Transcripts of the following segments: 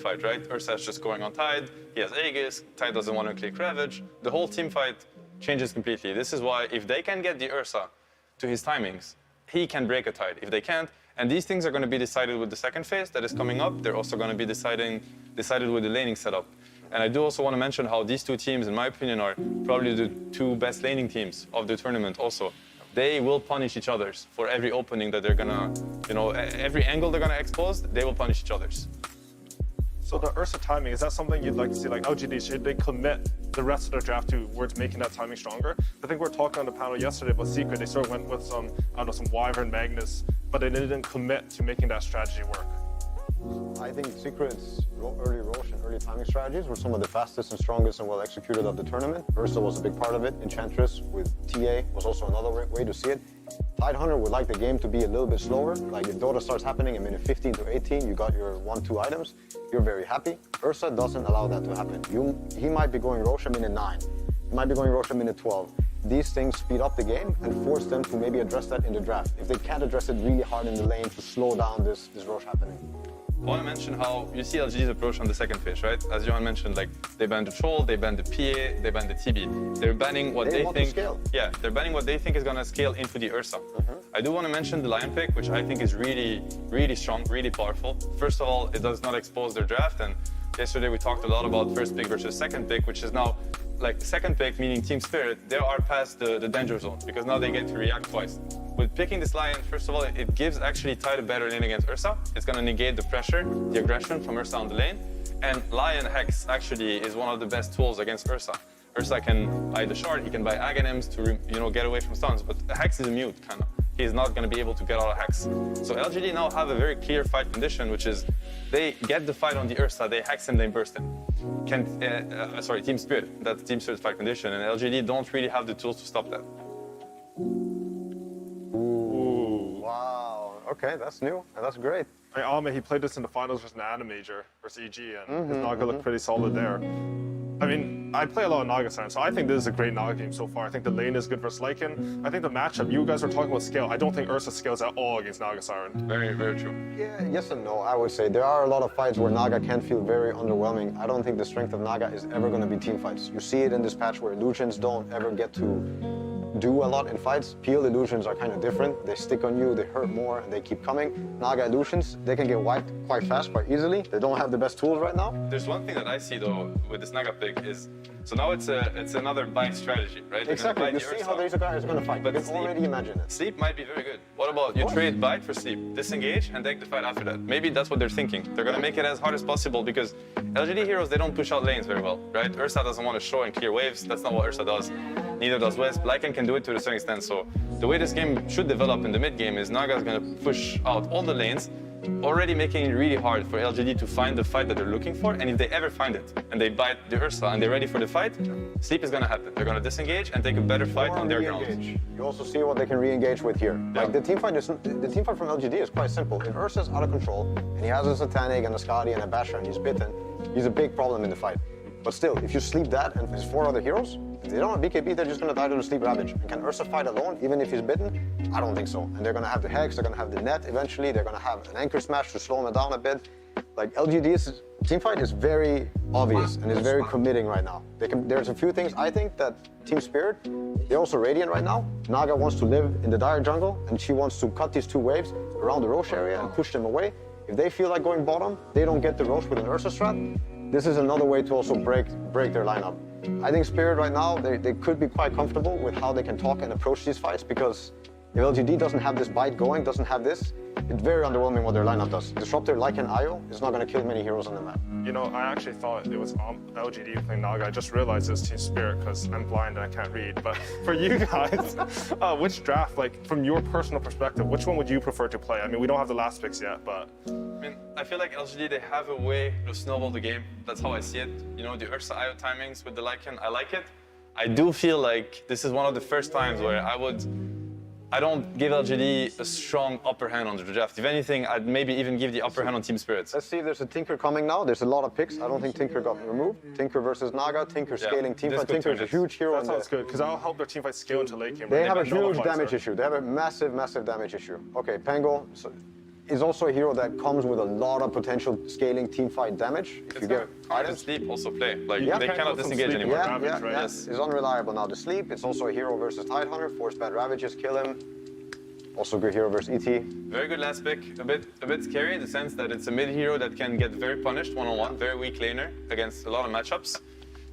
fight, right? Ursa's just going on Tide, he has Aegis, Tide doesn't want to click Ravage. The whole team fight changes completely. This is why if they can get the Ursa to his timings, he can break a Tide. If they can't, and these things are going to be decided with the second phase that is coming up, they're also going to be decided with the laning setup. And I do also want to mention how these two teams, in my opinion, are probably the two best laning teams of the tournament also. They will punish each other's for every opening that they're gonna, every angle they're gonna expose, they will punish each other's. So the Ursa timing, is that something you'd like to see, like LGD, should they commit the rest of their draft towards making that timing stronger? I think we were talking on the panel yesterday about Secret, they sort of went with some Wyvern Magnus, but they didn't commit to making that strategy work. I think Secret's early Roche and early timing strategies were some of the fastest and strongest and well executed of the tournament. Ursa was a big part of it. Enchantress with TA was also another way to see it. Tidehunter would like the game to be a little bit slower. Like if Dota starts happening in minute 15 to 18, you got your 1-2 items, you're very happy. Ursa doesn't allow that to happen. He might be going Roche at minute 9. He might be going Roche at minute 12. These things speed up the game and force them to maybe address that in the draft. If they can't address it really hard in the lane to slow down this Roche happening. I want to mention how you see LGD's approach on the second phase, right? As Johan mentioned, like they banned the Troll, they banned the PA, they banned the TB. They're banning what they think. Yeah, they're banning what they think is gonna scale into the Ursa. I do want to mention the Lion pick, which I think is really, really strong, really powerful. First of all, it does not expose their draft, and yesterday we talked a lot about first pick versus second pick, which is now like second pick, meaning Team Spirit, they are past the danger zone because now they get to react twice. With picking this Lion, first of all, it gives actually Tide a better lane against Ursa. It's going to negate the pressure, the aggression from Ursa on the lane. And Lion Hex actually is one of the best tools against Ursa. Ursa can buy the shard, he can buy Aghanims to get away from stuns, but Hex is a mute, kind of. He's not going to be able to get out of Hex. So LGD now have a very clear fight condition, which is they get the fight on the Ursa, they Hex him, they burst him. Team Spirit, that's Team Spirit's fight condition, and LGD don't really have the tools to stop that. Wow, okay, that's new, and that's great. Ahmed, he played this in the finals versus an Animajor versus EG, and his Naga looked pretty solid there. I mean, I play a lot of Naga Science, so I think this is a great Naga game so far. I think the lane is good versus Lycan. I think the matchup, you guys were talking about scale. I don't think Ursa scales at all against Naga Siren. Very, very true. Yeah, yes and no, I would say. There are a lot of fights where Naga can feel very underwhelming. I don't think the strength of Naga is ever going to be team fights. You see it in this patch where illusions don't ever get to do a lot in fights. Peel illusions are kind of different. They stick on you, they hurt more, and they keep coming. Naga illusions, they can get wiped quite fast, quite easily. They don't have the best tools right now. There's one thing that I see though with this Naga pick is, so now it's another bite strategy, right? Exactly, you see how these guys are going to fight. But you can already imagine it. Sleep might be very good. What about you trade bite for sleep, disengage, and take the fight after that? Maybe that's what they're thinking. They're going to make it as hard as possible because LGD heroes, they don't push out lanes very well, right? Ursa doesn't want to show and clear waves. That's not what Ursa does. Neither does Wisp. Lycan can do it to a certain extent. So the way this game should develop in the mid game is Naga's going to push out all the lanes, already making it really hard for LGD to find the fight that they're looking for. And if they ever find it and they bite the Ursa and they're ready for the fight, sleep is going to happen. They're going to disengage and take a better fight on their ground. You also see what they can re-engage with here. Yeah. Like the team fight from LGD is quite simple. If Ursa's out of control and he has a Satanic and a Skadi and a Basher and he's bitten, he's a big problem in the fight. But still, if you sleep that and his 4 other heroes, if they don't have BKB, they're just going to die to the sleep Ravage. And can Ursa fight alone, even if he's bitten? I don't think so. And they're going to have the Hex, they're going to have the Net eventually, they're going to have an Anchor Smash to slow him down a bit. Like LGD's team fight is very obvious and is very committing right now. There's a few things I think that Team Spirit, they're also Radiant right now. Naga wants to live in the dire jungle and she wants to cut these 2 waves around the Roche area and push them away. If they feel like going bottom, they don't get the Roche with an Ursa strat. This is another way to also break their lineup. I think Spirit right now, they could be quite comfortable with how they can talk and approach these fights because if LGD doesn't have this bite going, doesn't have this, it's very underwhelming what their lineup does. Disruptor, Lycan, Io is not going to kill many heroes on the map. You know, I actually thought it was LGD playing Naga. I just realized it was Team Spirit because I'm blind and I can't read. But for you guys, which draft, like from your personal perspective, which one would you prefer to play? I mean, we don't have the last picks yet, but... I mean, I feel like LGD, they have a way to snowball the game. That's how I see it. You know, the Ursa IO timings with the Lycan, I like it. I do feel like this is one of the first times where I don't give LGD a strong upper hand on the draft. If anything, I'd maybe even give the upper hand on Team Spirits. Let's see if there's a Tinker coming now. There's a lot of picks. I don't think Tinker got removed. Tinker versus Naga, Tinker scaling team fight. Tinker is a huge hero. That sounds good, because that'll help their team fight scale into late game. They have a huge damage issue. They have a massive, massive damage issue. Okay, Pango. So is also a hero that comes with a lot of potential scaling teamfight damage. If you get items. Sleep also play. Like Yeah, they cannot disengage anymore. Yes. It's unreliable now. The sleep. It's also a hero versus Tidehunter. Force bad ravages, kill him. Also good hero versus ET. Very good last pick. A bit scary in the sense that it's a mid hero that can get very punished one-on-one, very weak laner against a lot of matchups.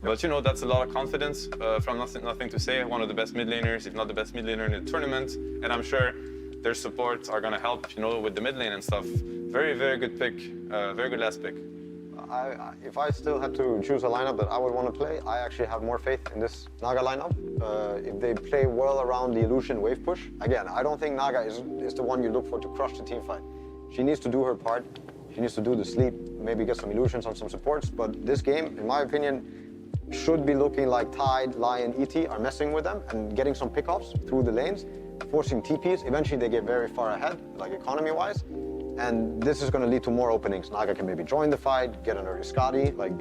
But you know, that's a lot of confidence from nothing to say. One of the best mid laners, if not the best mid laner in the tournament. And I'm sure their supports are gonna help, you know, with the mid lane and stuff. Very, very good pick. Very good last pick. If I still had to choose a lineup that I would want to play, I actually have more faith in this Naga lineup. If they play well around the Illusion wave push, again, I don't think Naga is the one you look for to crush the team fight. She needs to do her part. She needs to do the sleep, maybe get some illusions on some supports. But this game, in my opinion, should be looking like Tide, Lion, ET are messing with them and getting some pickoffs through the lanes, forcing TPs. Eventually, they get very far ahead, like economy-wise. And this is going to lead to more openings. Naga can maybe join the fight, get an early Scotty, like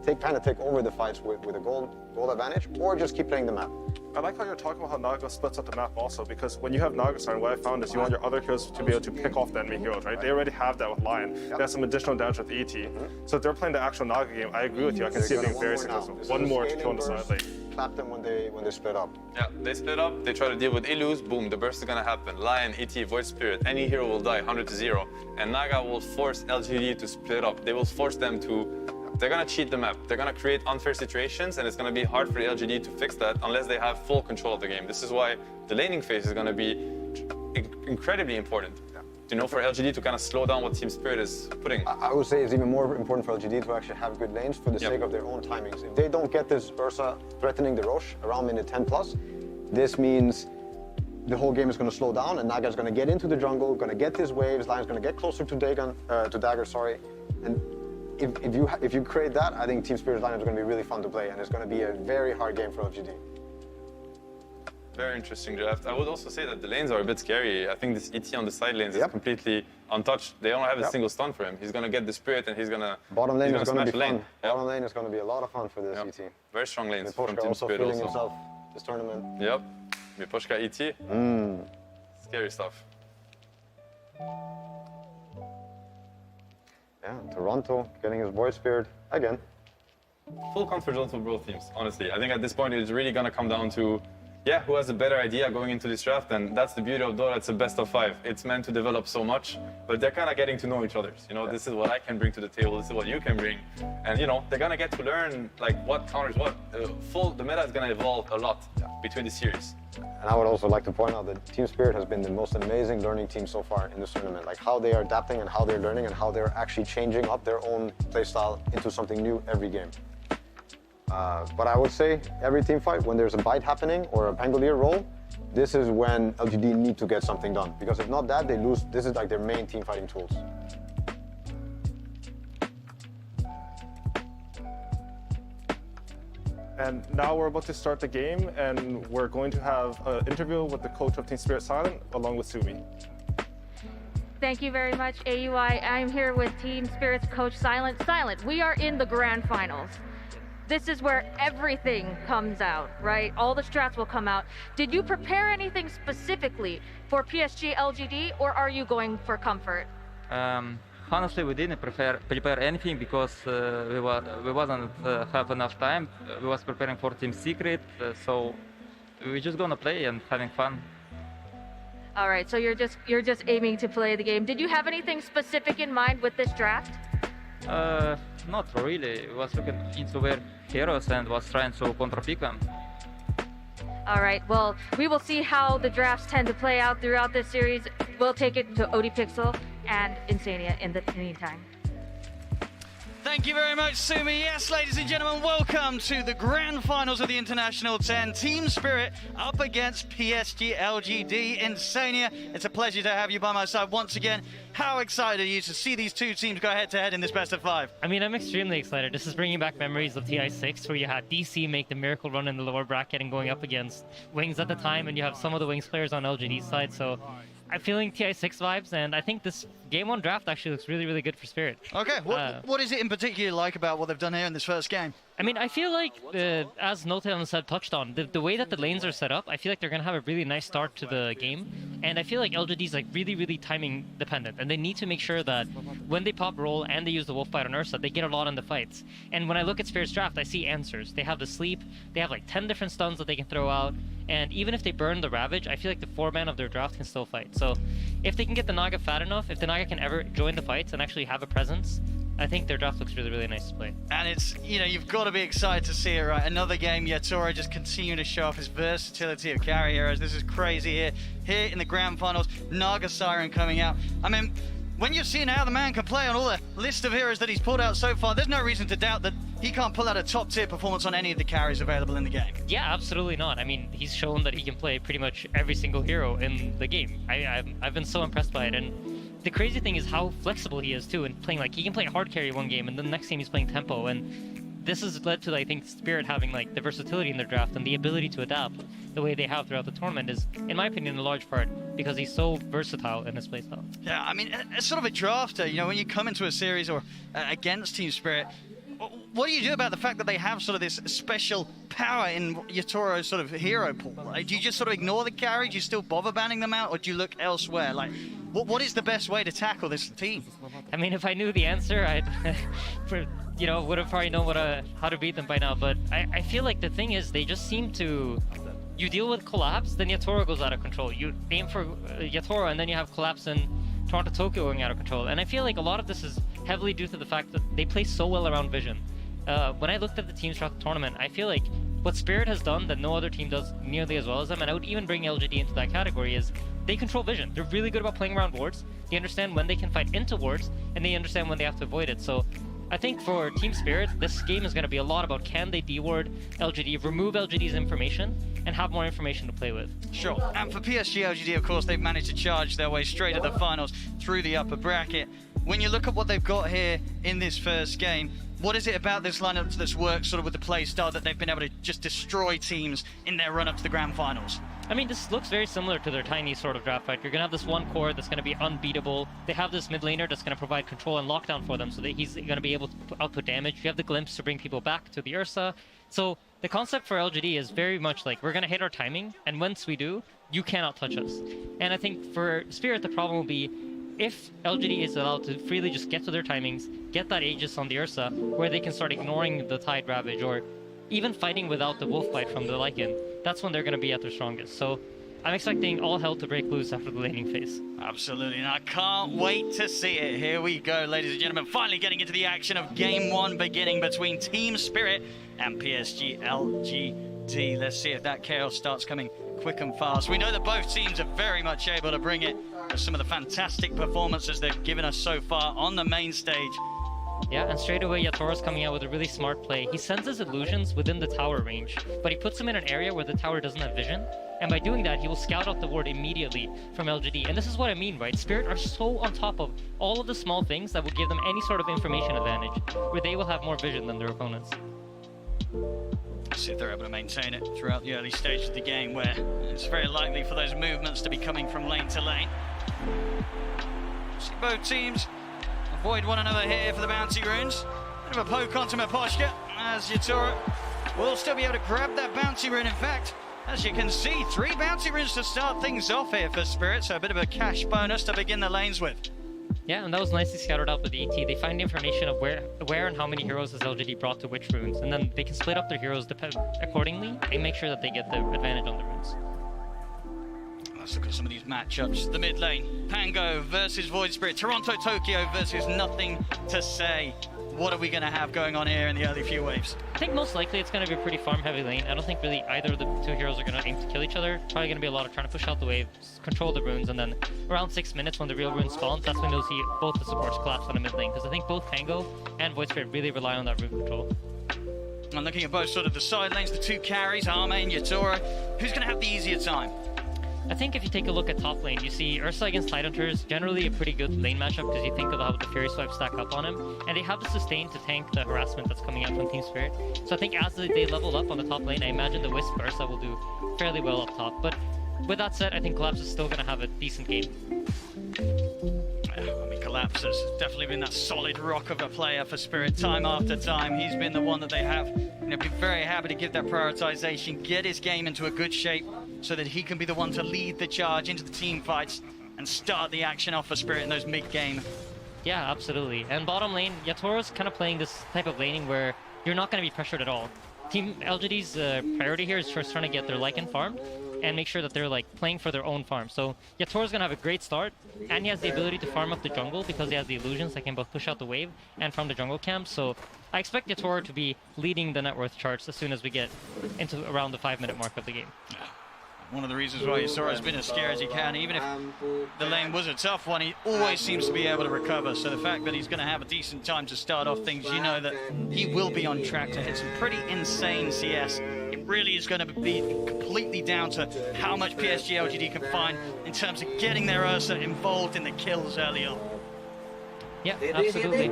take over the fights with a gold advantage, or just keep playing the map. I like how you're talking about how Naga splits up the map also, because when you have Naga Siren, what I found is you want your other heroes to be able to pick off the enemy heroes, right? They already have that with Lion. They have some additional damage with ET. So if they're playing the actual Naga game, I agree with you. I can see it being very successful. One more to kill on the side lane. Clap them when they split up. Yeah, they split up, they try to deal with Illus, boom, the burst is gonna happen. Lion, ET, Void Spirit, any hero will die 100-0. And Naga will force LGD to split up. They will force them to, they're gonna cheat the map. They're gonna create unfair situations, and it's gonna be hard for the LGD to fix that unless they have full control of the game. This is why the laning phase is gonna be incredibly important. You know, for LGD to kind of slow down what Team Spirit is putting. I would say it's even more important for LGD to actually have good lanes for the sake of their own timings. If they don't get this Ursa threatening the Roche around minute 10 plus, this means the whole game is going to slow down, and Naga's going to get into the jungle, going to get his waves, Lion's going to get closer to Dagger, sorry. And if you create that, I think Team Spirit's lineup is going to be really fun to play, and it's going to be a very hard game for LGD. Very interesting draft. I would also say that the lanes are a bit scary. I think this ET on the side lanes is completely untouched. They don't have a single stun for him. He's going to get the Spirit and he's going to Bottom lane is going to be fun. Yep. Bottom lane is going to be a lot of fun for this ET. Very strong lanes from Miposhka Team also Spirit feeling himself this tournament. Yep. Miposhka ET. Scary stuff. Yeah, Toronto getting his Void Spirit again. Full comfort zone for both teams, honestly. I think at this point it's really going to come down to who has a better idea going into this draft, and that's the beauty of Dota. It's a best of 5. It's meant to develop so much, but they're kind of getting to know each other. You know, this is what I can bring to the table, this is what you can bring. And, you know, they're going to get to learn, like, what counters what. The meta is going to evolve a lot between the series. And I would also like to point out that Team Spirit has been the most amazing learning team so far in this tournament. Like, how they are adapting and how they're learning and how they're actually changing up their own playstyle into something new every game. But I would say every team fight, when there's a bite happening or a Pangolier roll, this is when LGD need to get something done. Because if not that, they lose. This is like their main team fighting tools. And now we're about to start the game, and we're going to have an interview with the coach of Team Spirit Silent, along with Sumi. Thank you very much, AUI. I'm here with Team Spirit's coach, Silent. Silent, we are in the grand finals. This is where everything comes out, right? All the strats will come out. Did you prepare anything specifically for PSG LGD, or are you going for comfort? Honestly, we didn't prepare anything because we wasn't have enough time. We was preparing for Team Secret, so we're just gonna play and having fun. All right, so you're just aiming to play the game. Did you have anything specific in mind with this draft? Not really. We was looking into their heroes and was trying to counter-pick them. All right, well, we will see how the drafts tend to play out throughout this series. We'll take it to ODPixel and Insania in the meantime. Thank you very much, Sumi. Yes, ladies and gentlemen, welcome to the grand finals of the International 10. Team Spirit up against PSG LGD Insania. It's a pleasure to have you by my side once again. How excited are you to see these two teams go head-to-head in this best of 5? I mean, I'm extremely excited. This is bringing back memories of TI6, where you had DC make the miracle run in the lower bracket and going up against Wings at the time, and you have some of the Wings players on LGD's side, so I'm feeling TI6 vibes, and I think this Game 1 draft actually looks really, really good for Spirit. Okay, what is it in particular like about what they've done here in this first game? I mean, I feel like, as Notel and Seb touched on, the way that the lanes are set up, I feel like they're going to have a really nice start to the game. And I feel like LGD is like really, really timing dependent, and they need to make sure that when they pop roll and they use the wolf bite on Ursa, they get a lot in the fights. And when I look at Spirit's draft, I see answers. They have the sleep, they have like 10 different stuns that they can throw out, and even if they burn the Ravage, I feel like the 4-man of their draft can still fight. So if they can get the Naga fat enough, if the Naga can ever join the fights and actually have a presence, I think their draft looks really, really nice to play. And it's, you know, you've got to be excited to see it, right? Another game, Yatoro just continuing to show off his versatility of carry heroes. This is crazy here. Here in the grand finals, Naga Siren coming out. I mean, when you're seeing how the man can play on all the list of heroes that he's pulled out so far, there's no reason to doubt that he can't pull out a top tier performance on any of the carries available in the game. Yeah, absolutely not. I mean, he's shown that he can play pretty much every single hero in the game. I've been so impressed by it, and the crazy thing is how flexible he is too in playing. Like, he can play hard carry one game and then the next game he's playing tempo, and this has led to, I think, Spirit having like the versatility in their draft and the ability to adapt the way they have throughout the tournament is, in my opinion, a large part because he's so versatile in his playstyle. Yeah, I mean, as sort of a drafter, you know, when you come into a series or against Team Spirit, what do you do about the fact that they have sort of this special power in Yatoro's sort of hero pool? Like, do you just sort of ignore the carry? Do you still bother banning them out, or do you look elsewhere? Like, what is the best way to tackle this team? I mean, if I knew the answer, I'd would have probably known how to beat them by now. But I feel like the thing is, they just seem to. You deal with collapse, then Yatoro goes out of control. You aim for Yatoro, and then you have collapse and Toronto Tokyo going out of control. And I feel like a lot of this is heavily due to the fact that they play so well around vision. When I looked at the teams throughout the tournament, I feel like what Spirit has done that no other team does nearly as well as them, and I would even bring LGD into that category, is they control vision. They're really good about playing around wards. They understand when they can fight into wards, and they understand when they have to avoid it. So I think for Team Spirit, this game is going to be a lot about can they deward LGD, remove LGD's information, and have more information to play with. Sure. And for PSG LGD, of course, they've managed to charge their way straight to the finals through the upper bracket. When you look at what they've got here in this first game, what is it about this lineup that's worked sort of with the play style that they've been able to just destroy teams in their run up to the grand finals? I mean, this looks very similar to their tiny sort of draft fight. You're going to have this one core that's going to be unbeatable. They have this mid laner that's going to provide control and lockdown for them so that he's going to be able to output damage. You have the glimpse to bring people back to the Ursa. So the concept for LGD is very much like, we're going to hit our timing, and once we do, you cannot touch us. And I think for Spirit, the problem will be if LGD is allowed to freely just get to their timings, get that Aegis on the Ursa, where they can start ignoring the Tide Ravage, or even fighting without the Wolf Bite from the Lycan, that's when they're going to be at their strongest. So I'm expecting all hell to break loose after the laning phase. Absolutely, and I can't wait to see it. Here we go, ladies and gentlemen, finally getting into the action of Game 1 beginning between Team Spirit and PSG LGD. Let's see if that chaos starts coming quick and fast. We know that both teams are very much able to bring it. Some of the fantastic performances they've given us so far on the main stage. Yeah, and straight away Yatoro's coming out with a really smart play. He sends his illusions within the tower range, but he puts them in an area where the tower doesn't have vision, and by doing that, he will scout out the ward immediately from LGD. And this is what I mean, right? Spirit are so on top of all of the small things that will give them any sort of information advantage, where they will have more vision than their opponents. See if they're able to maintain it throughout the early stage of the game, where it's very likely for those movements to be coming from lane to lane. See both teams avoid one another here for the bounty runes. Bit of a poke onto Maposhka, as Yatoro will still be able to grab that bounty rune. In fact, as you can see, 3 bounty runes to start things off here for Spirit, so a bit of a cash bonus to begin the lanes with. Yeah, and that was nicely scattered out with the ET. They find information of where and how many heroes has LGD brought to which runes, and then they can split up their heroes accordingly and make sure that they get the advantage on the runes. Let's look at some of these matchups. The mid lane, Pango versus Void Spirit, Toronto Tokyo versus Nothing to Say. What are we going to have going on here in the early few waves? I think most likely it's going to be a pretty farm-heavy lane. I don't think really either of the two heroes are going to aim to kill each other. Probably going to be a lot of trying to push out the waves, control the runes, and then around 6 minutes when the real rune spawns, that's when you'll see both the supports collapse on the mid lane. Because I think both Pango and Void Spirit really rely on that rune control. I'm looking at both sort of the side lanes, the 2 carries, Arme and Yatoro. Who's going to have the easier time? I think if you take a look at top lane, you see Ursa against Tidehunters, generally a pretty good lane matchup because you think of how the Fury Swipe stack up on him, and they have the sustain to tank the harassment that's coming out from Team Spirit. So I think as they level up on the top lane, I imagine the Wisp Ursa will do fairly well up top. But with that said, I think Collapse is still going to have a decent game. I mean, Collapse has definitely been that solid rock of a player for Spirit time after time. He's been the one that they have been very happy to give that prioritization, get his game into a good shape so that he can be the one to lead the charge into the team fights and start the action off for Spirit in those mid-game. Yeah, absolutely. And bottom lane, Yatoro's kind of playing this type of laning where you're not going to be pressured at all. Team LGD's priority here is just trying to get their Lycan farmed and make sure that they're like playing for their own farm. So Yatoro's going to have a great start, and he has the ability to farm up the jungle because he has the illusions that can both push out the wave and farm the jungle camp. So I expect Yatoro to be leading the net worth charts as soon as we get into around the 5-minute mark of the game. One of the reasons why Yatoro has been as scary as he can, even if the lane was a tough one, he always seems to be able to recover. So the fact that he's going to have a decent time to start off things, you know that he will be on track to hit some pretty insane CS. It really is going to be completely down to how much PSG LGD can find in terms of getting their Ursa involved in the kills early on. Yeah, absolutely.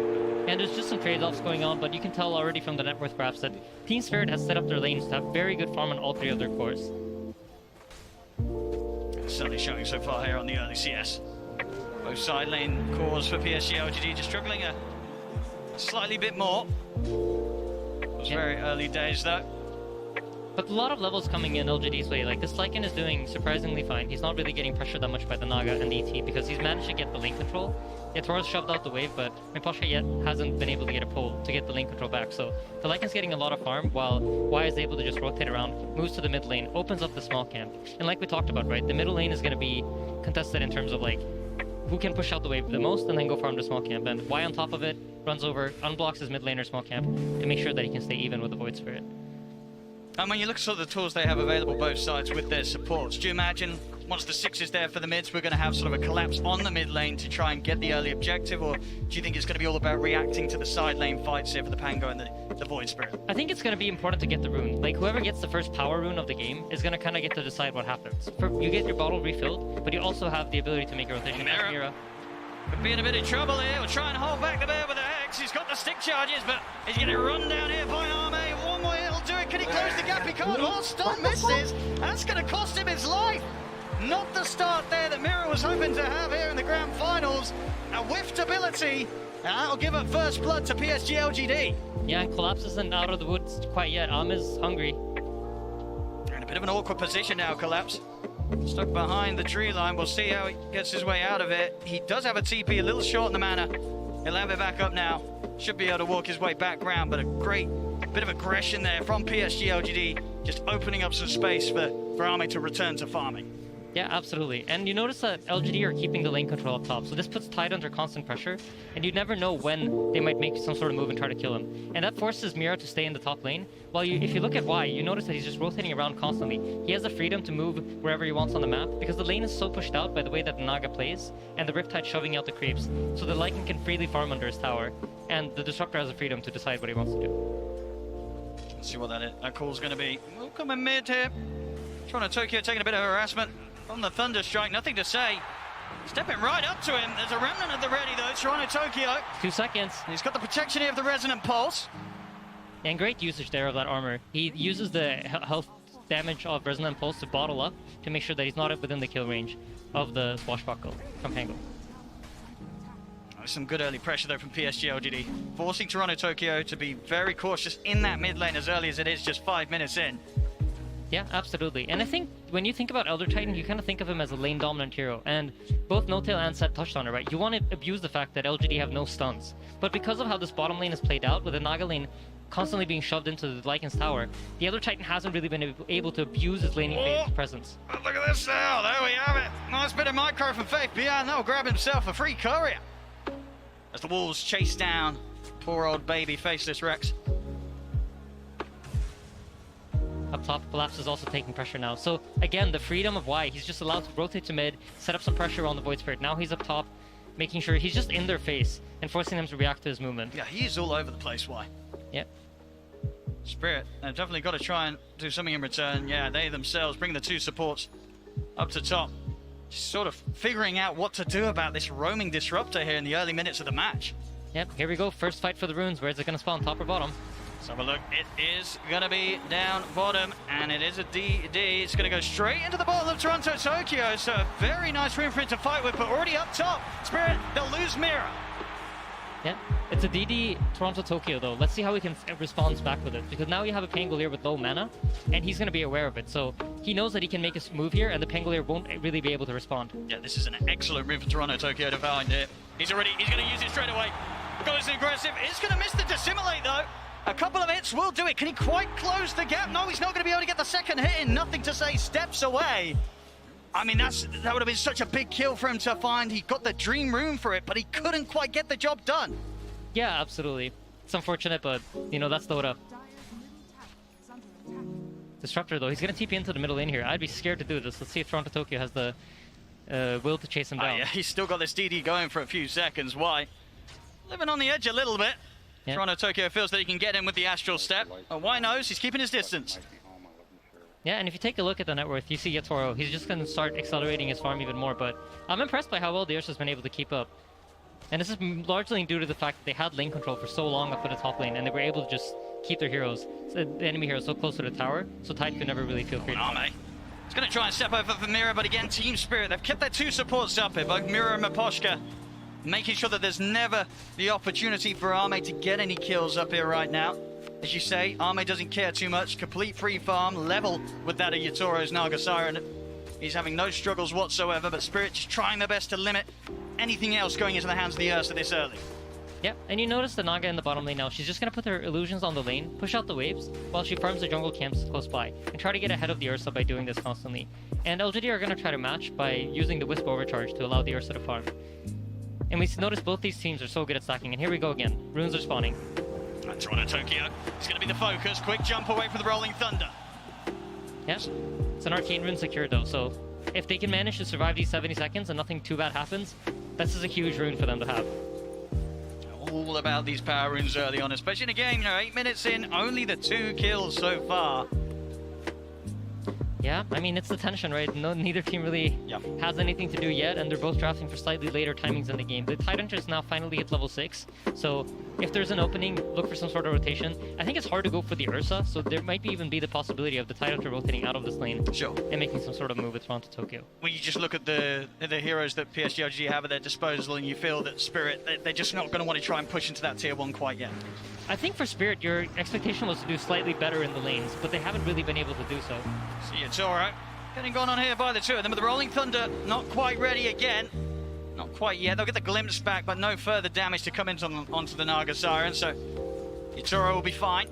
And there's just some trade-offs going on, but you can tell already from the net worth graphs that Team Spirit has set up their lanes to have very good farm on all 3 of their cores. Certainly showing so far here on the early CS. Both side lane cores for PSG LGD just struggling a slightly bit more. It's very early days though. But a lot of levels coming in LGD's way. Like, this Lycan is doing surprisingly fine. He's not really getting pressured that much by the Naga and the ET because he's managed to get the lane control. Yatoro's shoved out the wave, but Rinpoche yet hasn't been able to get a pull to get the lane control back. So the Lycan's getting a lot of farm while Y is able to just rotate around, moves to the mid lane, opens up the small camp. And like we talked about, right, the middle lane is going to be contested in terms of like who can push out the wave the most and then go farm the small camp. And Y on top of it runs over, unblocks his mid laner small camp to make sure that he can stay even with the Void Spirit. And when you look at sort of the tools they have available both sides with their supports, do you imagine once the 6 is there for the mids, we're going to have sort of a collapse on the mid lane to try and get the early objective, or do you think it's going to be all about reacting to the side lane fights here for the Pango and the Void Spirit? I think it's going to be important to get the rune. Like, whoever gets the first power rune of the game is going to kind of get to decide what happens. You get your bottle refilled, but you also have the ability to make a rotation. Mira could be in a bit of trouble here. We'll try and hold back the bear with the Hex. He's got the stick charges, but he's getting run down here by Arme. One way it'll do it. Can he close the gap? He can't. Oh, stun misses. That's going to cost him his life. Not the start there that Mira was hoping to have here in the grand finals. A whiffed ability, and that'll give up first blood to PSG LGD. Yeah, and Collapse isn't out of the woods quite yet. Is hungry. They're in a bit of an awkward position now, Collapse. Stuck behind the tree line. We'll see how he gets his way out of it. He does have a TP, a little short in the mana. He'll have it back up now. Should be able to walk his way back round, but a great bit of aggression there from PSG LGD, just opening up some space for Arme to return to farming. Yeah, absolutely. And you notice that LGD are keeping the lane control up top, so this puts Tide under constant pressure, and you never know when they might make some sort of move and try to kill him. And that forces Mira to stay in the top lane. While if you look at Y, you notice that he's just rotating around constantly. He has the freedom to move wherever he wants on the map, because the lane is so pushed out by the way that the Naga plays, and the Riptide shoving out the creeps, so the Lycan can freely farm under his tower, and the Disruptor has the freedom to decide what he wants to do. Let's see what that call's going to be. We'll come in mid here. Toronto Tokyo taking a bit of harassment from the Thunderstrike, nothing to say. Stepping right up to him. There's a remnant of the ready though, Toronto Tokyo. 2 seconds. He's got the protection here of the Resonant Pulse. And great usage there of that armor. He uses the health damage of Resonant Pulse to bottle up to make sure that he's not within the kill range of the Swashbuckle from Pango. Some good early pressure though from PSG LGD, forcing Toronto Tokyo to be very cautious in that mid lane as early as it is, just 5 minutes in. Yeah, absolutely. And I think when you think about Elder Titan, you kind of think of him as a lane dominant hero. And both No-Tail and Set touched on it, right? You want to abuse the fact that LGD have no stuns. But because of how this bottom lane is played out, with the Naga lane constantly being shoved into the Lycan's tower, the Elder Titan hasn't really been able to abuse his laning phase presence. Oh, look at this now. There we have it. Nice bit of micro from Faith Beyond. That'll grab himself a free courier. As the Wolves chase down poor old baby faceless Rex. Up top, Collapse is also taking pressure now. So again, the freedom of Y, he's just allowed to rotate to mid, set up some pressure on the Void Spirit. Now he's up top, making sure he's just in their face and forcing them to react to his movement. Yeah, he's all over the place, Y. Yep. Spirit, they've definitely got to try and do something in return. Yeah, they themselves bring the 2 supports up to top. Just sort of figuring out what to do about this roaming disruptor here in the early minutes of the match. Yep, here we go. First fight for the runes. Where is it going to spawn, top or bottom? Let's have a look. It is going to be down bottom, and it is a DD. It's going to go straight into the bottom of Toronto Tokyo. So a very nice room for him to fight with, but already up top. Spirit, they'll lose Mira. Yep. It's a DD Toronto Tokyo though. Let's see how he can respond back with it, because now you have a Pangolier with low mana, and he's going to be aware of it. So he knows that he can make a move here, and the Pangolier won't really be able to respond. Yeah, this is an excellent move for Toronto Tokyo to find it. He's going to use it straight away. Goes aggressive. It's going to miss the Dissimilate though. A couple of hits will do it. Can he quite close the gap? No, he's not going to be able to get the second hit in. Nothing to say, steps away. I mean, that would have been such a big kill for him to find. He got the dream room for it, but he couldn't quite get the job done. Yeah, absolutely. It's unfortunate, but, you know, that's Dota. Disruptor, though, he's going to TP into the middle lane here. I'd be scared to do this. Let's see if Toronto Tokyo has the will to chase him down. Yeah, he's still got this DD going for a few seconds. Why? Living on the edge a little bit. Yep. Toronto Tokyo feels that he can get in with the Astral Step. And why knows? He's keeping his distance. Yeah, and if you take a look at the net worth, you see Yatoro. He's just going to start accelerating his farm even more, but I'm impressed by how well the Ursa's been able to keep up. And this is largely due to the fact that they had lane control for so long up at the top lane, and they were able to just keep their heroes, the enemy heroes, so close to the tower, so Tide could never really feel free. Arme. He's going to try and step over for Mira, but again, Team Spirit, they've kept their two supports up here, both Mira and Maposhka, making sure that there's never the opportunity for Arme to get any kills up here right now. As you say, Arme doesn't care too much. Complete free farm, level with that of Yatoro's Naga Siren. He's having no struggles whatsoever, but Spirit just trying their best to limit anything else going into the hands of the Ursa this early. Yep, and you notice the Naga in the bottom lane now. She's just going to put her illusions on the lane, push out the waves, while she farms the jungle camps close by, and try to get ahead of the Ursa by doing this constantly. And LGD are going to try to match by using the Wisp Overcharge to allow the Ursa to farm. And we notice both these teams are so good at stacking, and here we go again. Runes are spawning. And Toronto Tokyo is going to be the focus. Quick jump away from the Rolling Thunder. Yes, it's an Arcane Rune secured though, so if they can manage to survive these 70 seconds and nothing too bad happens, this is a huge rune for them to have. All about these power runes early on, especially in a game, 8 minutes in, only the 2 kills so far. Yeah, I mean, it's the tension, right? Neither team really has anything to do yet, and they're both drafting for slightly later timings in the game. The Tidehunter now finally hit level 6, so if there's an opening, look for some sort of rotation. I think it's hard to go for the Ursa, so there might even be the possibility of the Tidehunter rotating out of this lane and making some sort of move with Toronto Tokyo. When you just look at the heroes that PSG LGD have at their disposal, and you feel that Spirit, they're just not going to want to try and push into that tier 1 quite yet. I think for Spirit, your expectation was to do slightly better in the lanes, but they haven't really been able to do so. See, it's all right. Getting gone on here by the two of them, but the Rolling Thunder not quite ready again. Not quite yet. They'll get the glimpse back, but no further damage to come onto the Naga Siren, so Yatoro will be fine.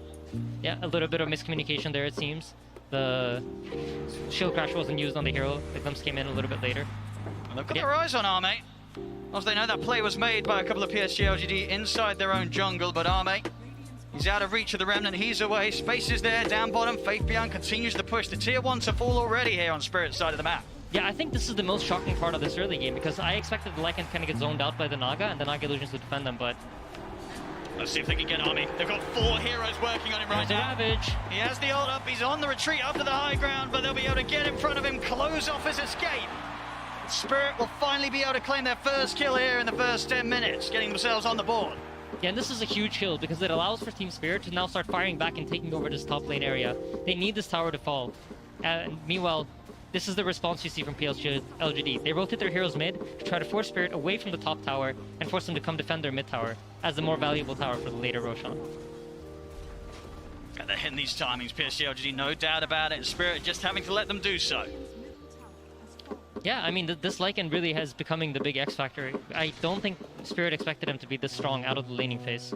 Yeah, a little bit of miscommunication there, it seems. The shield crash wasn't used on the hero. The glimpse came in a little bit later. Well, they've got their eyes on Arme. As they know, that play was made by a couple of PSG LGD inside their own jungle, but Arme, he's out of reach of the Remnant. He's away. Space is there. Down bottom. Faith Beyond continues to push. The tier 1 to fall already here on Spirit's side of the map. Yeah, I think this is the most shocking part of this early game, because I expected the Lycan kind of get zoned out by the Naga, and the Naga Illusions to defend them, but... Let's see if they can get Arme. They've got 4 heroes working on him right now. Ravage. He has the ult up. He's on the retreat up to the high ground, but they'll be able to get in front of him, close off his escape. Spirit will finally be able to claim their first kill here in the first 10 minutes, getting themselves on the board. Yeah, and this is a huge kill because it allows for Team Spirit to now start firing back and taking over this top lane area. They need this tower to fall. And meanwhile, this is the response you see from PSG LGD. They rotate their heroes mid to try to force Spirit away from the top tower and force them to come defend their mid tower as the more valuable tower for the later Roshan. They're hitting these timings, PSG LGD, no doubt about it. Spirit just having to let them do so. Yeah, I mean, this Lycan really has becoming the big X factor. I don't think Spirit expected him to be this strong out of the laning phase.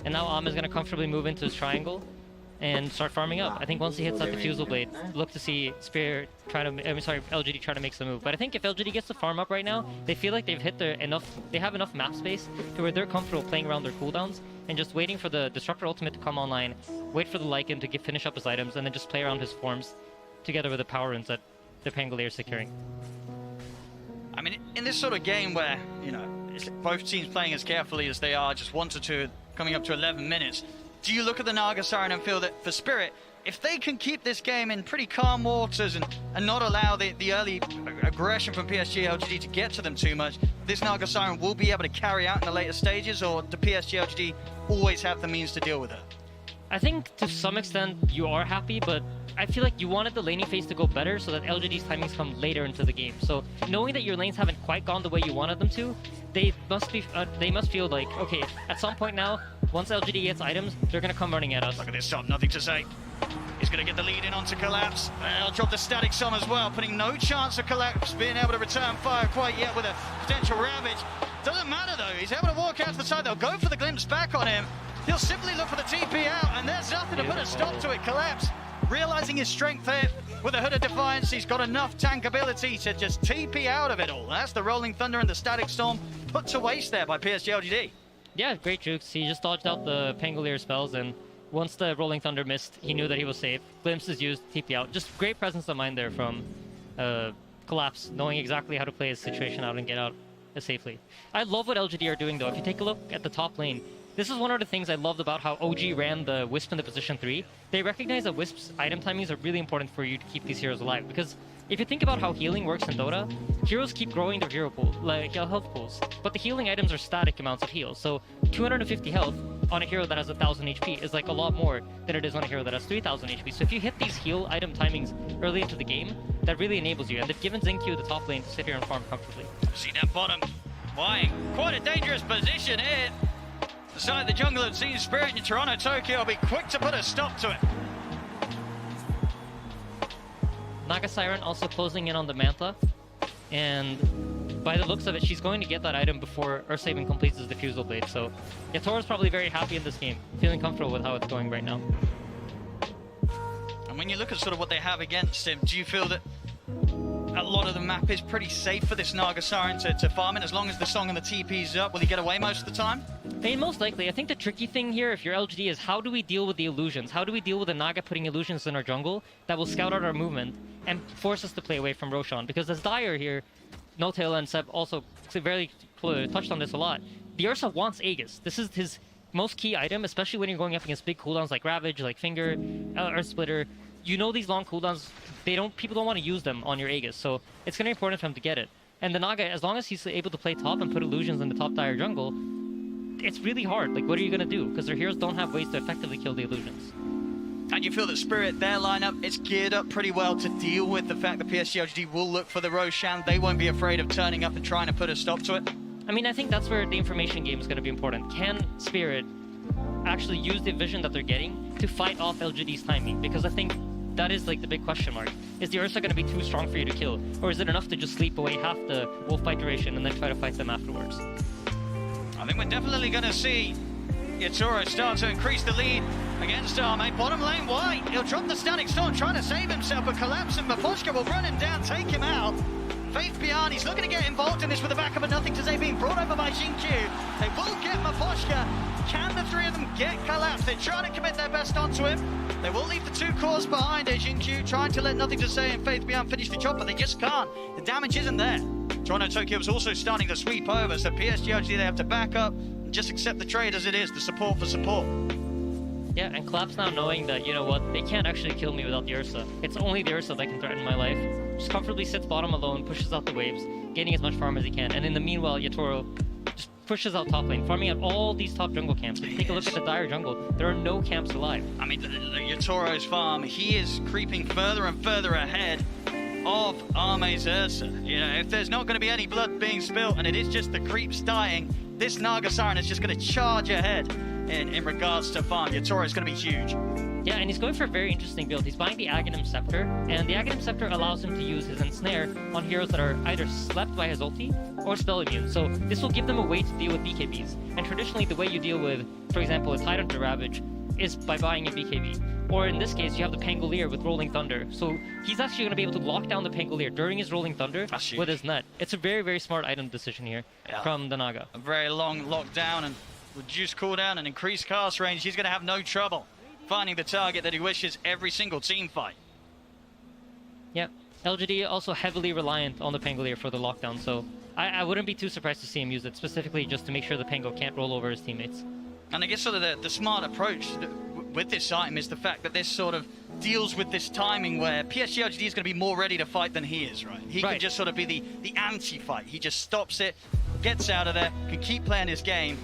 And now Am is going to comfortably move into his triangle and start farming up. I think once he hits that Diffusal Blade, look to see Spirit try to, LGD try to make some move. But I think if LGD gets to farm up right now, they feel like they've hit they have enough map space to where they're comfortable playing around their cooldowns and just waiting for the Disruptor ultimate to come online, wait for the Lycan to finish up his items, and then just play around his forms together with the power runes that the Pangolier is securing. I mean, in this sort of game where, both teams playing as carefully as they are, just 1 to 2, coming up to 11 minutes, do you look at the Naga Siren and feel that for Spirit, if they can keep this game in pretty calm waters and not allow the early aggression from PSG LGD to get to them too much, this Naga Siren will be able to carry out in the later stages, or do PSG LGD always have the means to deal with it? I think to some extent you are happy, but I feel like you wanted the laning phase to go better so that LGD's timings come later into the game. So knowing that your lanes haven't quite gone the way you wanted them to, they must feel like, okay, at some point now, once LGD gets items, they're gonna come running at us. Look at this top, nothing to say. He's going to get the lead in onto Collapse. I'll drop the static sum as well, putting no chance of Collapse being able to return fire quite yet with a potential Ravage. Doesn't matter though, he's able to walk out to the side. They'll go for the glimpse back on him. He'll simply look for the TP out, and there's nothing to put a stop to it. Collapse, realizing his strength here with a Hood of Defiance, he's got enough tank ability to just TP out of it all. That's the Rolling Thunder and the Static Storm put to waste there by PSG LGD. Yeah, great jukes. He just dodged out the Pangolier spells, and once the Rolling Thunder missed, he knew that he was safe. Glimpse is used, TP out. Just great presence of mind there from Collapse, knowing exactly how to play his situation out and get out safely. I love what LGD are doing though. If you take a look at the top lane, this is one of the things I loved about how OG ran the Wisp in the position 3. They recognize that Wisp's item timings are really important for you to keep these heroes alive, because if you think about how healing works in Dota, heroes keep growing their hero pool, like health pools, but the healing items are static amounts of heals. So 250 health on a hero that has 1000 HP is like a lot more than it is on a hero that has 3000 HP. So if you hit these heal item timings early into the game, that really enables you, and they've given Xingqiu the top lane to sit here and farm comfortably. See that bottom lying, quite a dangerous position here. The side of the jungle of Team Spirit in Toronto, Tokyo will be quick to put a stop to it. Naga Siren also closing in on the Mantha, and by the looks of it, she's going to get that item before Ursa even completes his Diffusal Blade. So Yatoro's probably very happy in this game, feeling comfortable with how it's going right now. And when you look at sort of what they have against him, do you feel that a lot of the map is pretty safe for this Naga Siren to farm in? As long as the song and the TP's up, will he get away most of the time? I mean, most likely. I think the tricky thing here, if you're LGD, is how do we deal with the illusions? How do we deal with the Naga putting illusions in our jungle that will scout out our movement and force us to play away from Roshan? Because as Dyer here, Notail and Seb also very touched on this a lot, the Ursa wants Aegis. This is his most key item, especially when you're going up against big cooldowns like Ravage, like Finger, Earth Splitter. You know these long cooldowns, people don't want to use them on your Aegis, so it's going to be important for him to get it. And the Naga, as long as he's able to play top and put illusions in the top Dire jungle, it's really hard. Like, what are you going to do? Because their heroes don't have ways to effectively kill the illusions. And you feel that Spirit, their lineup, it's geared up pretty well to deal with the fact that PSG LGD will look for the Roshan. They won't be afraid of turning up and trying to put a stop to it. I mean, I think that's where the information game is going to be important. Can Spirit actually use the vision that they're getting to fight off LGD's timing? Because I think that is like the big question mark. Is the Ursa going to be too strong for you to kill? Or is it enough to just sleep away half the wolf fight duration and then try to fight them afterwards? I think we're definitely going to see Yatoro start to increase the lead against Arme. Bottom lane white. He'll drop the Static Storm, trying to save himself, but Collapse and Maposhka will run him down, take him out. Faith Beyond, he's looking to get involved in this with the backup of Nothing to Say being brought over by Xingqiu. They will get Maposhka. Can the three of them get Collapse? They're trying to commit their best onto him. They will leave the two cores behind here. Xingqiu trying to let Nothing to Say and Faith Beyond finish the job, but they just can't. The damage isn't there. Toronto Tokyo is also starting to sweep over, so PSG LGD, they have to back up and just accept the trade as it is, the support for support. Yeah, and Collapse now knowing that, you know what, they can't actually kill me without the Ursa. It's only the Ursa that can threaten my life. Just comfortably sits bottom alone, pushes out the waves, gaining as much farm as he can, and in the meanwhile, Yatoro just pushes out top lane, farming out all these top jungle camps. If you take a look at the Dire jungle, there are no camps alive. I mean, Yatoro's farm, he is creeping further and further ahead of Arme's Ursa. You know, if there's not going to be any blood being spilt and it is just the creeps dying, this Naga Siren is just going to charge ahead in regards to farm. Yatoro's going to be huge. Yeah, and he's going for a very interesting build. He's buying the Aghanim Scepter, and the Aghanim Scepter allows him to use his Ensnare on heroes that are either slept by his ulti or spell immune. So this will give them a way to deal with BKBs. And traditionally, the way you deal with, for example, a Tidehunter Ravage is by buying a BKB. Or in this case, you have the Pangolier with Rolling Thunder. So he's actually going to be able to lock down the Pangolier during his Rolling Thunder with his net. It's a very, very smart item decision here from the Naga. A very long lockdown and reduced cooldown and increased cast range. He's going to have no trouble finding the target that he wishes every single team fight. Yep. LGD also heavily reliant on the Pangolier for the lockdown, so I wouldn't be too surprised to see him use it, specifically just to make sure the Pango can't roll over his teammates. And I guess sort of the smart approach with this item is the fact that this sort of deals with this timing where PSG LGD is going to be more ready to fight than he is, right? He can just sort of be the anti-fight. He just stops it, gets out of there, can keep playing his game.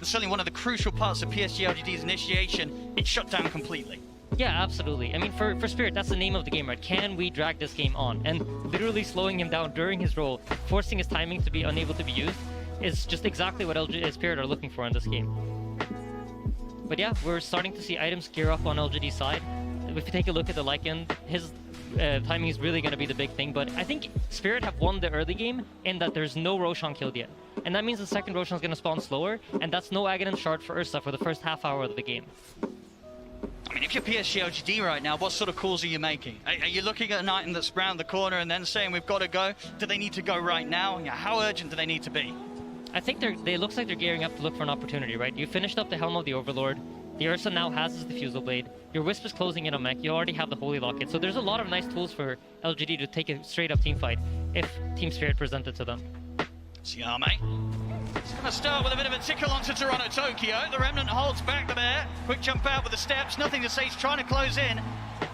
and certainly one of the crucial parts of PSG LGD's initiation, it's shut down completely. Yeah, absolutely. I mean, for Spirit, that's the name of the game, right? Can we drag this game on? And literally slowing him down during his roll, forcing his timing to be unable to be used, is just exactly what Spirit are looking for in this game. But yeah, we're starting to see items gear up on LGD's side. If you take a look at the Lycan, his timing is really going to be the big thing. But I think Spirit have won the early game in that there's no Roshan killed yet. And that means the second Roshan is going to spawn slower, and that's no Aghanim shard for Ursa for the first half hour of the game. I mean, if you're PSG LGD right now, what sort of calls are you making? Are you looking at an item that's round the corner and then saying we've got to go? Do they need to go right now? How urgent do they need to be? I think they looks like they're gearing up to look for an opportunity, right? You finished up the Helm of the Overlord. The Ursa now has his Diffusal Blade. Your Wisp is closing in on mech. You already have the Holy Locket. So there's a lot of nice tools for LGD to take a straight up team fight if Team Spirit presented to them. Siame. It's going to start with a bit of a tickle onto Toronto Tokyo. The Remnant holds back the bear. Quick jump out with the steps. Nothing to say. He's trying to close in.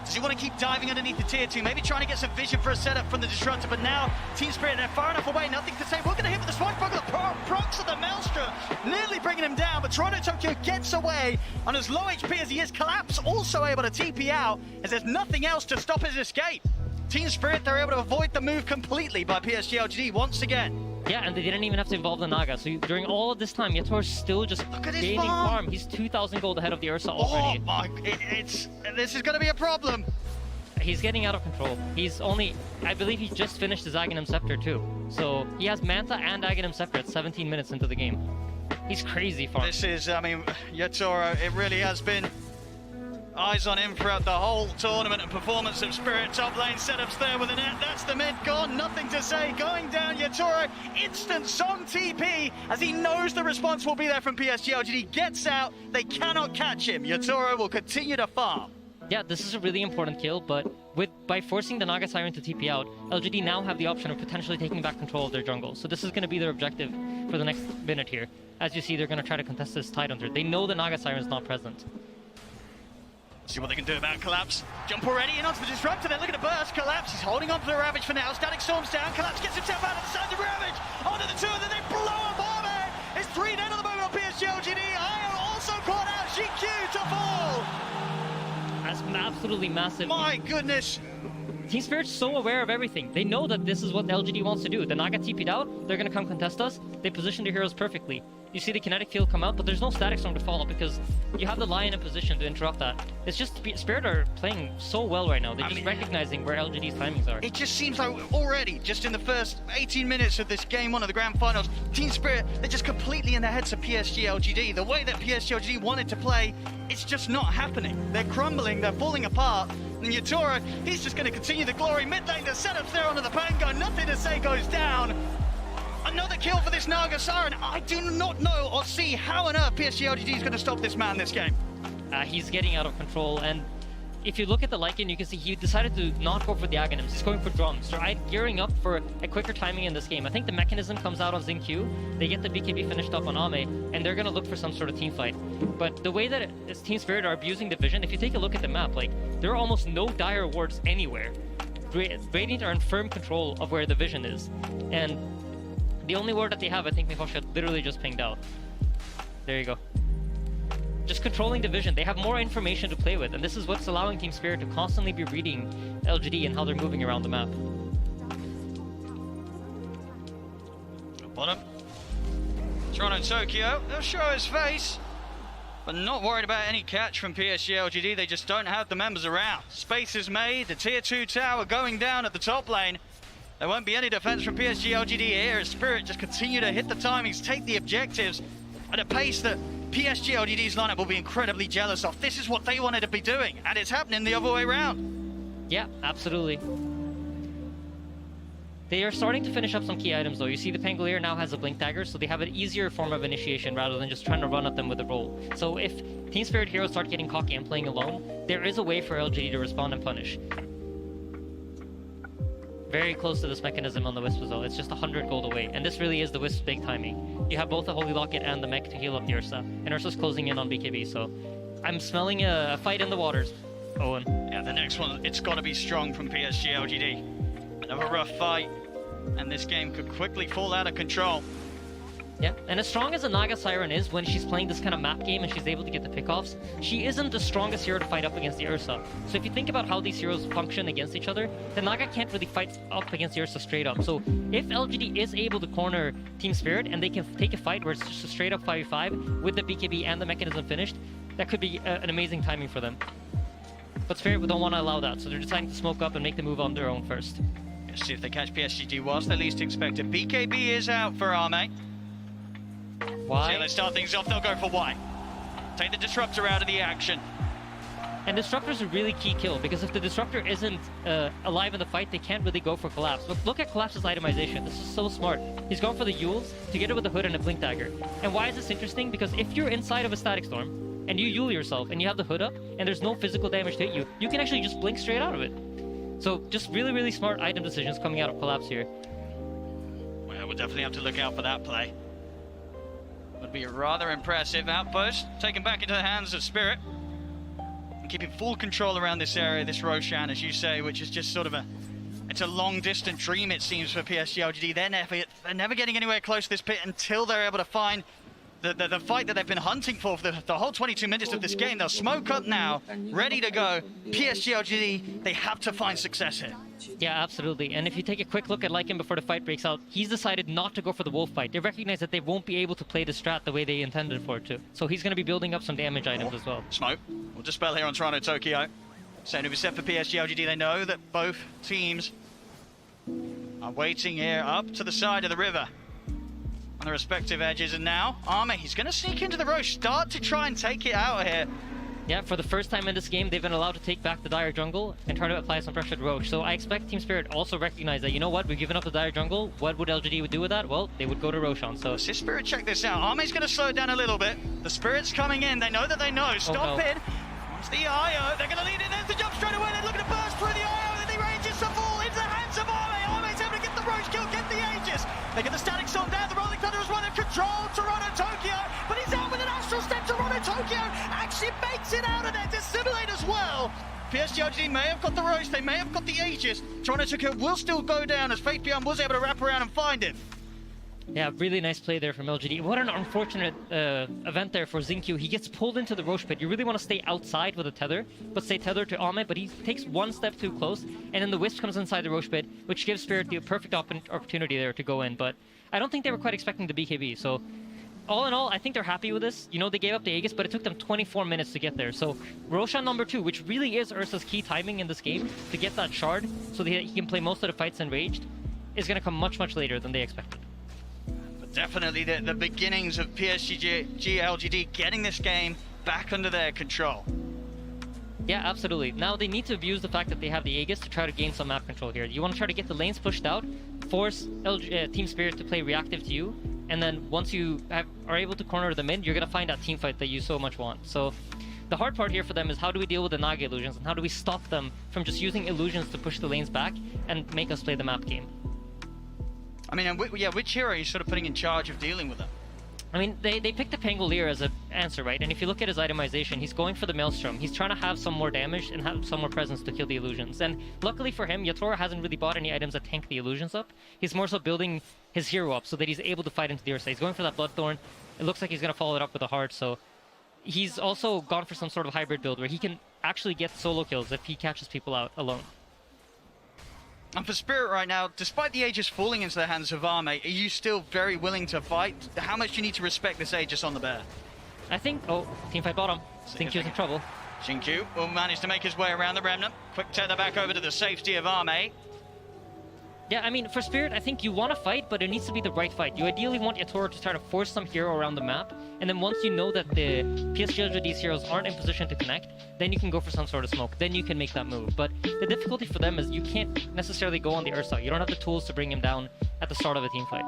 Does he want to keep diving underneath the tier 2? Maybe trying to get some vision for a setup from the Disruptor, but now Team Spirit, they're far enough away. Nothing to say. We're going to hit with the Swashbuckler. Procs of the Maelstrom, nearly bringing him down, but Toronto Tokyo gets away. On as low HP as he is, Collapse also able to TP out, as there's nothing else to stop his escape. Team Spirit, they're able to avoid the move completely by PSG LGD once again. Yeah, and they didn't even have to involve the Naga. So during all of this time, Yator's still just gaining farm. He's 2,000 gold ahead of the Ursa already. Oh my, this is going to be a problem. He's getting out of control. He's only, I believe he just finished his Aghanim Scepter too. So he has Manta and Aghanim Scepter at 17 minutes into the game. He's crazy farm. This is, I mean, Yatoro, it really has been eyes on him throughout the whole tournament and performance of Spirit. Top lane setups there with the net. That's the mid gone. Nothing to say. Going down, Yatoro. Instant Song TP as he knows the response will be there from PSG LGD. Gets out. They cannot catch him. Yatoro will continue to farm. Yeah, this is a really important kill, but by forcing the Naga Siren to TP out, LGD now have the option of potentially taking back control of their jungle. So this is going to be their objective for the next minute here. As you see, they're going to try to contest this Tidehunter. They know the Naga Siren is not present. See what they can do about Collapse. Jump already in onto the Disruptor. They're looking to burst. Collapse, he's holding on to the Ravage for now. Static Storm's down. Collapse gets himself out of the side of the Ravage. Onto the 2, and then they blow up Armor. It's 3 down at the moment on PSG LGD. IO also caught out. GQ to fall. That's absolutely massive. My goodness. Team Spirit's so aware of everything. They know that this is what LGD wants to do. The Naga TP'd out. They're going to come contest us. They position their heroes perfectly. You see the kinetic field come out, but there's no static storm to follow because you have the Lion in position to interrupt that. It's just Spirit are playing so well right now. They're just recognizing where LGD's timings are. It just seems like already, just in the first 18 minutes of this game 1 of the Grand Finals, Team Spirit, they're just completely in the heads of PSG LGD. The way that PSG LGD wanted to play, it's just not happening. They're crumbling, they're falling apart. And Yatoro, he's just going to continue the glory. Mid lane, the setups there onto the Pango. Nothing to say goes down. Another kill for this Naga Siren. I do not know or see how on earth PSG LGD is going to stop this man this game. He's getting out of control, and if you look at the Lycan, you can see he decided to not go for the Aghanims. He's going for drums. They're gearing up for a quicker timing in this game. I think the mechanism comes out on Xingqiu. They get the BKB finished up on Ame, and they're going to look for some sort of team fight. But the way that Team Spirit are abusing the vision, if you take a look at the map, like, there are almost no dire wards anywhere. Radiant are in firm control of where the vision is. And the only ward that they have, I think Mihosha literally just pinged out. There you go. Just controlling the vision. They have more information to play with, and this is what's allowing Team Spirit to constantly be reading LGD and how they're moving around the map. Bottom. Toronto Tokyo, they'll show his face, but not worried about any catch from PSG LGD. They just don't have the members around. Space is made, the tier 2 tower going down at the top lane. There won't be any defense from PSG LGD here as Spirit just continue to hit the timings, take the objectives at a pace that PSG LGD's lineup will be incredibly jealous of. This is what they wanted to be doing, and it's happening the other way around. Yeah, absolutely. They are starting to finish up some key items though. You see the Pangolier now has a Blink Dagger, so they have an easier form of initiation rather than just trying to run at them with a roll. So if Team Spirit heroes start getting cocky and playing alone, there is a way for LGD to respond and punish. Very close to this mechanism on the Wisp as well. It's just 100 gold away, and this really is the Wisp's big timing. You have both the Holy Locket and the mech to heal up the Ursa, and Ursa's closing in on BKB, so I'm smelling a fight in the waters, Owen. Yeah, the next one, it's got to be strong from PSG LGD. Another rough fight, and this game could quickly fall out of control. Yeah, and as strong as a Naga Siren is when she's playing this kind of map game and she's able to get the pickoffs, she isn't the strongest hero to fight up against the Ursa. So if you think about how these heroes function against each other, the Naga can't really fight up against the Ursa straight up. So if LGD is able to corner Team Spirit and they can take a fight where it's just a straight up 5v5 with the BKB and the mechanism finished, that could be an amazing timing for them. But Spirit don't want to allow that, so they're deciding to smoke up and make the move on their own first. Let's see if they catch PSG whilst they least expect it. BKB is out for Arme. Why? So let's start things off. They'll go for Y. Take the Disruptor out of the action. And Disruptor's a really key kill, because if the Disruptor isn't alive in the fight, they can't really go for Collapse. Look at Collapse's itemization. This is so smart. He's going for the Yules together with the Hood and a Blink Dagger. And why is this interesting? Because if you're inside of a Static Storm, and you Yule yourself, and you have the Hood up, and there's no physical damage to hit you, you can actually just blink straight out of it. So just really, really smart item decisions coming out of Collapse here. Well, we'll definitely have to look out for that play. Would be a rather impressive outpost, taken back into the hands of Spirit. And keeping full control around this area, this Roshan, as you say, which is just sort of it's a long distant dream, it seems, for PSG LGD. They're never getting anywhere close to this pit until they're able to find the fight that they've been hunting for the whole 22 minutes of this game. They'll smoke up now, ready to go. PSG LGD, they have to find success here. Yeah, absolutely. And if you take a quick look at Lycan before the fight breaks out, he's decided not to go for the wolf fight. They recognize that they won't be able to play the strat the way they intended for it to. So he's going to be building up some damage items as well. Smoke will dispel here on Toronto Tokyo. So to be set for PSG LGD, they know that both teams are waiting here up to the side of the river on the respective edges. And now Arme, he's going to sneak into the Roche, start to try and take it out here. Yeah, for the first time in this game, they've been allowed to take back the Dire Jungle and try to apply some pressure to Roche. So I expect Team Spirit also recognize that, you know what, we've given up the Dire Jungle. What would LGD do with that? Well, they would go to Roshan. So let's see Spirit check this out. Arme's going to slow it down a little bit. The Spirit's coming in. They know that they know. Stop it. It's the IO. They're going to lead it. There's the jump straight away. They're looking to burst through the IO. And the Aegis will fall into the hands of Arme. Arme's able to get the Roche kill, get the Aegis. They get the Static Storm down. The Rolling Thunder has run in control. Toronto Tokyo. But he's out with an Astral Step. Toronto Tokyo actually makes it out of there. Dissimulate as well. PSG LGD may have got the Roche. They may have got the Aegis. Toronto Tokyo will still go down as Faith Beyond was able to wrap around and find it. Yeah, really nice play there from LGD. What an unfortunate event there for Xingqiu. He gets pulled into the Roche pit. You really want to stay outside with a tether, but stay tethered to Ahmed, but he takes one step too close, and then the Wisp comes inside the Roche pit, which gives Spirit the perfect opportunity there to go in, but I don't think they were quite expecting the BKB, so all in all, I think they're happy with this. You know, they gave up the Aegis, but it took them 24 minutes to get there. So Roshan number 2, which really is Ursa's key timing in this game, to get that shard so that he can play most of the fights enraged, is going to come much, much later than they expected. Definitely the beginnings of PSG LGD getting this game back under their control. Yeah, absolutely. Now they need to abuse the fact that they have the Aegis to try to gain some map control here. You want to try to get the lanes pushed out, force Team Spirit to play reactive to you, and then once you are able to corner the mid, you're going to find that team fight that you so much want. So the hard part here for them is how do we deal with the Naga illusions, and how do we stop them from just using illusions to push the lanes back and make us play the map game. I mean, yeah, which hero are you sort of putting in charge of dealing with them? I mean, they picked the Pangolier as an answer, right? And if you look at his itemization, he's going for the Maelstrom. He's trying to have some more damage and have some more presence to kill the illusions. And luckily for him, Yatora hasn't really bought any items that tank the illusions up. He's more so building his hero up so that he's able to fight into the Ursa. He's going for that Bloodthorn. It looks like he's going to follow it up with a Heart, so he's also gone for some sort of hybrid build where he can actually get solo kills if he catches people out alone. And for Spirit right now, despite the Aegis falling into the hands of Arme, are you still very willing to fight? How much do you need to respect this Aegis on the bear? I think... Oh, teamfight bottom. Xingqiu's in trouble. Xingqiu will manage to make his way around the Remnant. Quick tether back over to the safety of Arme. Yeah, I mean, for Spirit, I think you want to fight, but it needs to be the right fight. You ideally want Yatora to try to force some hero around the map, and then once you know that the PSG LGD's heroes aren't in position to connect, then you can go for some sort of smoke. Then you can make that move. But the difficulty for them is you can't necessarily go on the Ursa. You don't have the tools to bring him down at the start of a team fight.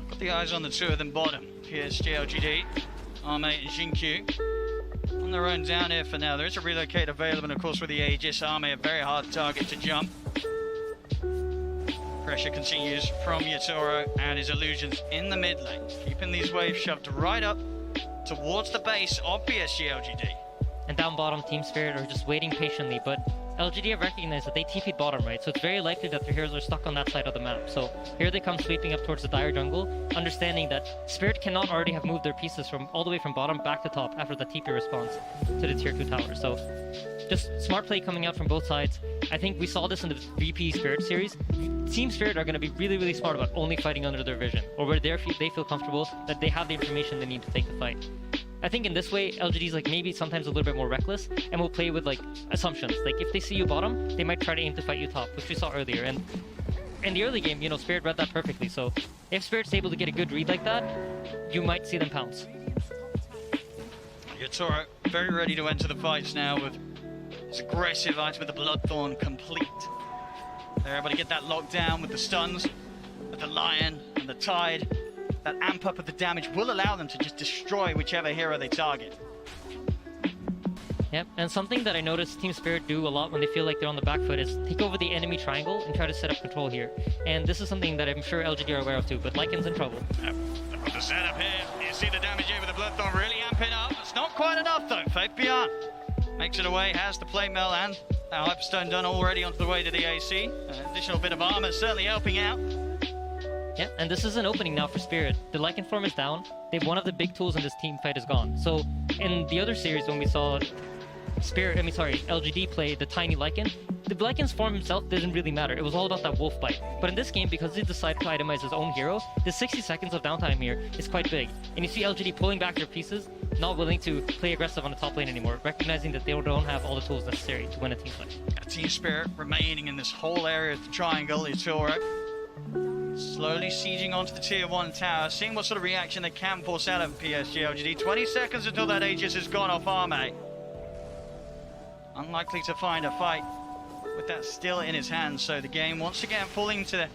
Got the eyes on the two of them bottom. PSG LGD, Arme and Xingqiu. On their own down here for now. There is a relocate available, and of course with the Aegis, Arme a very hard target to jump. Pressure continues from Yatoro and his illusions in the mid lane, keeping these waves shoved right up towards the base of PSG LGD. And down bottom, Team Spirit are just waiting patiently, but LGD have recognized that they TP'd bottom, right? So it's very likely that their heroes are stuck on that side of the map. So here they come sweeping up towards the dire jungle, understanding that Spirit cannot already have moved their pieces from all the way from bottom back to top after the TP response to the tier 2 tower. So just smart play coming out from both sides. I think we saw this in the VP Spirit series. Team Spirit are going to be really, really smart about only fighting under their vision, or where they feel comfortable that they have the information they need to take the fight. I think in this way, LGD's like maybe sometimes a little bit more reckless and will play with like assumptions. Like if they see you bottom, they might try to aim to fight you top, which we saw earlier. And in the early game, you know, Spirit read that perfectly. So if Spirit's able to get a good read like that, you might see them pounce. Yatoro very ready to enter the fights now with his aggressive item with the Bloodthorn complete. They're able to get that locked down with the stuns, with the Lion and the Tide. That amp up of the damage will allow them to just destroy whichever hero they target. Yep, and something that I noticed Team Spirit do a lot when they feel like they're on the back foot is take over the enemy triangle and try to set up control here. And this is something that I'm sure LGD are aware of too, but Lycan's in trouble. Yep. The setup here, you see the damage here with the Bloodthorn really amping up. It's not quite enough though. Faith Beyond makes it away, has the plate mill and that Hyperstone done already onto the way to the AC. An additional bit of armor certainly helping out. Yeah, and this is an opening now for Spirit. The Lycan form is down. One of the big tools in this team fight is gone. So in the other series when we saw LGD play the tiny Lycan, the Lycan's form himself didn't really matter. It was all about that wolf bite. But in this game, because he decided to itemize his own hero, the 60 seconds of downtime here is quite big. And you see LGD pulling back their pieces, not willing to play aggressive on the top lane anymore, recognizing that they don't have all the tools necessary to win a team fight. Team Spirit remaining in this whole area of the triangle is Toro. Slowly sieging onto the tier 1 tower, seeing what sort of reaction they can force out of PSG LGD. 20 seconds until that Aegis has gone off Arme. Unlikely to find a fight with that still in his hands, so the game once again falling to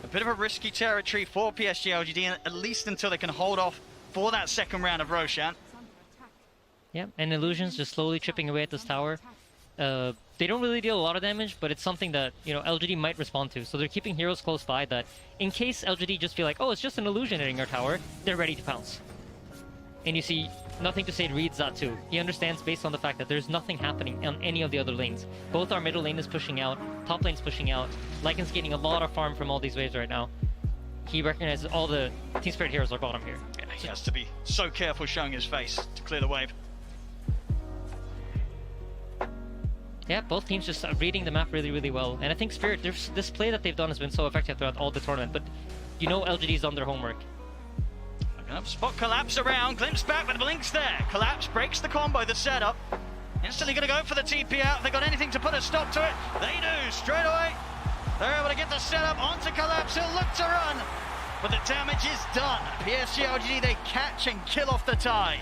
a bit of a risky territory for PSG LGD, at least until they can hold off for that second round of Roshan. Yeah, and Illusion's just slowly chipping away at this tower. They don't really deal a lot of damage, but it's something that, you know, LGD might respond to. So they're keeping heroes close by that in case LGD just feel like, oh, it's just an illusion hitting our tower, they're ready to pounce. And you see, Nothing to Say reads that too. He understands based on the fact that there's nothing happening on any of the other lanes. Both our middle lane is pushing out, top lane's pushing out. Lycan's getting a lot of farm from all these waves right now. He recognizes all the Team Spirit heroes are bottom here. Yeah, he has to be so careful showing his face to clear the wave. Yeah, both teams just reading the map really, really well. And I think Spirit, this play that they've done has been so effective throughout all the tournament, but you know LGD's done their homework. Spot Collapse around, glimpse back with Blinks there. Collapse breaks the combo, the setup. Instantly going to go for the TP out. If they got anything to put a stop to it, they do straight away. They're able to get the setup onto Collapse. He'll look to run, but the damage is done. PSG LGD, they catch and kill off the Tide.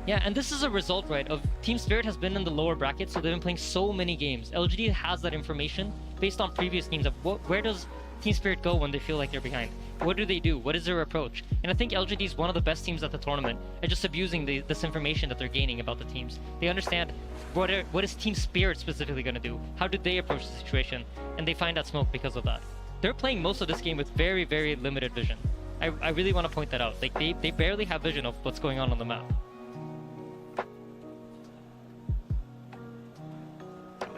Yeah, and this is a result, right, of Team Spirit has been in the lower bracket, so they've been playing so many games. LGD has that information based on previous games of where does Team Spirit go when they feel like they're behind? What do? What is their approach? And I think LGD is one of the best teams at the tournament at just abusing this information that they're gaining about the teams. They understand what is Team Spirit specifically going to do? How do they approach the situation? And they find that smoke because of that. They're playing most of this game with very, very limited vision. I really want to point that out. Like they barely have vision of what's going on the map.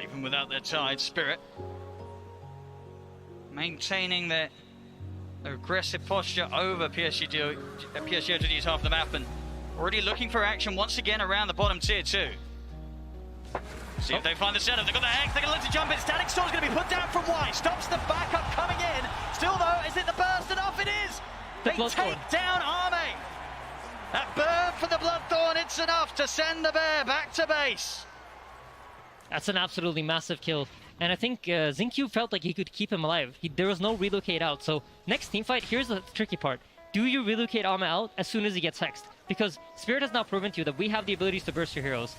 Even without their Tide, Spirit maintaining their aggressive posture over PSG LGD's half the map and already looking for action once again around the bottom tier 2. See if they find the setup. They've got the Hex, they're going to look to jump in. Static Storm's going to be put down from Y. Stops the backup coming in. Still though, is it the burst enough? It is! They take down Arme. That burn for the Bloodthorn, it's enough to send the bear back to base. That's an absolutely massive kill. And I think Xinkyu felt like he could keep him alive. There was no relocate out. So next team fight, here's the tricky part. Do you relocate Arma out as soon as he gets hexed? Because Spirit has now proven to you that we have the abilities to burst your heroes.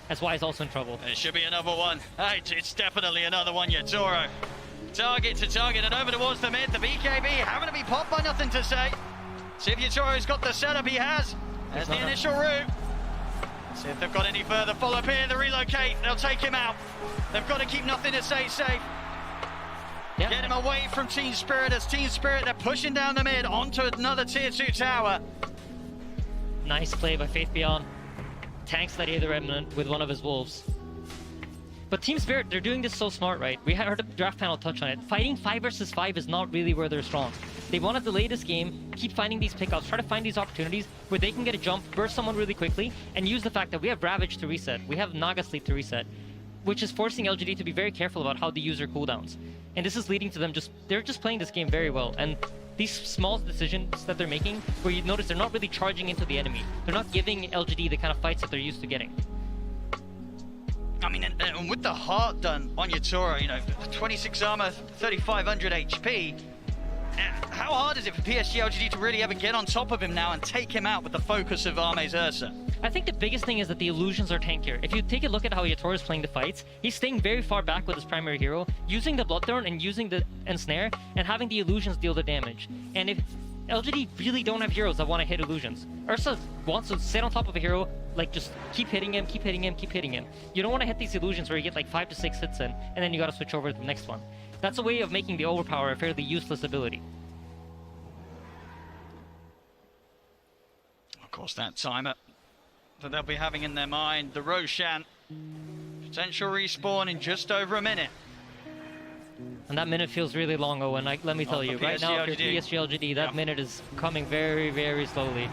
That's why he's also in trouble. There should be another one. Hey, it's definitely another one, Yatoro. Target to target and over towards the mid. The BKB having to be popped by Nothing to Say. See if Yatoro's got the setup he has. There's the initial route. See if they've got any further follow-up here. The relocate, they'll take him out. They've got to keep Nothing to Say safe. Yeah. Get him away from Team Spirit. As Team Spirit, they're pushing down the mid onto another tier 2 tower. Nice play by Faith Beyond. Tanks that Aether Remnant with one of his wolves. But Team Spirit, they're doing this so smart, right? We heard the draft panel touch on it. Fighting 5 versus 5 is not really where they're strong. They want to delay this game, keep finding these pickups, try to find these opportunities where they can get a jump, burst someone really quickly, and use the fact that we have Ravage to reset, we have Naga Sleep to reset, which is forcing LGD to be very careful about how they use their cooldowns. And this is leading to them they're just playing this game very well. And these small decisions that they're making, where you notice they're not really charging into the enemy. They're not giving LGD the kind of fights that they're used to getting. I mean, and with the heart done on Yatora, 26 armor, 3,500 HP, how hard is it for PSG LGD to really ever get on top of him now and take him out with the focus of Arme's Ursa? I think the biggest thing is that the illusions are tankier. If you take a look at how Yatora is playing the fights, he's staying very far back with his primary hero, using the Bloodthorn and using the Ensnare, and having the illusions deal the damage. And if LGD really don't have heroes that want to hit illusions, Ursa wants to sit on top of a hero, like just keep hitting him, keep hitting him, keep hitting him. You don't want to hit these illusions where you get like 5 to 6 hits in, and then you gotta switch over to the next one. That's a way of making the Overpower a fairly useless ability. Of course, that timer that they'll be having in their mind, the Roshan, potential respawn in just over a minute. And that minute feels really long, Owen. Let me tell you, right now, if you're PSG LGD, that minute is coming very, very slowly.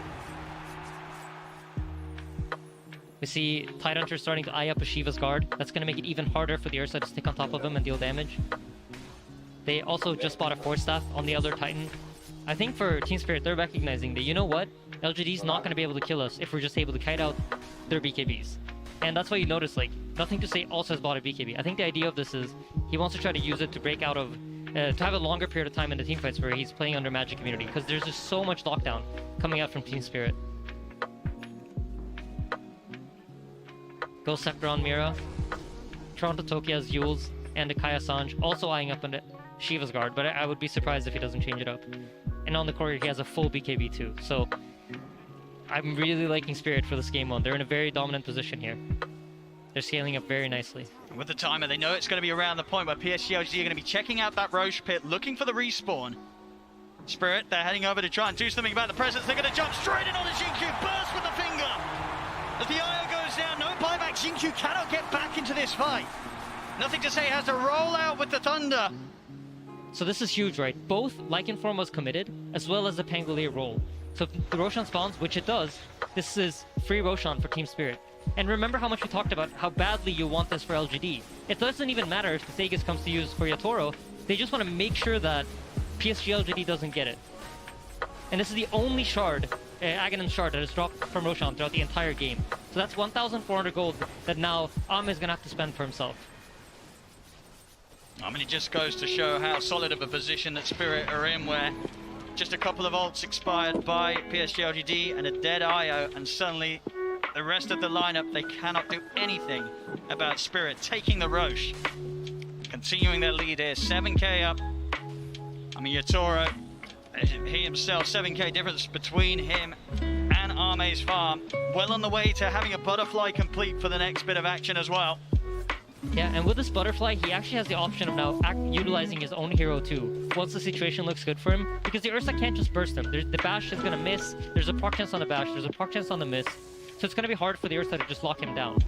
We see Tidehunter starting to eye up a Shiva's guard. That's going to make it even harder for the Ursa to stick on top of him and deal damage. They also just bought a Force Staff on the other Titan. I think for Team Spirit, they're recognizing that, you know what? LGD's not going to be able to kill us if we're just able to kite out their BKBs. And that's why you notice, like, Nothing to Say also has bought a BKB. I think the idea of this is he wants to try to use it to break out of, to have a longer period of time in the team fights where he's playing under Magic Community, because there's just so much lockdown coming out from Team Spirit. Ghost Scepter on Mira. Toronto Tokyo has Yules and Kaya Sanj also eyeing up on Shiva's guard, but I would be surprised if he doesn't change it up. And on the courier, he has a full BKB too, so I'm really liking Spirit for this game one. They're in a very dominant position here. They're scaling up very nicely. With the timer, they know it's going to be around the point where PSG LGD are going to be checking out that Roche pit, looking for the respawn. Spirit, they're heading over to try and do something about the presence. They're going to jump straight in on the Xingqiu, burst with the finger. As the IO goes down, no buyback, Xingqiu cannot get back into this fight. Nothing to Say has to roll out with the Thunder. So this is huge, right? Both Lycanform was committed, as well as the Pangolier roll. So if the Roshan spawns, which it does, this is free Roshan for Team Spirit. And remember how much we talked about how badly you want this for LGD. It doesn't even matter if the Sagas comes to use for Yatoro, they just want to make sure that PSG LGD doesn't get it. And this is the only shard, Aghanim shard, that is dropped from Roshan throughout the entire game. So that's 1,400 gold that now Ahmed is going to have to spend for himself. I mean, it just goes to show how solid of a position that Spirit are in, where just a couple of ults expired by PSG LGD and a dead IO, and suddenly the rest of the lineup, they cannot do anything about Spirit taking the Roche. Continuing their lead here, 7k up. I mean, Yatoro, he himself, 7k difference between him and Arme's farm. Well on the way to having a butterfly complete for the next bit of action as well. Yeah, and with this butterfly, he actually has the option of now utilizing his own hero too, once the situation looks good for him, because the Ursa can't just burst him. The bash is going to miss, there's a proc chance on the bash, there's a proc chance on the miss, so it's going to be hard for the Ursa to just lock him down.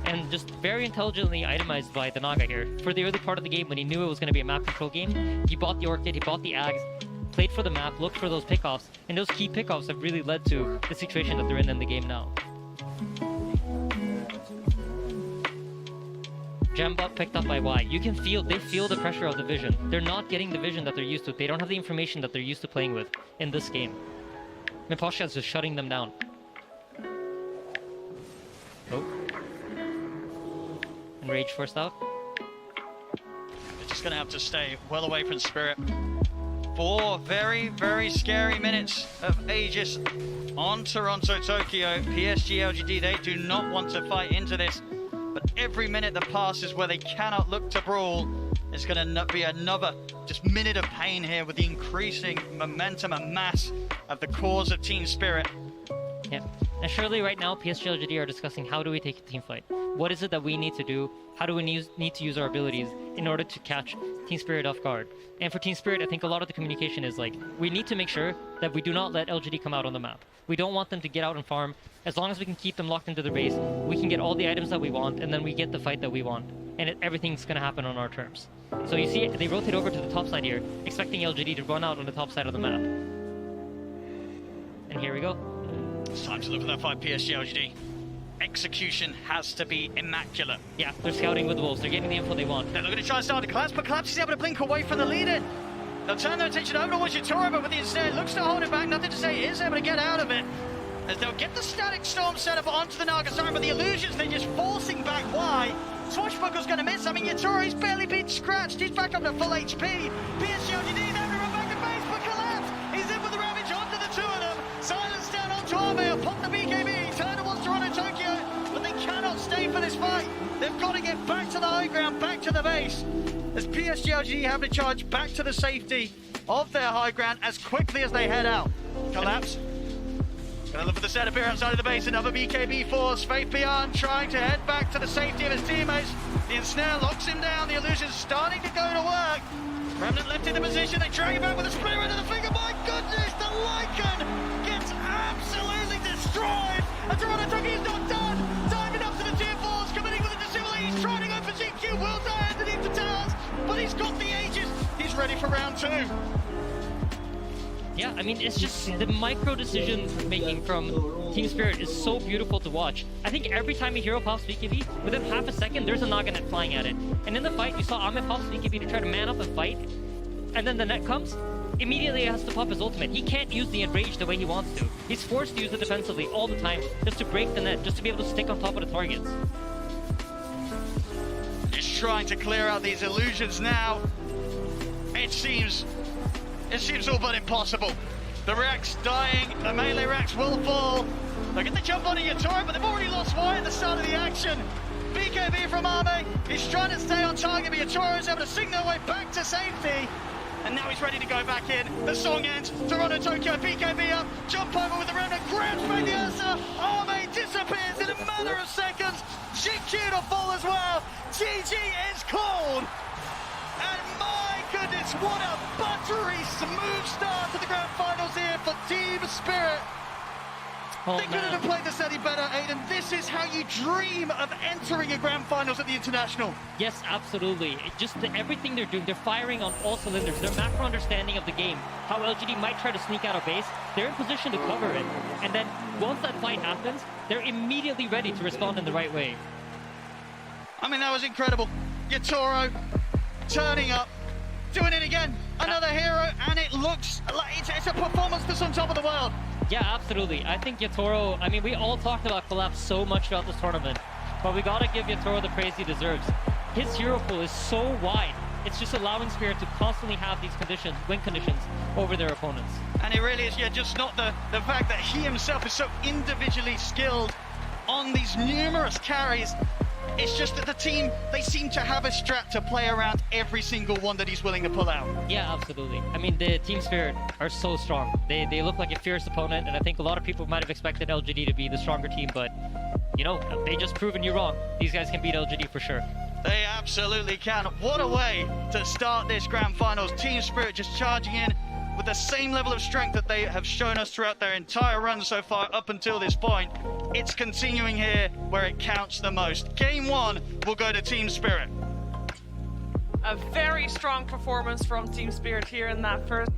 And just very intelligently itemized by the Naga here. For the early part of the game, when he knew it was going to be a map control game, he bought the Orchid, he bought the Ags, played for the map, looked for those pickoffs, and those key pickoffs have really led to the situation that they're in the game now. Gembot picked up by Y. You can feel, they feel the pressure of the vision. They're not getting the vision that they're used to. They don't have the information that they're used to playing with in this game. Miposhka is just shutting them down. Oh. And Rage forced out. They're just going to have to stay well away from Spirit. 4 very, very scary minutes of Aegis on Toronto, Tokyo. PSG LGD, they do not want to fight into this. But every minute that passes where they cannot look to brawl is going to be another just minute of pain here with the increasing momentum and mass of the cause of Team Spirit. Yeah, and surely right now PSG LGD are discussing how do we take a team fight? What is it that we need to do? How do we need to use our abilities in order to catch Team Spirit off guard? And for Team Spirit, I think a lot of the communication is like, we need to make sure that we do not let LGD come out on the map. We don't want them to get out and farm. As long as we can keep them locked into their base, we can get all the items that we want, and then we get the fight that we want. and everything's going to happen on our terms. So you see, they rotate over to the top side here, expecting LGD to run out on the top side of the map. And here we go. It's time to look at that fight, PSG LGD. Execution has to be immaculate. Yeah, they're scouting with the Wolves. They're getting the info they want. They're looking to try and start a collapse, but Collapse is able to blink away from the lead-in. They'll turn their attention over towards Yatoro, but with the instead looks to hold it back. Nothing to say, is able to get out of it. As they'll get the static storm set up onto the Nagasaki, but the illusions, they're just forcing back. Why? Swashbuckle's going to miss. I mean, Yatoro, he's barely been scratched. He's back up to full HP. PSG LGD, they have to run back to base, but Collapse, he's in with the ravage onto the two of them. Silence down onto Arme, pop the BKB, turn towards Toronto Tokyo, but they cannot stay for this fight. They've got to get back to the high ground, back to the base. As PSG LGD have to charge back to the safety of their high ground as quickly as they head out. Collapse. Gonna look for the setup here outside of the base. Another BKB force. Faith Beyond trying to head back to the safety of his teammates. The ensnare locks him down. The illusion's starting to go to work. Remnant left in the position. They drag him back with a splitter into the finger. My goodness, the Lycan gets absolutely destroyed. And Toronto Tokyo's not done. Diving up to the tier 4s, committing with a dissimilate. He's trying to go for GQ. Will die underneath the towers, but he's got the Aegis. He's ready for round 2. Yeah, I mean, it's just the micro decision making from Team Spirit is so beautiful to watch. I think every time a hero pops BKB, within half a second, there's a Naga net flying at it. And in the fight, you saw Ahmed pop BKB to try to man up and fight. And then the net comes, immediately he has to pop his ultimate. He can't use the enrage the way he wants to. He's forced to use it defensively all the time, just to break the net, just to be able to stick on top of the targets. Just trying to clear out these illusions now. It seems all but impossible. The Rex dying, the melee Rex will fall. They'll get the jump on Yatoro, but they've already lost Y at the start of the action. BKB from Arme, he's trying to stay on target, but Yatoro is able to sing their way back to safety. And now he's ready to go back in. The song ends, Toronto Tokyo, BKB up, jump over with the Remnant, grabs back the Ursa, Arme disappears in a matter of seconds. GQ to fall as well. GG is called. And my goodness, what a buttery smooth start to the grand finals here for Team Spirit. They couldn't have played this any better, Aiden. This is how you dream of entering a grand finals at the International. Yes, absolutely. Everything they're doing, they're firing on all cylinders. Their macro understanding of the game, how LGD might try to sneak out of base, they're in position to cover it. And then once that fight happens, they're immediately ready to respond in the right way. I mean, that was incredible. Yatoro turning up, doing it again. Another hero, and it looks like it's a performance that's on top of the world. Yeah, absolutely. I think Yatoro, I mean, we all talked about Collapse so much throughout this tournament, but we gotta give Yatoro the praise he deserves. His hero pool is so wide. It's just allowing Spirit to constantly have these conditions, win conditions, over their opponents. And it really is, yeah, just not the fact that he himself is so individually skilled on these numerous carries. It's just that the team, they seem to have a strat to play around every single one that he's willing to pull out. Yeah, absolutely. I mean, the Team Spirit are so strong. They look like a fierce opponent, and I think a lot of people might have expected LGD to be the stronger team, but, you know, they just proven you wrong. These guys can beat LGD for sure. They absolutely can. What a way to start this grand finals. Team Spirit just charging in with the same level of strength that they have shown us throughout their entire run so far up until this point. It's continuing here where it counts the most. Game 1 will go to Team Spirit. A very strong performance from Team Spirit here in that first.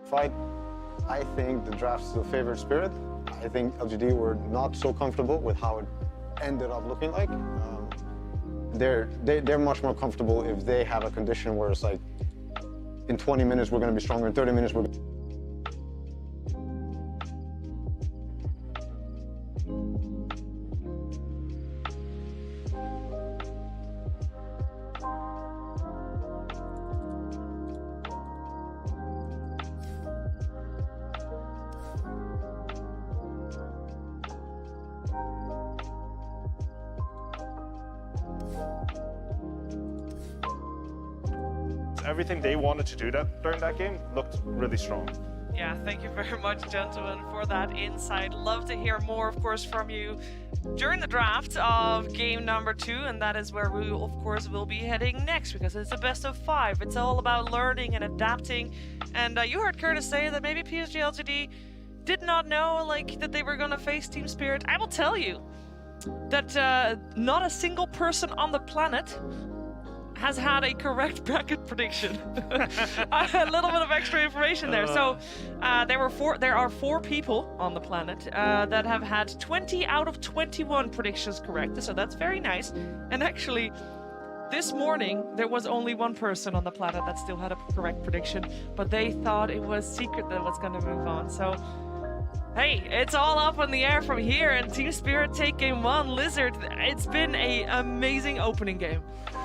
fight. I think the draft still favored Spirit. I think LGD were not so comfortable with how it ended up looking like. They're much more comfortable if they have a condition where it's like, in 20 minutes we're going to be stronger, in 30 minutes we're Everything they wanted to do during that game looked really strong. Yeah, thank you very much, gentlemen, for that insight. Love to hear more, of course, from you during the draft of game number 2, and that is where we, of course, will be heading next, because it's a best of 5. It's all about learning and adapting. And you heard Curtis say that maybe PSG LGD did not know, like, that they were going to face Team Spirit. I will tell you that not a single person on the planet has had a correct bracket prediction. A little bit of extra information there. So there are 4 people on the planet that have had 20 out of 21 predictions correct. So that's very nice. And actually, this morning, there was only one person on the planet that still had a correct prediction, but they thought it was Secret that was going to move on. So, hey, it's all up in the air from here, and Team Spirit take game 1. Lizard, it's been an amazing opening game.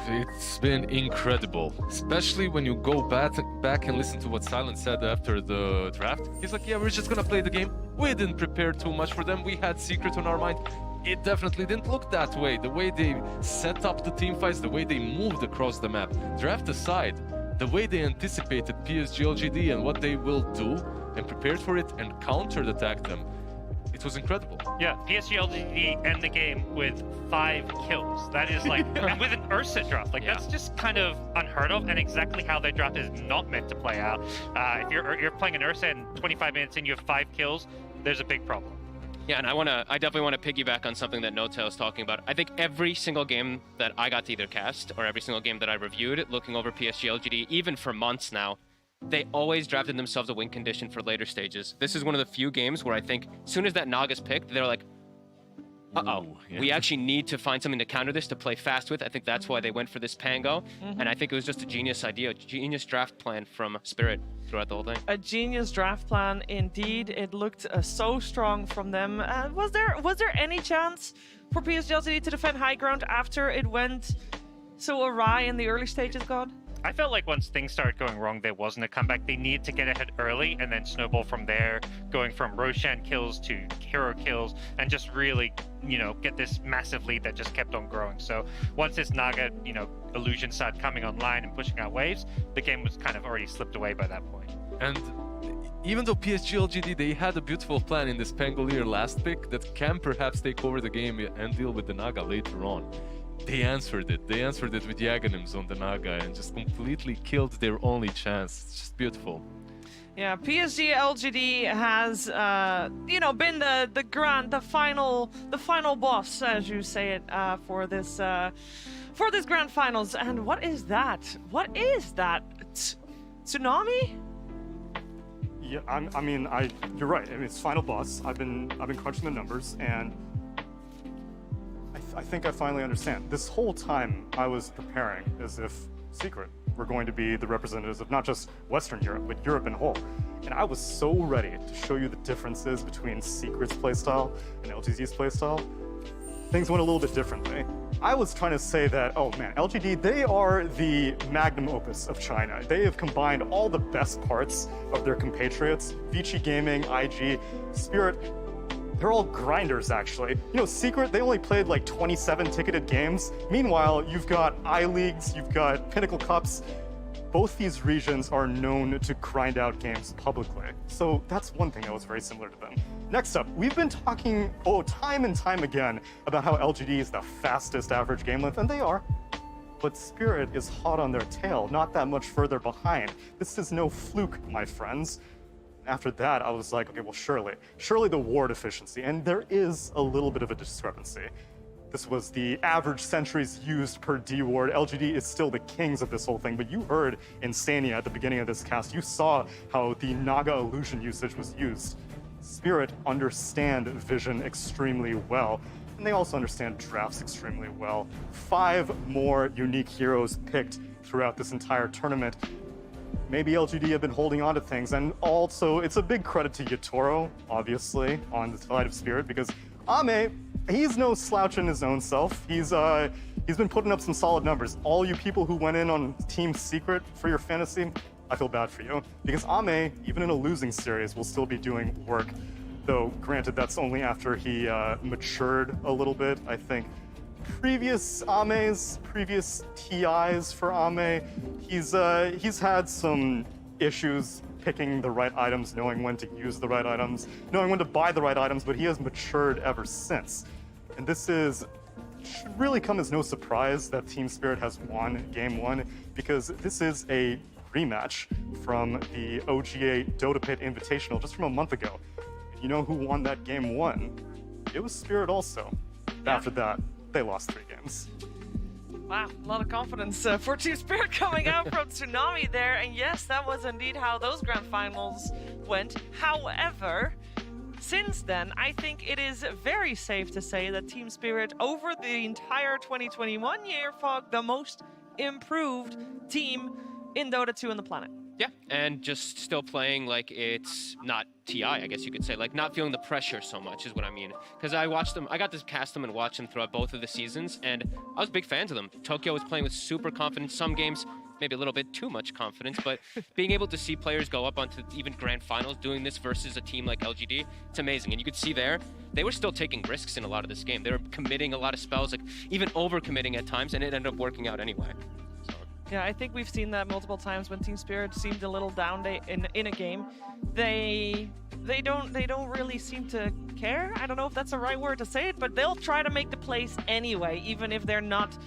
It's been incredible, especially when you go back and listen to what Silent said after the draft. He's like, yeah, we're just gonna play the game. We didn't prepare too much for them. We had Secret on our mind. It definitely didn't look that way. The way they set up the team fights, the way they moved across the map. Draft aside, the way they anticipated PSG LGD and what they will do and prepared for it and counter-attacked them. It was incredible. Yeah, PSG LGD end the game with 5 kills. That is like, and with an Ursa draft, like that's just kind of unheard of, and exactly how their draft is not meant to play out. If you're playing an Ursa and 25 minutes in you have 5 kills, there's a big problem. Yeah, and I definitely want to piggyback on something that No-Tail was talking about. I think every single game that I got to either cast or every single game that I reviewed, looking over PSG LGD, even for months now, they always drafted themselves a win condition for later stages. This is one of the few games where I think as soon as that Naga's picked, they're like, we actually need to find something to counter this, to play fast with. I think that's why they went for this Pango. And I think it was just a genius idea, a genius draft plan from Spirit throughout the whole thing. A genius draft plan indeed. It looked so strong from them. Was there any chance for PSG LGD to defend high ground after it went so awry in the early stages, God? I felt like once things started going wrong, there wasn't a comeback. They needed to get ahead early and then snowball from there, going from Roshan kills to hero kills, and just really, get this massive lead that just kept on growing. So once this Naga, illusion started coming online and pushing out waves, the game was kind of already slipped away by that point. And even though PSG LGD, they had a beautiful plan in this Pangolier last pick that can perhaps take over the game and deal with the Naga later on. They answered it. They answered it with Yaghanim's on the Naga and just completely killed their only chance. It's just beautiful. Yeah, PSG LGD has, been the final boss, as you say it, for this grand finals. And what is that? What is that? Tsunami? Yeah, you're right. I mean, it's final boss. I've been crunching the numbers, and I think I finally understand. This whole time I was preparing as if Secret were going to be the representatives of not just Western Europe, but Europe in whole. And I was so ready to show you the differences between Secret's playstyle and LGD's playstyle. Things went a little bit differently. I was trying to say that, oh man, LGD, they are the magnum opus of China. They have combined all the best parts of their compatriots, Vici Gaming, IG, Spirit. They're all grinders, actually. Secret, they only played like 27 ticketed games. Meanwhile, you've got I-Leagues, you've got Pinnacle Cups. Both these regions are known to grind out games publicly. So that's one thing that was very similar to them. Next up, we've been talking, time and time again about how LGD is the fastest average game length, and they are. But Spirit is hot on their tail, not that much further behind. This is no fluke, my friends. After that, I was like, okay, well, surely the ward efficiency, and there is a little bit of a discrepancy. this was the average centuries used per D ward. LGD is still the kings of this whole thing, but you heard Insania at the beginning of this cast. You saw how the Naga illusion usage was used. Spirit understand vision extremely well, and they also understand drafts extremely well. 5 more unique heroes picked throughout this entire tournament. Maybe LGD have been holding on to things, and also it's a big credit to Yatoro, obviously, on the side of Spirit, because Ame, he's no slouch in his own self. He's been putting up some solid numbers. All you people who went in on Team Secret for your fantasy, I feel bad for you, because Ame, even in a losing series, will still be doing work. Though, granted, that's only after he matured a little bit. I think previous Ames, previous TIs for Ame, he's had some issues picking the right items, knowing when to use the right items, knowing when to buy the right items, but he has matured ever since. And this should really come as no surprise that Team Spirit has won Game 1, because this is a rematch from the OGA Dota Pit Invitational just from a month ago. You know who won that Game 1? It was Spirit also. Yeah. After that, they lost 3 games. Wow, a lot of confidence for Team Spirit coming out from Tsunami there. And yes, that was indeed how those grand finals went. However, since then, I think it is very safe to say that Team Spirit, over the entire 2021 year, Fog, the most improved team in Dota 2 on the planet. Yeah, and just still playing like it's not TI, I guess you could say. Like, not feeling the pressure so much is what I mean. Because I watched them, I got to cast them and watch them throughout both of the seasons, and I was big fans of them. Tokyo was playing with super confidence. Some games, maybe a little bit too much confidence, but being able to see players go up onto even grand finals doing this versus a team like LGD, it's amazing. And you could see there, they were still taking risks in a lot of this game. They were committing a lot of spells, like even over-committing at times, and it ended up working out anyway. Yeah, I think we've seen that multiple times when Team Spirit seemed a little down in a game. They don't really seem to care. I don't know if that's the right word to say it, but they'll try to make the plays anyway, even if they're not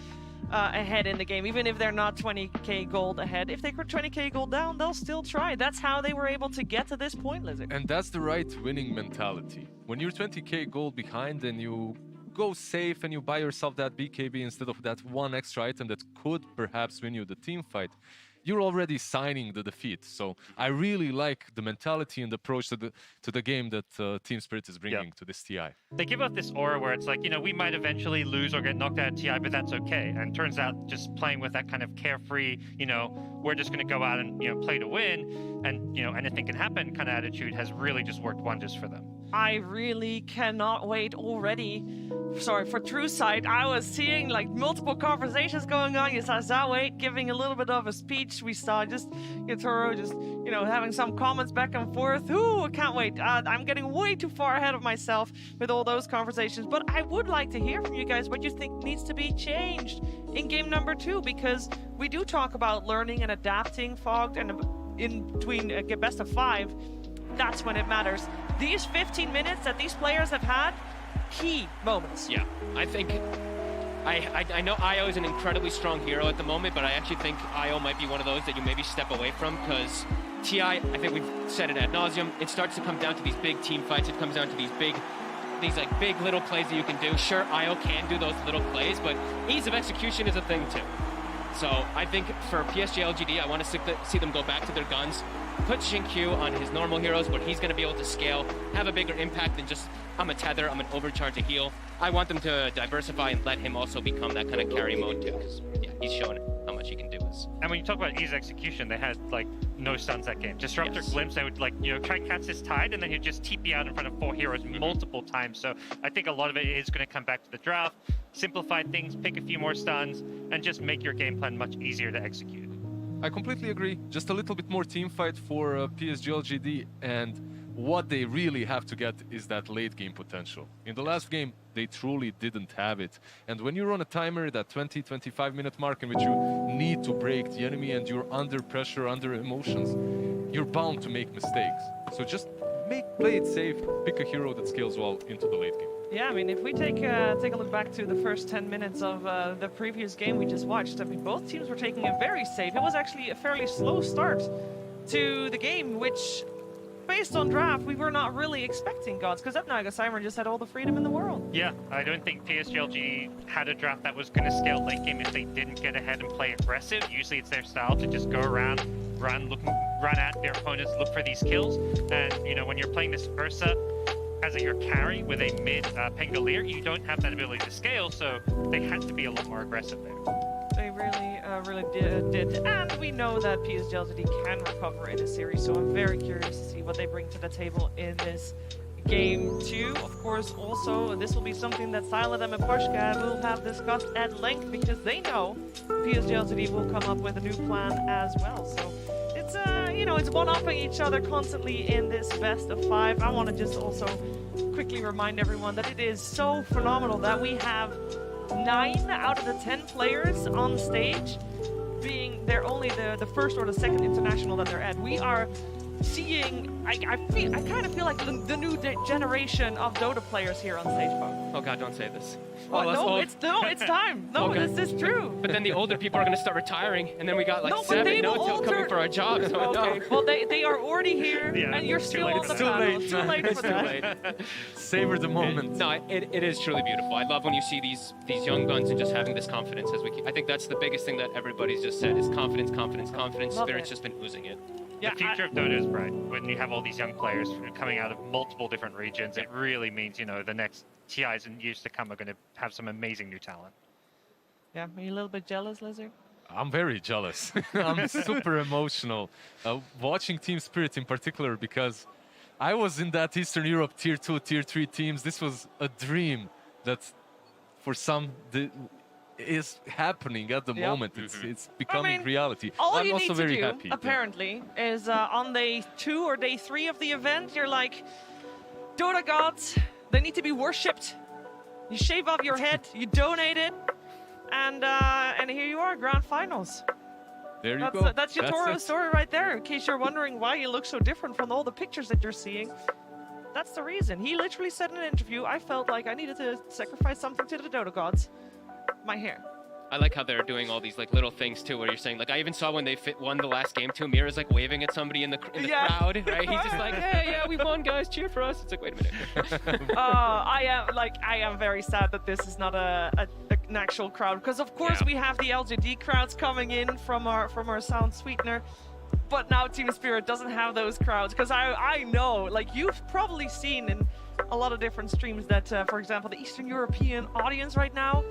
ahead in the game, even if they're not 20k gold ahead. If they're 20k gold down, they'll still try. That's how they were able to get to this point, Lizard. And that's the right winning mentality. When you're 20k gold behind and you go safe and you buy yourself that BKB instead of that one extra item that could perhaps win you the team fight, you're already signing the defeat. So I really like the mentality and the approach to the game that Team Spirit is bringing to this TI. They give out this aura where it's like, you know, we might eventually lose or get knocked out of TI, but that's okay. And turns out just playing with that kind of carefree, you know, we're just going to go out and, you know, play to win and, you know, anything can happen kind of attitude has really just worked wonders for them. I really cannot wait already. Sorry, for True Sight, I was seeing like multiple conversations going on. You saw Zawait giving a little bit of a speech. We saw just Yatoro just, you know, having some comments back and forth. Ooh, I can't wait. I'm getting way too far ahead of myself with all those conversations. But I would like to hear from you guys what you think needs to be changed in game number 2, because we do talk about learning and adapting, Fogged, and in between best of 5. That's when it matters. These 15 minutes that these players have had, key moments. Yeah, I think I know IO is an incredibly strong hero at the moment, but I actually think IO might be one of those that you maybe step away from, because TI, I think we've said it ad nauseum, it starts to come down to these big team fights. It comes down to these big little plays that you can do. Sure, IO can do those little plays, but ease of execution is a thing too. So I think for PSG LGD, I want to see them go back to their guns, put Shinkyu on his normal heroes, but he's going to be able to scale, have a bigger impact than just, I'm a tether, I'm an overcharge, a heal. I want them to diversify and let him also become that kind of carry mode too, because yeah, he's shown how much he can do. And when you talk about ease execution, they had like no stuns that game. Disruptor Glimpse, they would like, you know, try and catch this tide, and then he'd just TP out in front of 4 heroes multiple times. So I think a lot of it is going to come back to the draft, simplify things, pick a few more stuns, and just make your game plan much easier to execute. I completely agree. Just a little bit more team fight for PSG LGD, and what they really have to get is that late game potential. In the last game, they truly didn't have it. And when you're on a timer, that 20-25 minute mark in which you need to break the enemy and you're under pressure, under emotions, you're bound to make mistakes. So just play it safe, pick a hero that scales well into the late game. Yeah, I mean, if we take a look back to the first 10 minutes of the previous game we just watched, I mean, both teams were taking it very safe. It was actually a fairly slow start to the game, which based on draft, we were not really expecting gods, because Naga Simon just had all the freedom in the world. Yeah, I don't think PSG LGD had a draft that was going to scale late game if they didn't get ahead and play aggressive. Usually it's their style to just go around, run at their opponents, look for these kills. And, you know, when you're playing this Ursa as your carry with a mid Pengalier, you don't have that ability to scale, so they had to be a lot more aggressive there. They really did. And we know that PSG LGD can recover in a series, so I'm very curious to see what they bring to the table in this game 2. Of course, also, this will be something that Silent and Poshka will have discussed at length, because they know PSG LGD will come up with a new plan as well. So it's, you know, it's one-upping each other constantly in this best of 5. I want to just also quickly remind everyone that it is so phenomenal that we have 9 out of the 10 players on stage being they're only the first or the second international that they're at. We are seeing, I kind of feel like the new generation of Dota players here on stage, folks. Oh God, don't say this. Oh, it's time. No, okay. This is true. But then the older people are going to start retiring, and then we got like No, but 7 they will no-tail coming for our jobs. So Okay, no. well they are already here, and you're still on the panel. Too late for that. late. Savor the moment. No, it is truly beautiful. I love when you see these young guns and just having this confidence as we keep. I think that's the biggest thing that everybody's just said is confidence. Love Spirit's it. just been oozing it. Yeah, The future of Dota is bright. When you have all these young players coming out of multiple different regions, it really means, you know, the next TIs in years to come are going to have some amazing new talent. Yeah, are you a little bit jealous, Lizard? I'm very jealous. I'm super emotional. Watching Team Spirit in particular, because I was in that Eastern Europe Tier 2, Tier 3 teams. This was a dream that for some is happening at the moment. It's becoming reality. All I'm you also need very to do, happy. apparently, is on day 2 or day 3 of the event, you're like, Dota gods, they need to be worshipped. You shave off your head, you donate it, and here you are, grand finals. There you go. That's your Toro story right there, in case you're wondering why you look so different from all the pictures that you're seeing. That's the reason. He literally said in an interview, I felt like I needed to sacrifice something to the Dota gods. My hair. I like how they're doing all these like little things too, where you're saying like I even saw when they won the last game too. Mira's like waving at somebody in the crowd, right? He's just like, hey, yeah, we won, guys, cheer for us. It's like, wait a minute. I am very sad that this is not an actual crowd, because of course we have the LGD crowds coming in from our sound sweetener, but now Team Spirit doesn't have those crowds, because I know, like you've probably seen in a lot of different streams that, for example, the Eastern European audience right now,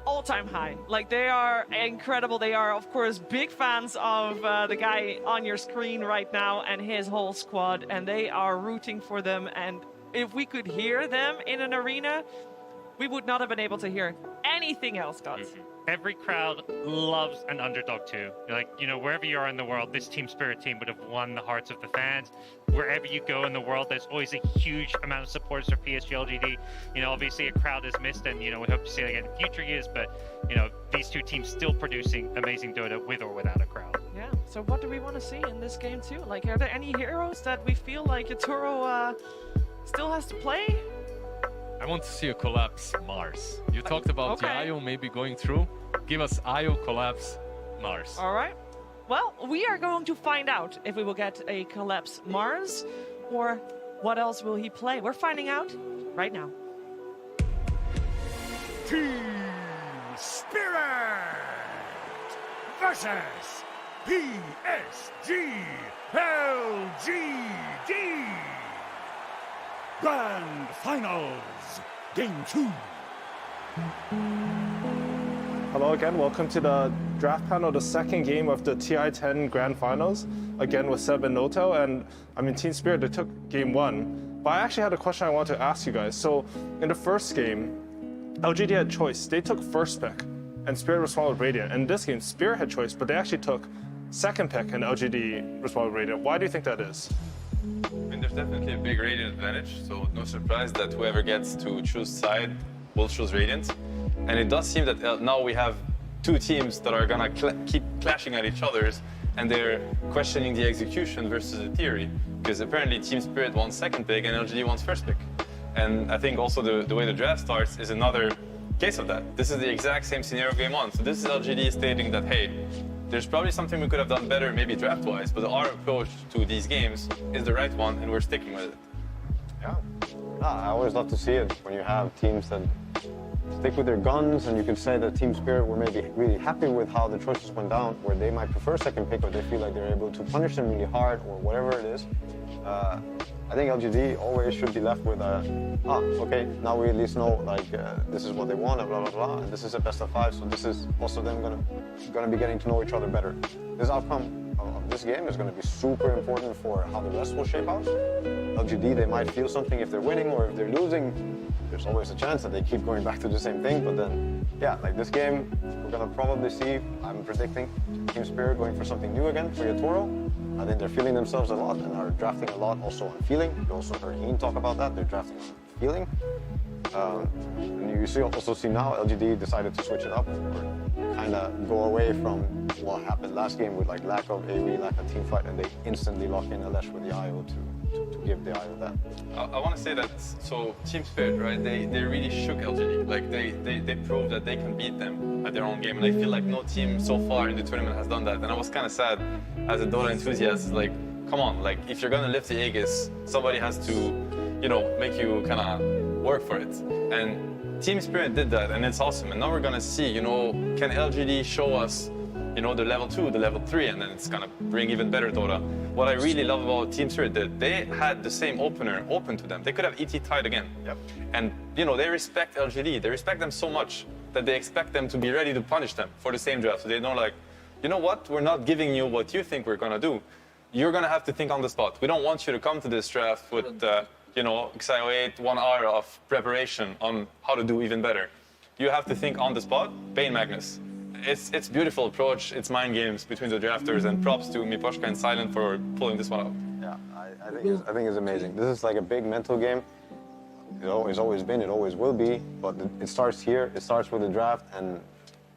all-time high. Like, they are incredible. They are, of course, big fans of the guy on your screen right now and his whole squad, and they are rooting for them. And if we could hear them in an arena, we would not have been able to hear anything else, guys. Every crowd loves an underdog too. Like, you know, wherever you are in the world, this Team Spirit team would have won the hearts of the fans. Wherever you go in the world, there's always a huge amount of supporters for PSG LGD. You know, obviously a crowd is missed, and, you know, we hope to see it again in future years, but, you know, these two teams still producing amazing Dota with or without a crowd. Yeah, so what do we want to see in this game too? Like, are there any heroes that we feel like Yatoro still has to play? I want to see a collapse Mars. You talked about the IO maybe going through. Give us IO collapse Mars. All right. Well, we are going to find out if we will get a collapse Mars, or what else will he play. We're finding out right now. Team Spirit versus PSG LGD. Grand Finals, Game 2. Hello again, welcome to the draft panel, the second game of the TI10 Grand Finals, again with Seb and Noto. And I mean, Team Spirit, they took game 1, but I actually had a question I wanted to ask you guys. So in the first game, LGD had choice. They took first pick, and Spirit responded with Radiant. And in this game, Spirit had choice, but they actually took second pick, and LGD responded with Radiant. Why do you think that is? I mean, there's definitely a big Radiant advantage, so no surprise that whoever gets to choose side will choose Radiant. And it does seem that now we have two teams that are gonna keep clashing at each other's, and they're questioning the execution versus the theory, because apparently Team Spirit wants second pick and LGD wants first pick. And I think also the way the draft starts is another case of that. This is the exact same scenario of game 1. So this is LGD stating that, hey, there's probably something we could have done better, maybe draft-wise, but our approach to these games is the right one, and we're sticking with it. Yeah. I always love to see it when you have teams that stick with their guns, and you could say that Team Spirit were maybe really happy with how the choices went down, where they might prefer second pick, or they feel like they're able to punish them really hard, or whatever it is. I think LGD always should be left with okay, now we at least know this is what they want, blah blah blah, and this is a best of 5, so this is also them gonna be getting to know each other better. This outcome of this game is gonna be super important for how the rest will shape out. LGD, they might feel something if they're winning, or if they're losing, there's always a chance that they keep going back to the same thing. But then, yeah, like this game, we're gonna probably see, I'm predicting, Team Spirit going for something new again for Yatoro. I think they're feeling themselves a lot and are drafting a lot also on feeling. You also heard Heen talk about that, they're drafting on feeling. And you also see now LGD decided to switch it up, or kind of go away from what happened last game with like lack of AoE, lack of team fight, and they instantly lock in Alesh with the IO to give the IO that. I want to say that, so Team Spirit, right, they really shook LGD. Like they proved that they can beat them at their own game, and I feel like no team so far in the tournament has done that. And I was kind of sad as a Dota enthusiast, like, come on, like if you're gonna lift the Aegis, somebody has to, you know, make you kind of work for it. And Team Spirit did that, and it's awesome. And now we're gonna see, you know, can LGD show us, you know, the level 2, the level 3, and then it's gonna bring even better Dota. What I really love about Team Spirit did, they had the same opener open to them. They could have ET tied again. Yep. And, you know, they respect LGD. They respect them so much that they expect them to be ready to punish them for the same draft. So they know, like, you know what, we're not giving you what you think we're gonna do. You're gonna have to think on the spot. We don't want you to come to this draft with, you know, XIO8, 1 hour of preparation on how to do even better. You have to think on the spot, Bane Magnus. It's beautiful approach, it's mind games between the drafters, and props to Miposhka and Silent for pulling this one out. Yeah, I think it's amazing. This is like a big mental game. It's always been, it always will be, but it starts here, it starts with the draft, and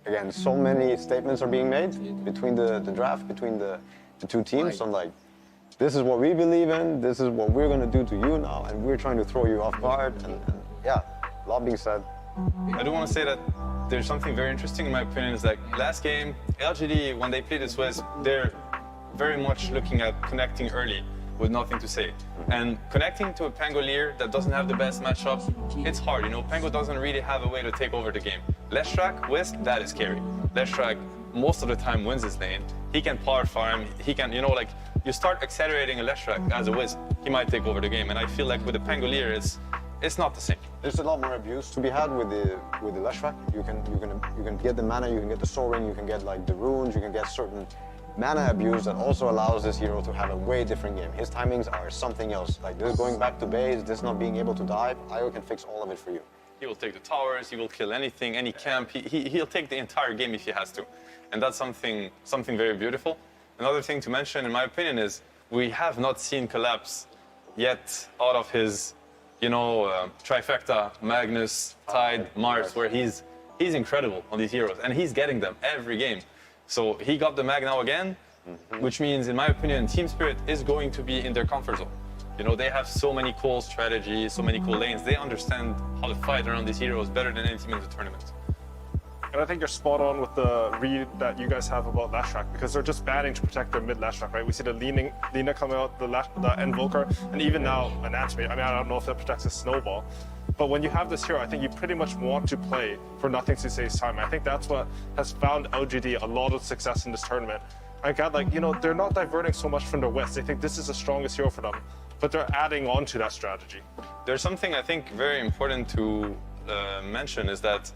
again, so many statements are being made between the draft, between the two teams, on like, this is what we believe in, this is what we're gonna do to you now, and we're trying to throw you off guard, and yeah, a lot being said. I do want to say that there's something very interesting in my opinion, is like last game, LGD, when they play the Swiss, they're very much looking at connecting early with nothing to say. And connecting to a Pangolier that doesn't have the best matchup, it's hard, you know, Pango doesn't really have a way to take over the game. Leshrac, Wisp, that is scary. Leshrac most of the time wins his lane. He can power farm, he can, you know, like, you start accelerating a Leshrac as a Wisp, he might take over the game. And I feel like with the Pangolier, it's not the same. There's a lot more abuse to be had with the Leshrac. You can get the mana, you can get the Soul Ring, you can get like the runes, you can get certain mana abuse that also allows this hero to have a way different game. His timings are something else. Like this going back to base, this not being able to dive, IO can fix all of it for you. He will take the towers, he will kill anything, any camp, he'll take the entire game if he has to. And that's something very beautiful. Another thing to mention, in my opinion, is we have not seen Collapse yet out of his, you know, trifecta, Magnus, Tide, Mars, where he's incredible on these heroes, and he's getting them every game. So he got the mag now again, which means, in my opinion, Team Spirit is going to be in their comfort zone. You know, they have so many cool strategies, so many cool lanes. They understand how to fight around these heroes better than any team in the tournament. And I think you're spot on with the read that you guys have about Leshrac, because they're just banning to protect their mid Leshrac, right? We see the Lina coming out, the Invoker, and even now an Animate. I mean, I don't know if that protects a Snowball. But when you have this hero, I think you pretty much want to play for nothing to save time. I think that's what has found LGD a lot of success in this tournament. I got like, you know, they're not diverting so much from their West. They think this is the strongest hero for them, but they're adding on to that strategy. There's something I think very important to mention is that,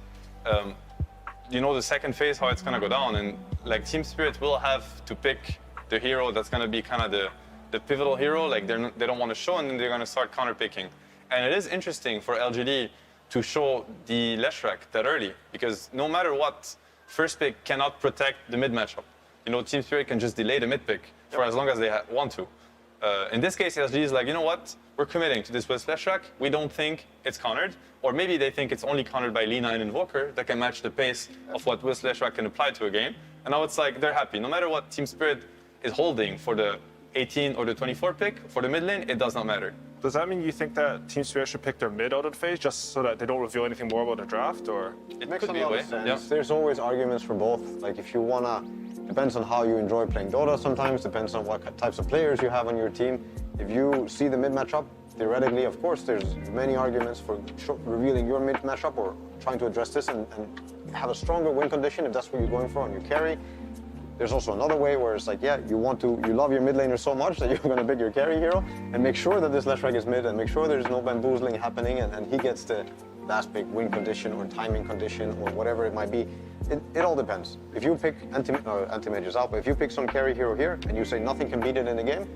you know, the second phase, how it's gonna go down, and like Team Spirit will have to pick the hero that's gonna be kind of the pivotal hero, like they don't want to show, and then they're gonna start counter picking. And it is interesting for LGD to show the Leshrac that early, because no matter what, first pick cannot protect the mid matchup. You know, Team Spirit can just delay the mid pick for as long as they want to. In this case, LGD is like, you know what? We're committing to this with Leshrac. We don't think it's countered. Or maybe they think it's only countered by Lina and Invoker that can match the pace of what Wisp Leshrac can apply to a game. And now it's like they're happy. No matter what Team Spirit is holding for the 18 or the 24 pick, for the mid lane, it does not matter. Does that mean you think that Team Spirit should pick their mid out of the phase just so that they don't reveal anything more about the draft, or? It makes could a be a lot way. of sense. Yeah. There's always arguments for both. Like if you wanna Depends on how you enjoy playing Dota sometimes, depends on what types of players you have on your team. If you see the mid matchup, theoretically, of course, there's many arguments for revealing your mid matchup or trying to address this and have a stronger win condition if that's what you're going for on your carry. There's also another way where it's like, yeah, you love your mid laner so much that you're going to pick your carry hero and make sure that this Leshrac is mid and make sure there's no bamboozling happening and he gets the last pick win condition or timing condition or whatever it might be. It all depends. If you pick anti-mages out, but if you pick some carry hero here and you say nothing can beat it in the game,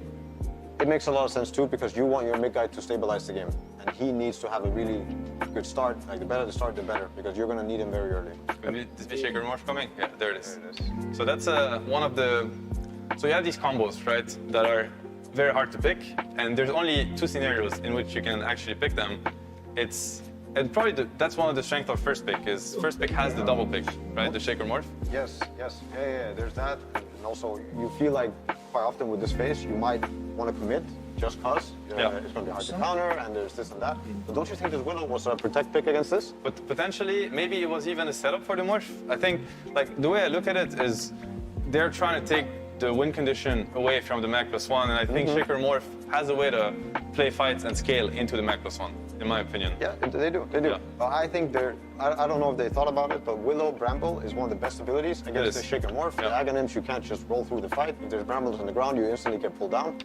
it makes a lot of sense too because you want your mid guy to stabilize the game and he needs to have a really good start. Like the better the start, the better because you're going to need him very early. Is the Shaker Morph coming? Yeah, there it is. So that's one of the. So you have these combos, right, that are very hard to pick, and there's only 2 scenarios in which you can actually pick them. And probably that's one of the strengths of first pick is first pick has the double pick, right? The Shaker Morph. Yes. Yeah. There's that, and also you feel like quite often with this phase you might want to commit just cause it's going to be hard to counter, and there's this and that. But don't you think this Willow was a protect pick against this? But potentially, maybe it was even a setup for the Morph. I think, like the way I look at it is, they're trying to take the win condition away from the Mac +1, and I think Shaker Morph has a way to play fights and scale into the Mac +1, in my opinion. Yeah, they do. Yeah. I think I don't know if they thought about it, but Willow Bramble is one of the best abilities against the Shaker Morph. The Aghanims, you can't just roll through the fight. If there's Brambles on the ground, you instantly get pulled down.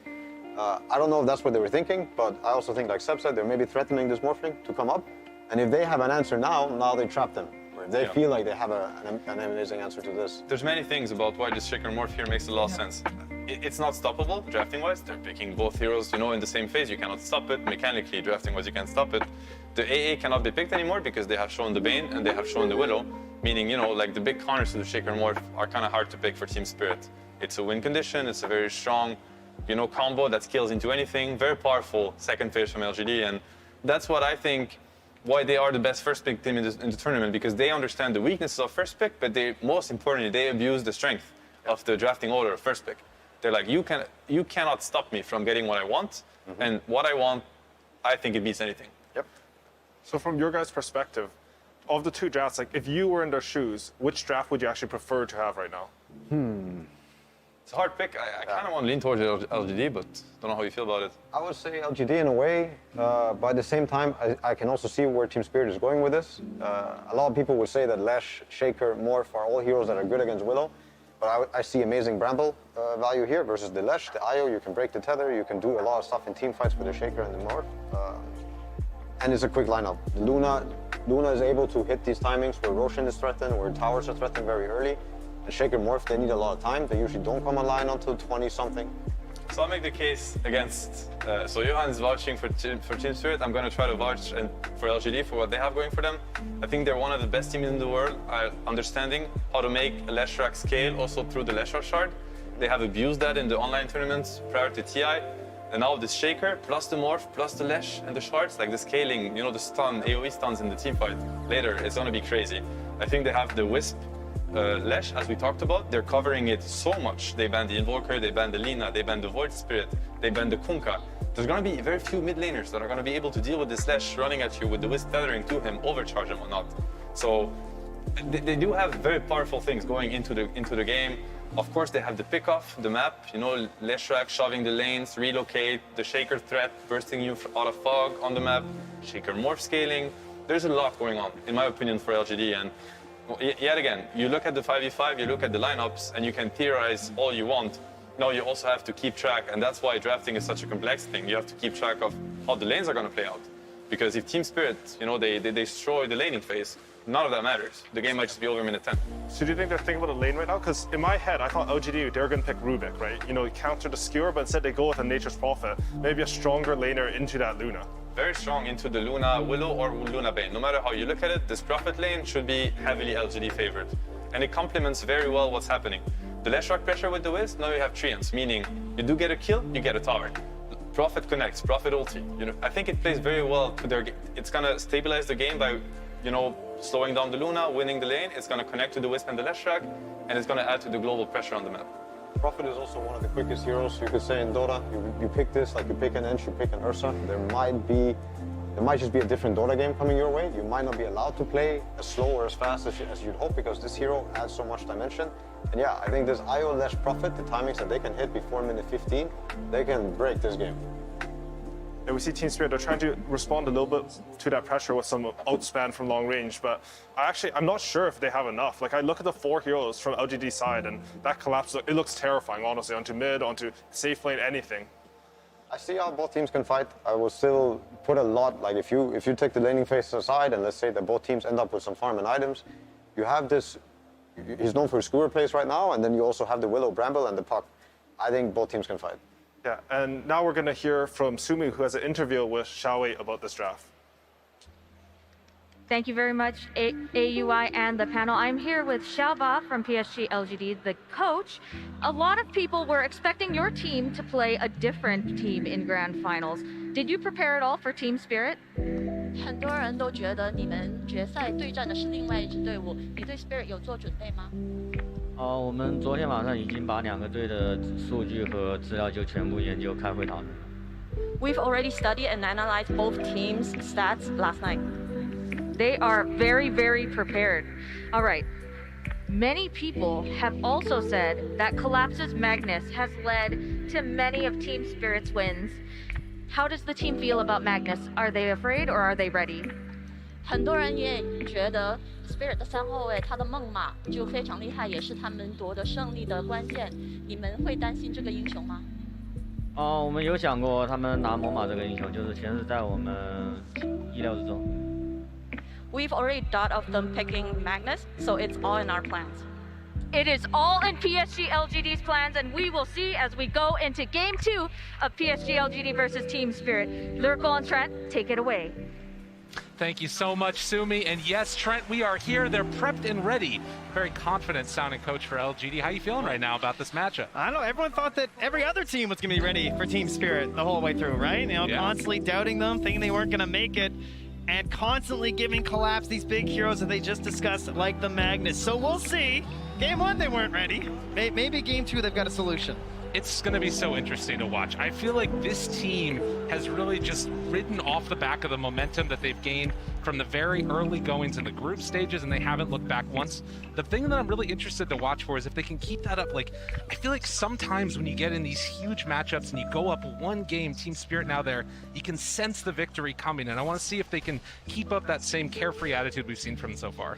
I don't know if that's what they were thinking, but I also think, like Seb said, they're maybe threatening this Morphling to come up. And if they have an answer now they trap them. Or if they feel like they have an amazing answer to this. There's many things about why this Shaker Morph here makes a lot of sense. It's not stoppable, drafting-wise. They're picking both heroes, in the same phase. You cannot stop it. Mechanically, drafting-wise, you can't stop it. The AA cannot be picked anymore because they have shown the Bane and they have shown the Willow. Meaning, like the big counters to the Shaker Morph are kind of hard to pick for Team Spirit. It's a win condition. It's a very strong, combo that scales into anything. Very powerful second phase from LGD. And that's what I think why they are the best first pick team in the tournament, because they understand the weaknesses of first pick, but most importantly, they abuse the strength of the drafting order of first pick. They're like, you cannot stop me from getting what I want, and what I want, I think it beats anything. Yep. So from your guys' perspective, of the 2 drafts, like if you were in their shoes, which draft would you actually prefer to have right now? It's a hard pick. I kind of want to lean towards LGD, but don't know how you feel about it. I would say LGD in a way, but at the same time, I can also see where Team Spirit is going with this. A lot of people would say that Lesh, Shaker, Morph are all heroes that are good against Willow, but I see amazing Bramble value here versus the Lesh, the IO. You can break the tether, you can do a lot of stuff in team fights with the Shaker and the Morph. And it's a quick lineup. Luna is able to hit these timings where Roshan is threatened, where towers are threatened very early. And Shaker Morph, they need a lot of time. They usually don't come online until 20-something. So I'll make the case against, so Johan is vouching for Team Spirit. I'm going to try to vouch for LGD for what they have going for them. I think they're one of the best teams in the world, understanding how to make a Leshrac scale also through the Leshrac shard. They have abused that in the online tournaments prior to TI. And now this Shaker, plus the Morph, plus the Lesh and the shards, like the scaling, the stun, AoE stuns in the team fight later, it's going to be crazy. I think they have the Wisp, Lesh, as we talked about, they're covering it so much. They ban the Invoker, they ban the Lina, they ban the Void Spirit, they ban the Kunkka. There's going to be very few mid laners that are going to be able to deal with this Lesh running at you with the Wisp tethering to him, overcharge him or not. So they do have very powerful things going into the game. Of course, they have the pick-off, the map, Leshrac shoving the lanes, relocate, the Shaker threat, bursting you out of fog on the map, Shaker Morph scaling. There's a lot going on, in my opinion, for LGD. And yet again, you look at the 5v5, you look at the lineups, and you can theorize all you want. Now you also have to keep track, and that's why drafting is such a complex thing. You have to keep track of how the lanes are going to play out. Because if Team Spirit, they destroy the laning phase, none of that matters. The game might just be over in minute 10. So do you think they're thinking about a lane right now? Because in my head, I thought LGD, they're going to pick Rubik, right? Counter the skewer, but instead they go with a Nature's Prophet, maybe a stronger laner into that Luna. Very strong into the Luna Willow or Luna Bane. No matter how you look at it, this Prophet lane should be heavily LGD favored. And it complements very well what's happening. The Leshrac pressure with the Wiz, now you have treants, meaning you do get a kill, you get a tower. Prophet connects, Prophet ulti. I think it plays very well to their game. It's gonna stabilize the game by, slowing down the Luna, winning the lane. It's gonna connect to the Wisp and the Leshrac, and it's gonna add to the global pressure on the map. Prophet is also one of the quickest heroes you could say in Dota. You pick this, like you pick an Ench, you pick an Ursa. There might be There might just be a different Dota game coming your way. You might not be allowed to play as slow or as fast as you'd hope because this hero adds so much dimension. And yeah, I think this IO-profit, the timings that they can hit before minute 15, they can break this game. And we see Team Spirit, they're trying to respond a little bit to that pressure with some outspan from long range, but I'm not sure if they have enough. Like, I look at the 4 heroes from LGD side, and that collapse, it looks terrifying, honestly, onto mid, onto safe lane, anything. I see how both teams can fight. I will still put a lot, like if you take the laning phase aside and let's say that both teams end up with some farm and items, you have this, he's known for his skewer plays right now, and then you also have the Willow, Bramble, and the Puck. I think both teams can fight. Yeah, and now we're going to hear from Sumi, who has an interview with Xiaowei about this draft. Thank you very much, AUI and the panel. I'm here with Xiaoba from PSG LGD, the coach. A lot of people were expecting your team to play a different team in Grand Finals. Did you prepare at all for Team Spirit? 很多人都觉得你们决赛对战的是另外一支队伍，你对 Spirit 有做准备吗？我们昨天晚上已经把2个队的数据和资料就全部研究开会讨论。We've already studied and analyzed both teams' stats last night. They are very, very prepared. All right. Many people have also said that Collapse's Magnus has led to many of Team Spirit's wins. How does the team feel about Magnus? Are they afraid or are they ready? 很多人也觉得 Spirit 的3后卫他的梦马就非常厉害，也是他们夺得胜利的关键。你们会担心这个英雄吗？我们有想过他们拿猛犸这个英雄，就是全是在我们意料之中。We've already thought of them picking Magnus, so it's all in our plans. It is all in PSG LGD's plans, and we will see as we go into Game 2 of PSG LGD versus Team Spirit. Lyrical and Trent, take it away. Thank you so much, Sumi. And yes, Trent, we are here. They're prepped and ready. Very confident sounding coach for LGD. How you feeling right now about this matchup? I don't know. Everyone thought that every other team was going to be ready for Team Spirit the whole way through, right? You know, constantly doubting them, thinking they weren't going to make it, and constantly giving Collapse these big heroes that they just discussed, like the Magnus. So we'll see. Game 1, they weren't ready. Maybe Game 2, they've got a solution. It's going to be so interesting to watch. I feel like this team has really just ridden off the back of the momentum that they've gained from the very early goings in the group stages, and they haven't looked back once. The thing that I'm really interested to watch for is if they can keep that up. Like, I feel like sometimes when you get in these huge matchups and you go up one game, Team Spirit now there, you can sense the victory coming, and I want to see if they can keep up that same carefree attitude we've seen from them so far.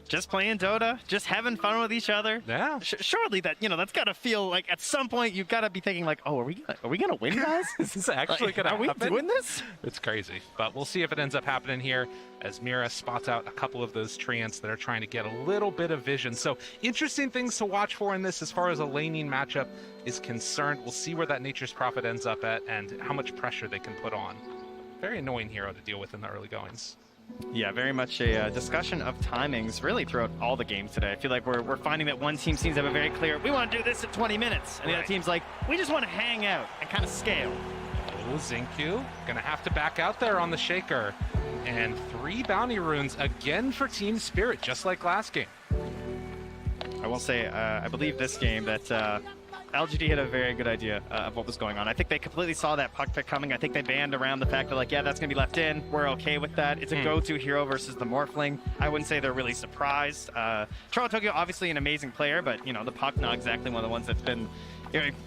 Just playing Dota, just having fun with each other. Yeah. Surely that, you know, that's got to feel like at some point you've got to be thinking like, oh, are we gonna win, guys? Is this actually gonna happen? Are we doing this? It's crazy, but we'll see if it ends up happening here as Mira spots out a couple of those treants that are trying to get a little bit of vision. So interesting things to watch for in this as far as a laning matchup is concerned. We'll see where that Nature's Prophet ends up at and how much pressure they can put on. Very annoying hero to deal with in the early goings. Yeah, very much a discussion of timings really throughout all the games today. I feel like we're finding that one team seems to have a very clear, we want to do this in 20 minutes. And the other team's like, we just want to hang out and kind of scale. Oh, Xingqiu gonna have to back out there on the Shaker. And 3 bounty runes again for Team Spirit, just like last game. I will say, I believe this game that LGD had a very good idea of what was going on. I think they completely saw that puck pick coming. I think they banned around the fact that, like, yeah, that's going to be left in. We're okay with that. It's a go-to hero versus the Morphling. I wouldn't say they're really surprised. Charles Tokyo, obviously an amazing player, but, you know, the puck not exactly one of the ones that's been,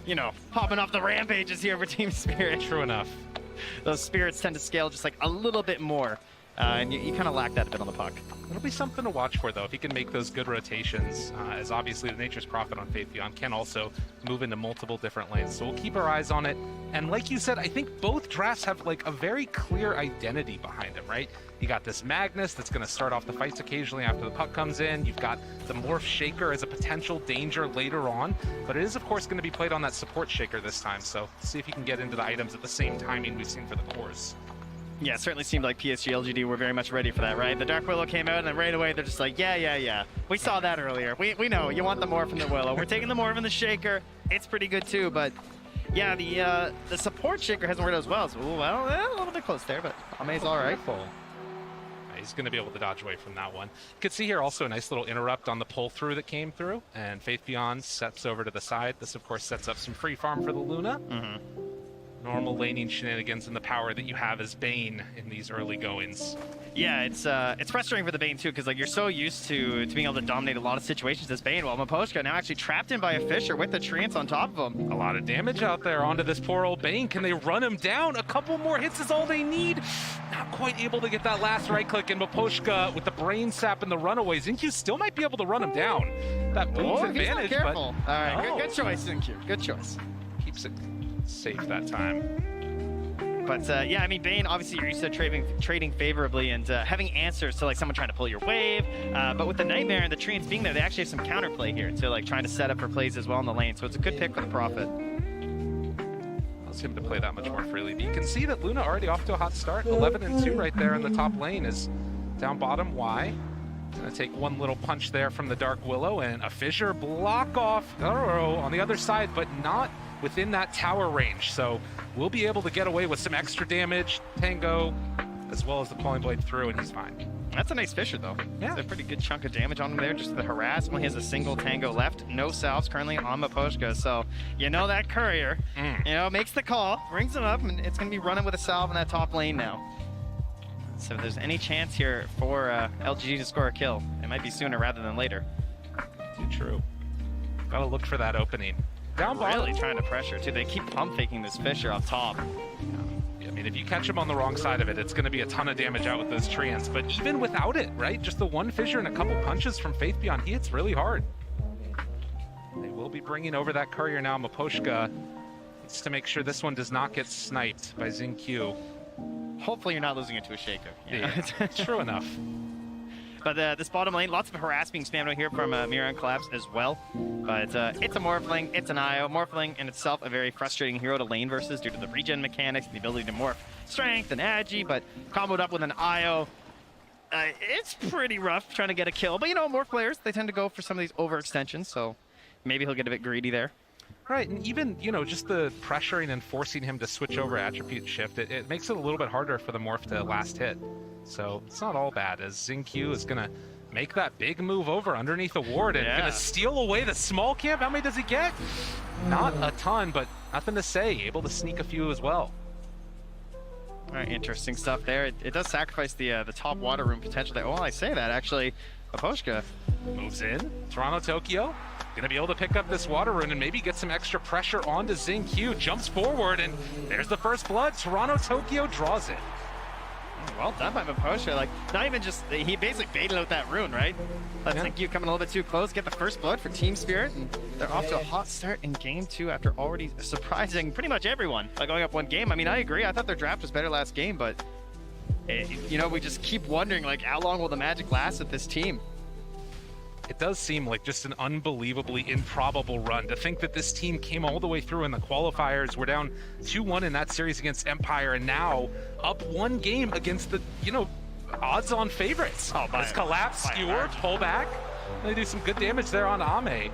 you know, popping off the rampages here for Team Spirit. True enough. Those spirits tend to scale just like a little bit more. And you kind of lack that a bit on the puck. It'll be something to watch for, though, if he can make those good rotations, as obviously the Nature's Prophet on Faith Beyond can also move into multiple different lanes. So we'll keep our eyes on it. And like you said, I think both drafts have, like, a very clear identity behind them, right? You got this Magnus that's going to start off the fights occasionally after the puck comes in. You've got the Morph Shaker as a potential danger later on. But it is, of course, going to be played on that support Shaker this time. So see if you can get into the items at the same timing we've seen for the cores. Yeah, it certainly seemed like PSG LGD were very much ready for that, right? The Dark Willow came out, and then right away they're just like, yeah. We saw that earlier. We know, you want the Morph from the Willow. We're taking the Morph from the Shaker. It's pretty good too, but yeah, the support Shaker hasn't worked out as well. So, well, a little bit close there, but Ame's all right. He's going to be able to dodge away from that one. You could see here also a nice little interrupt on the pull-through that came through, and Faith Beyond steps over to the side. This, of course, sets up some free farm for the Luna. normal laning shenanigans and the power that you have as Bane in these early goings. Yeah, it's frustrating for the Bane too, because like you're so used to being able to dominate a lot of situations as Bane, while Miposhka now actually trapped in by a Fissure with the treants on top of him. A lot of damage out there onto this poor old Bane. Can they run him down? A couple more hits is all they need. Not quite able to get that last right click, and Miposhka with the brain sap and the runaway. Xingqiu still might be able to run him down. That moves advantage, he's not careful. but All right, no. good choice, Xingqiu. Good choice. Keeps it safe that time. But yeah, I mean, Bane, obviously you're used to trading favorably and having answers to like someone trying to pull your wave. But with the Nightmare and the treants being there, they actually have some counterplay here to like trying to set up for plays as well in the lane. So it's a good pick for the Prophet. Allows him to play that much more freely. But you can see that Luna already off to a hot start. 11-2 right there in the top lane is down bottom. Why? Gonna take one little punch there from the Dark Willow, and a Fissure block off Garo on the other side, but not within that tower range. So we'll be able to get away with some extra damage, Tango, as well as the Pulling Blade through, and he's fine. That's a nice Fissure though. Yeah. It's a pretty good chunk of damage on him there, just the harass. Only has a single Tango left, no salves currently on Miposhka. So you know that courier, you know, makes the call, brings him up, and it's gonna be running with a salve in that top lane now. So if there's any chance here for LGD to score a kill, it might be sooner rather than later. Too true. Gotta look for that opening. Down bottom. Really trying to pressure too. They keep pump faking this Fissure up top. I mean, if you catch him on the wrong side of it, it's going to be a ton of damage out with those treants. But even without it, right? Just the one Fissure and a couple punches from Faith Beyond, he hits really hard. They will be bringing over that courier now. Miposhka needs to make sure this one does not get sniped by Xingqiu. Hopefully you're not losing it to a Shaco. Yeah, true enough. But this bottom lane, lots of harass being spammed out here from Mira and Collapse as well. But it's a Morphling, it's an IO. Morphling in itself a very frustrating hero to lane versus due to the regen mechanics, the ability to morph strength and agi, but comboed up with an IO. It's pretty rough trying to get a kill. But you know, more players, they tend to go for some of these overextensions, so maybe he'll get a bit greedy there. Right, and even, you know, just the pressuring and forcing him to switch over attribute shift, it makes it a little bit harder for the morph to last hit. So it's not all bad, as Xingqiu is going to make that big move over underneath the ward and going to steal away the small camp. How many does he get? Not a ton, but nothing to say. Able to sneak a few as well. All right, interesting stuff there. It does sacrifice the top water room potential there. Well, I say that, actually. Miposhka moves in. Toronto Tokyo gonna be able to pick up this water rune and maybe get some extra pressure onto Xingqiu. Jumps forward, and there's the first blood. Toronto Tokyo draws it. Well done by Miposhka. Like, not even just, he basically baited out that rune, right? Let Xingqiu coming a little bit too close, get the first blood for Team Spirit, and they're off to a hot start in game 2 after already surprising pretty much everyone by going up one game. I mean, I agree. I thought their draft was better last game, but you know, we just keep wondering, like, how long will the magic last with this team? It does seem like just an unbelievably improbable run. To think that this team came all the way through in the qualifiers, we're down 2-1 in that series against Empire, and now up one game against the, you know, odds-on favorites. Oh, this collapse, skewer, pull back. They do some good damage there on Ame,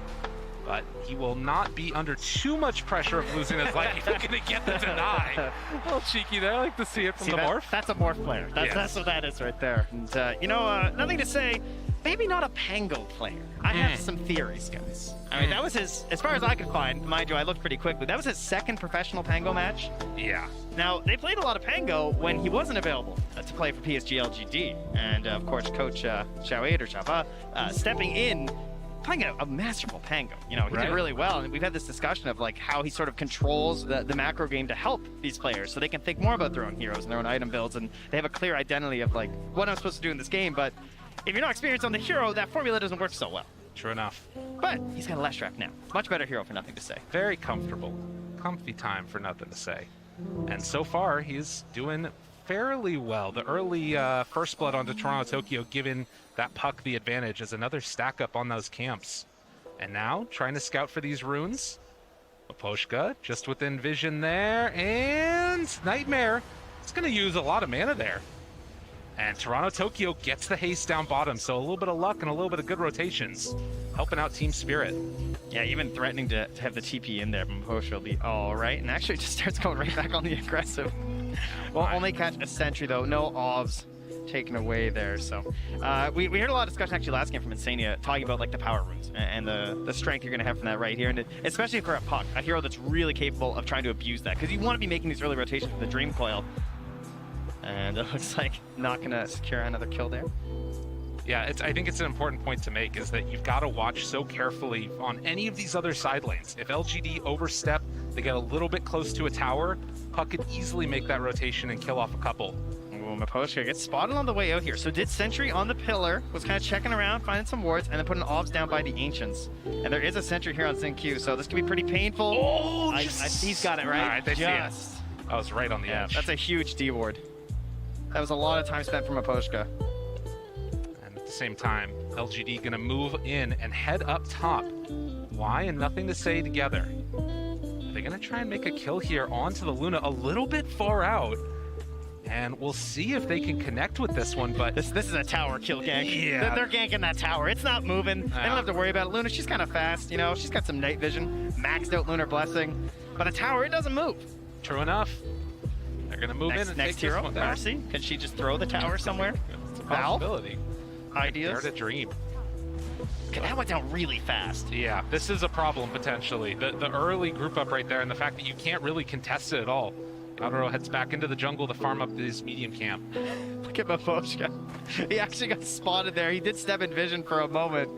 but he will not be under too much pressure of losing his life. He's going to get the deny. A little cheeky there. I like to see it from the morph. That's a morph player. That's what that is right there. And, you know, nothing to say. Maybe not a Pango player. I have some theories, guys. I mean, that was his, as far as I could find, mind you, I looked pretty quickly, that was his second professional Pango match. Yeah. Now, they played a lot of Pango when he wasn't available to play for PSG LGD. And, of course, Coach Xiao or Chapa stepping in, playing a masterful Pango. You know, he did really well. And we've had this discussion of, like, how he sort of controls the macro game to help these players so they can think more about their own heroes and their own item builds. And they have a clear identity of, like, what I'm supposed to do in this game. But if you're not experienced on the hero, that formula doesn't work so well. True enough. But he's got a less draft now. Much better hero for nothing to say. Very comfortable. Comfy time for nothing to say. And so far, he's doing fairly well. The early first blood onto Toronto Tokyo, giving that puck the advantage as another stack up on those camps. And now, trying to scout for these runes. Miposhka just within vision there, and Nightmare. It's going to use a lot of mana there. And Toronto Tokyo gets the haste down bottom, so a little bit of luck and a little bit of good rotations, helping out Team Spirit. Yeah, even threatening to have the TP in there, Miposhka will be all right, and actually just starts going right back on the aggressive. Will only catch a sentry though, no OVs. taken away there. So we heard a lot of discussion actually last game from Insania talking about like the power runes and the strength you're going to have from that right here, and especially for a Puck, a hero that's really capable of trying to abuse that, because you want to be making these early rotations with the Dream Coil. And it looks like not going to secure another kill there. Yeah, I think it's an important point to make, is that you've got to watch so carefully on any of these other side lanes. If LGD overstep, they get a little bit close to a tower, Puck could easily make that rotation and kill off a couple. Ooh, Miposhka gets spotted on the way out here. So did Sentry on the pillar, was kind of checking around, finding some wards, and then putting obs down by the Ancients. And there is a Sentry here on Q, so this could be pretty painful. Oh, he's got it right. All right, they see it. I was right on the edge. That's a huge D ward. That was a lot of time spent from Miposhka. At the same time, LGD gonna move in and head up top. Why and Nothing to Say together. Are they gonna try and make a kill here onto the Luna a little bit far out? And we'll see if they can connect with this one, but... This is a tower kill gank. Yeah. They're ganking that tower. It's not moving. They don't have to worry about it. Luna, she's kind of fast, you know. She's got some night vision. Maxed out Lunar Blessing. But a tower, it doesn't move. True enough. They're gonna move in and next take hero, this one down. Mercy. Can she just throw the tower somewhere? It's a Valve? possibility. Ideas? Dare to dream. Okay, that went down really fast. Yeah, this is a problem potentially. The early group up right there, and the fact that you can't really contest it at all. Gautaro heads back into the jungle to farm up his medium camp. Look at Miposhka. He actually got spotted there. He did step in vision for a moment.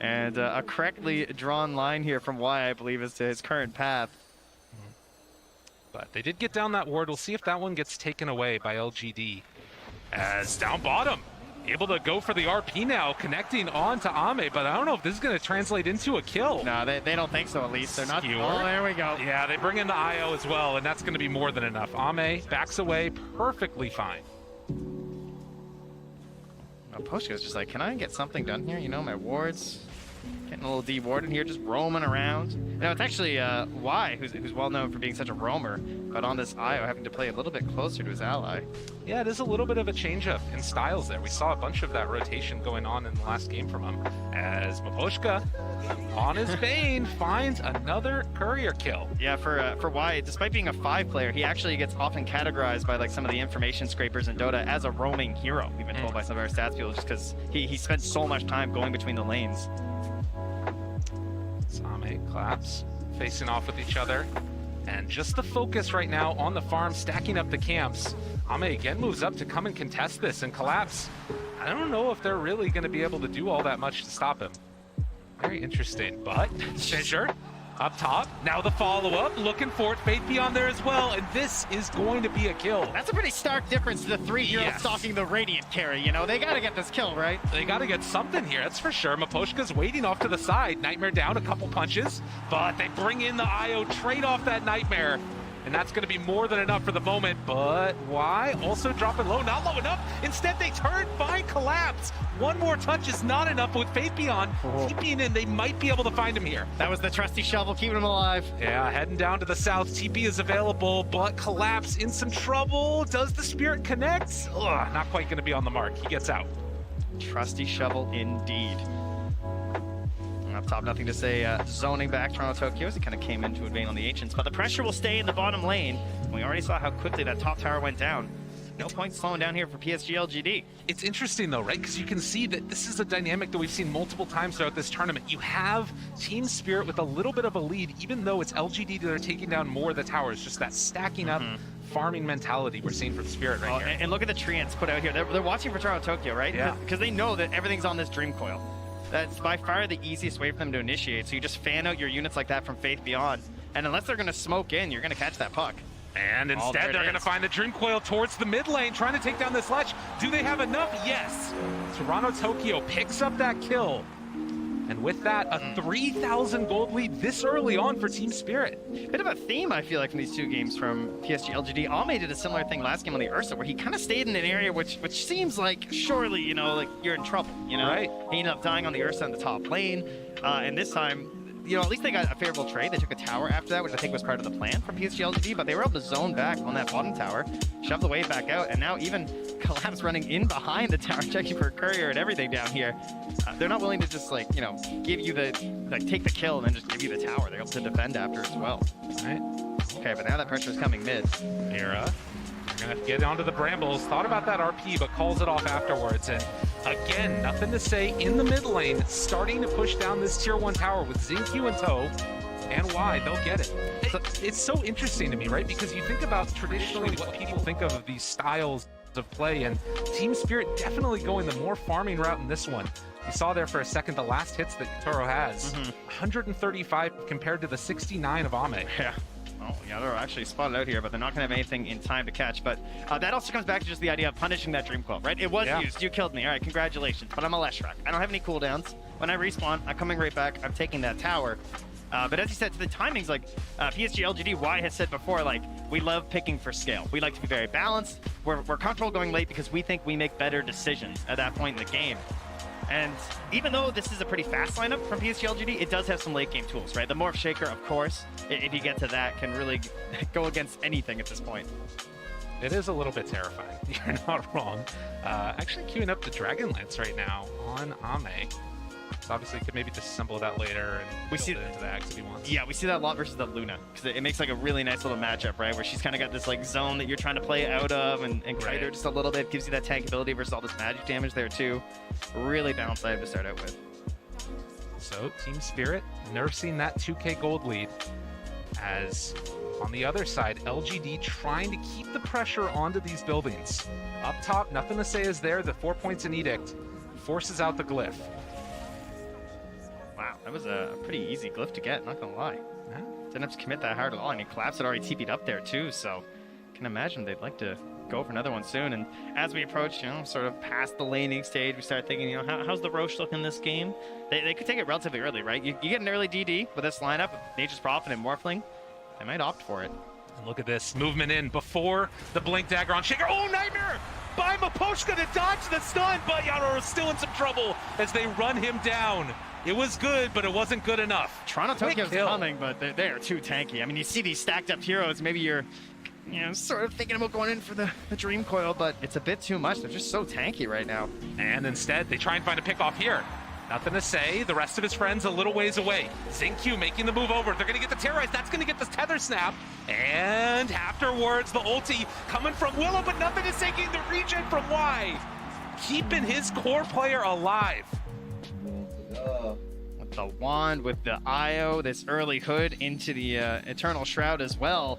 And a correctly drawn line here from Y, I believe, is to his current path. But they did get down that ward. We'll see if that one gets taken away by LGD. As down bottom, able to go for the RP now, connecting on to Ame, but I don't know if this is going to translate into a kill. No, they don't think so, at least. They're not. Skewer. Oh, there we go. Yeah, they bring in the IO as well, and that's going to be more than enough. Ame backs away perfectly fine. Miposhka's just like, can I get something done here? You know, my wards. Getting a little D-ward in here, just roaming around. Now, it's actually Y, who's well known for being such a roamer, but on this IO having to play a little bit closer to his ally. Yeah, it is a little bit of a change-up in styles there. We saw a bunch of that rotation going on in the last game from him, as Miposhka, on his Bane, finds another courier kill. Yeah, for Y, despite being a 5-player, he actually gets often categorized by like some of the information scrapers in Dota as a roaming hero. We've been told by some of our stats people, just because he spends so much time going between the lanes. Same collapse, facing off with each other. And just the focus right now on the farm, stacking up the camps. Ame again moves up to come and contest this and collapse. I don't know if they're really going to be able to do all that much to stop him. Very interesting, but Fissure up top. Now the follow-up, looking for it. Fate Beyond there as well, and this is going to be a kill. That's a pretty stark difference to the 3 heroes stalking the Radiant carry, you know? They gotta get this kill, right? They gotta get something here, that's for sure. Miposhka's waiting off to the side. Nightmare down a couple punches, but they bring in the IO, trade off that Nightmare. And that's going to be more than enough for the moment, but why? Also dropping low, not low enough. Instead, they turn, find Collapse. One more touch is not enough with Fate Beyond. TPing in, they might be able to find him here. That was the trusty shovel, keeping him alive. Yeah, heading down to the south. TP is available, but Collapse in some trouble. Does the Spirit connect? Ugh, not quite going to be on the mark. He gets out. Trusty shovel indeed. Up top, Nothing to Say, zoning back Toronto Tokyo as he kind of came in to invade on the Ancients, but the pressure will stay in the bottom lane. We already saw how quickly that top tower went down. No point slowing down here for PSG LGD. It's interesting though, right? Because you can see that this is a dynamic that we've seen multiple times throughout this tournament. You have Team Spirit with a little bit of a lead, even though it's LGD that are taking down more of the towers. Just that stacking up farming mentality we're seeing from Spirit right here. And look at the treants put out here. They're watching for Toronto Tokyo, right? Yeah. Because they know that everything's on this Dream Coil. That's by far the easiest way for them to initiate. So you just fan out your units like that from Faith Beyond. And unless they're going to smoke in, you're going to catch that puck. And instead, they're going to find the Dream Coil towards the mid lane, trying to take down this ledge. Do they have enough? Yes. Toronto Tokyo picks up that kill. And with that, a 3,000 gold lead this early on for Team Spirit. Bit of a theme, I feel like, from these two games from PSG LGD. Ame did a similar thing last game on the Ursa, where he kind of stayed in an area which seems like, surely, you know, like you're in trouble, you know? Right. He ended up dying on the Ursa in the top lane. And this time, you know, at least they got a favorable trade. They took a tower after that, which I think was part of the plan from PSG LGD, but they were able to zone back on that bottom tower, shove the wave back out, and now even Collapse running in behind the tower, checking for a courier and everything down here. They're not willing to just, like, you know, give you the, like, take the kill and then just give you the tower. They're able to defend after as well. All right. Okay, but now that pressure is coming mid. Mira Gonna get onto the brambles. Thought about that RP, but calls it off afterwards. And again, nothing to say in the mid lane, starting to push down this tier 1 tower with XinQ and Toe. And why? They'll get it. It's so interesting to me, right? Because you think about traditionally what people think of these styles of play, and Team Spirit definitely going the more farming route in this one. You saw there for a second the last hits that Toro has. 135 compared to the 69 of Ame. Yeah. Oh, yeah, they're actually spotted out here, but they're not going to have anything in time to catch. But that also comes back to just the idea of punishing that Dream Coil, right? It was used. You killed me. All right, congratulations. But I'm a Leshrac. I don't have any cooldowns. When I respawn, I'm coming right back. I'm taking that tower. But as you said, to the timings, like PSG LGD, Y has said before, like, we love picking for scale. We like to be very balanced. We're comfortable going late because we think we make better decisions at that point in the game. And even though this is a pretty fast lineup from PSG LGD, it does have some late game tools, right? The Morph Shaker, of course, if you get to that, can really go against anything at this point. It is a little bit terrifying. You're not wrong. Actually queuing up the Dragon Lance right now on Ame. So obviously could maybe disassemble that later and build it into the axe if he wants. Yeah, we see that a lot versus the Luna, because it makes like a really nice little matchup, right? Where she's kind of got this like zone that you're trying to play out of and kite her just a little bit, gives you that tank ability versus all this magic damage there too. Really balanced item to start out with. So Team Spirit nursing that 2k gold lead, as on the other side, LGD trying to keep the pressure onto these buildings. Up top, nothing to say is there. The 4 points in Edict forces out the glyph. Wow, that was a pretty easy glyph to get, not gonna lie. Yeah. Didn't have to commit that hard at all. I mean, Collapse had already TP'd up there too, so can imagine they'd like to go for another one soon. And as we approach, sort of past the laning stage, we start thinking, how's the Roche looking this game? They could take it relatively early, right? You get an early DD with this lineup, Nature's Prophet and Morphling. They might opt for it. And look at this movement in before the Blink Dagger on Shaker. Oh, Nightmare by Miposhka to dodge the stun, but Yaro is still in some trouble as they run him down. It was good, but it wasn't good enough. Toronto Tokyo's coming, but they are too tanky. I mean, you see these stacked up heroes, maybe you're sort of thinking about going in for the Dream Coil, but it's a bit too much. They're just so tanky right now. And instead, they try and find a pick off here. Nothing to say. The rest of his friends a little ways away. XinQ making the move over. They're going to get the Terrorize. That's going to get this Tether Snap. And afterwards, the ulti coming from Willow, but nothing is taking the regen from Y. Keeping his core player alive. With the wand, with the IO, this early hood into the Eternal Shroud as well.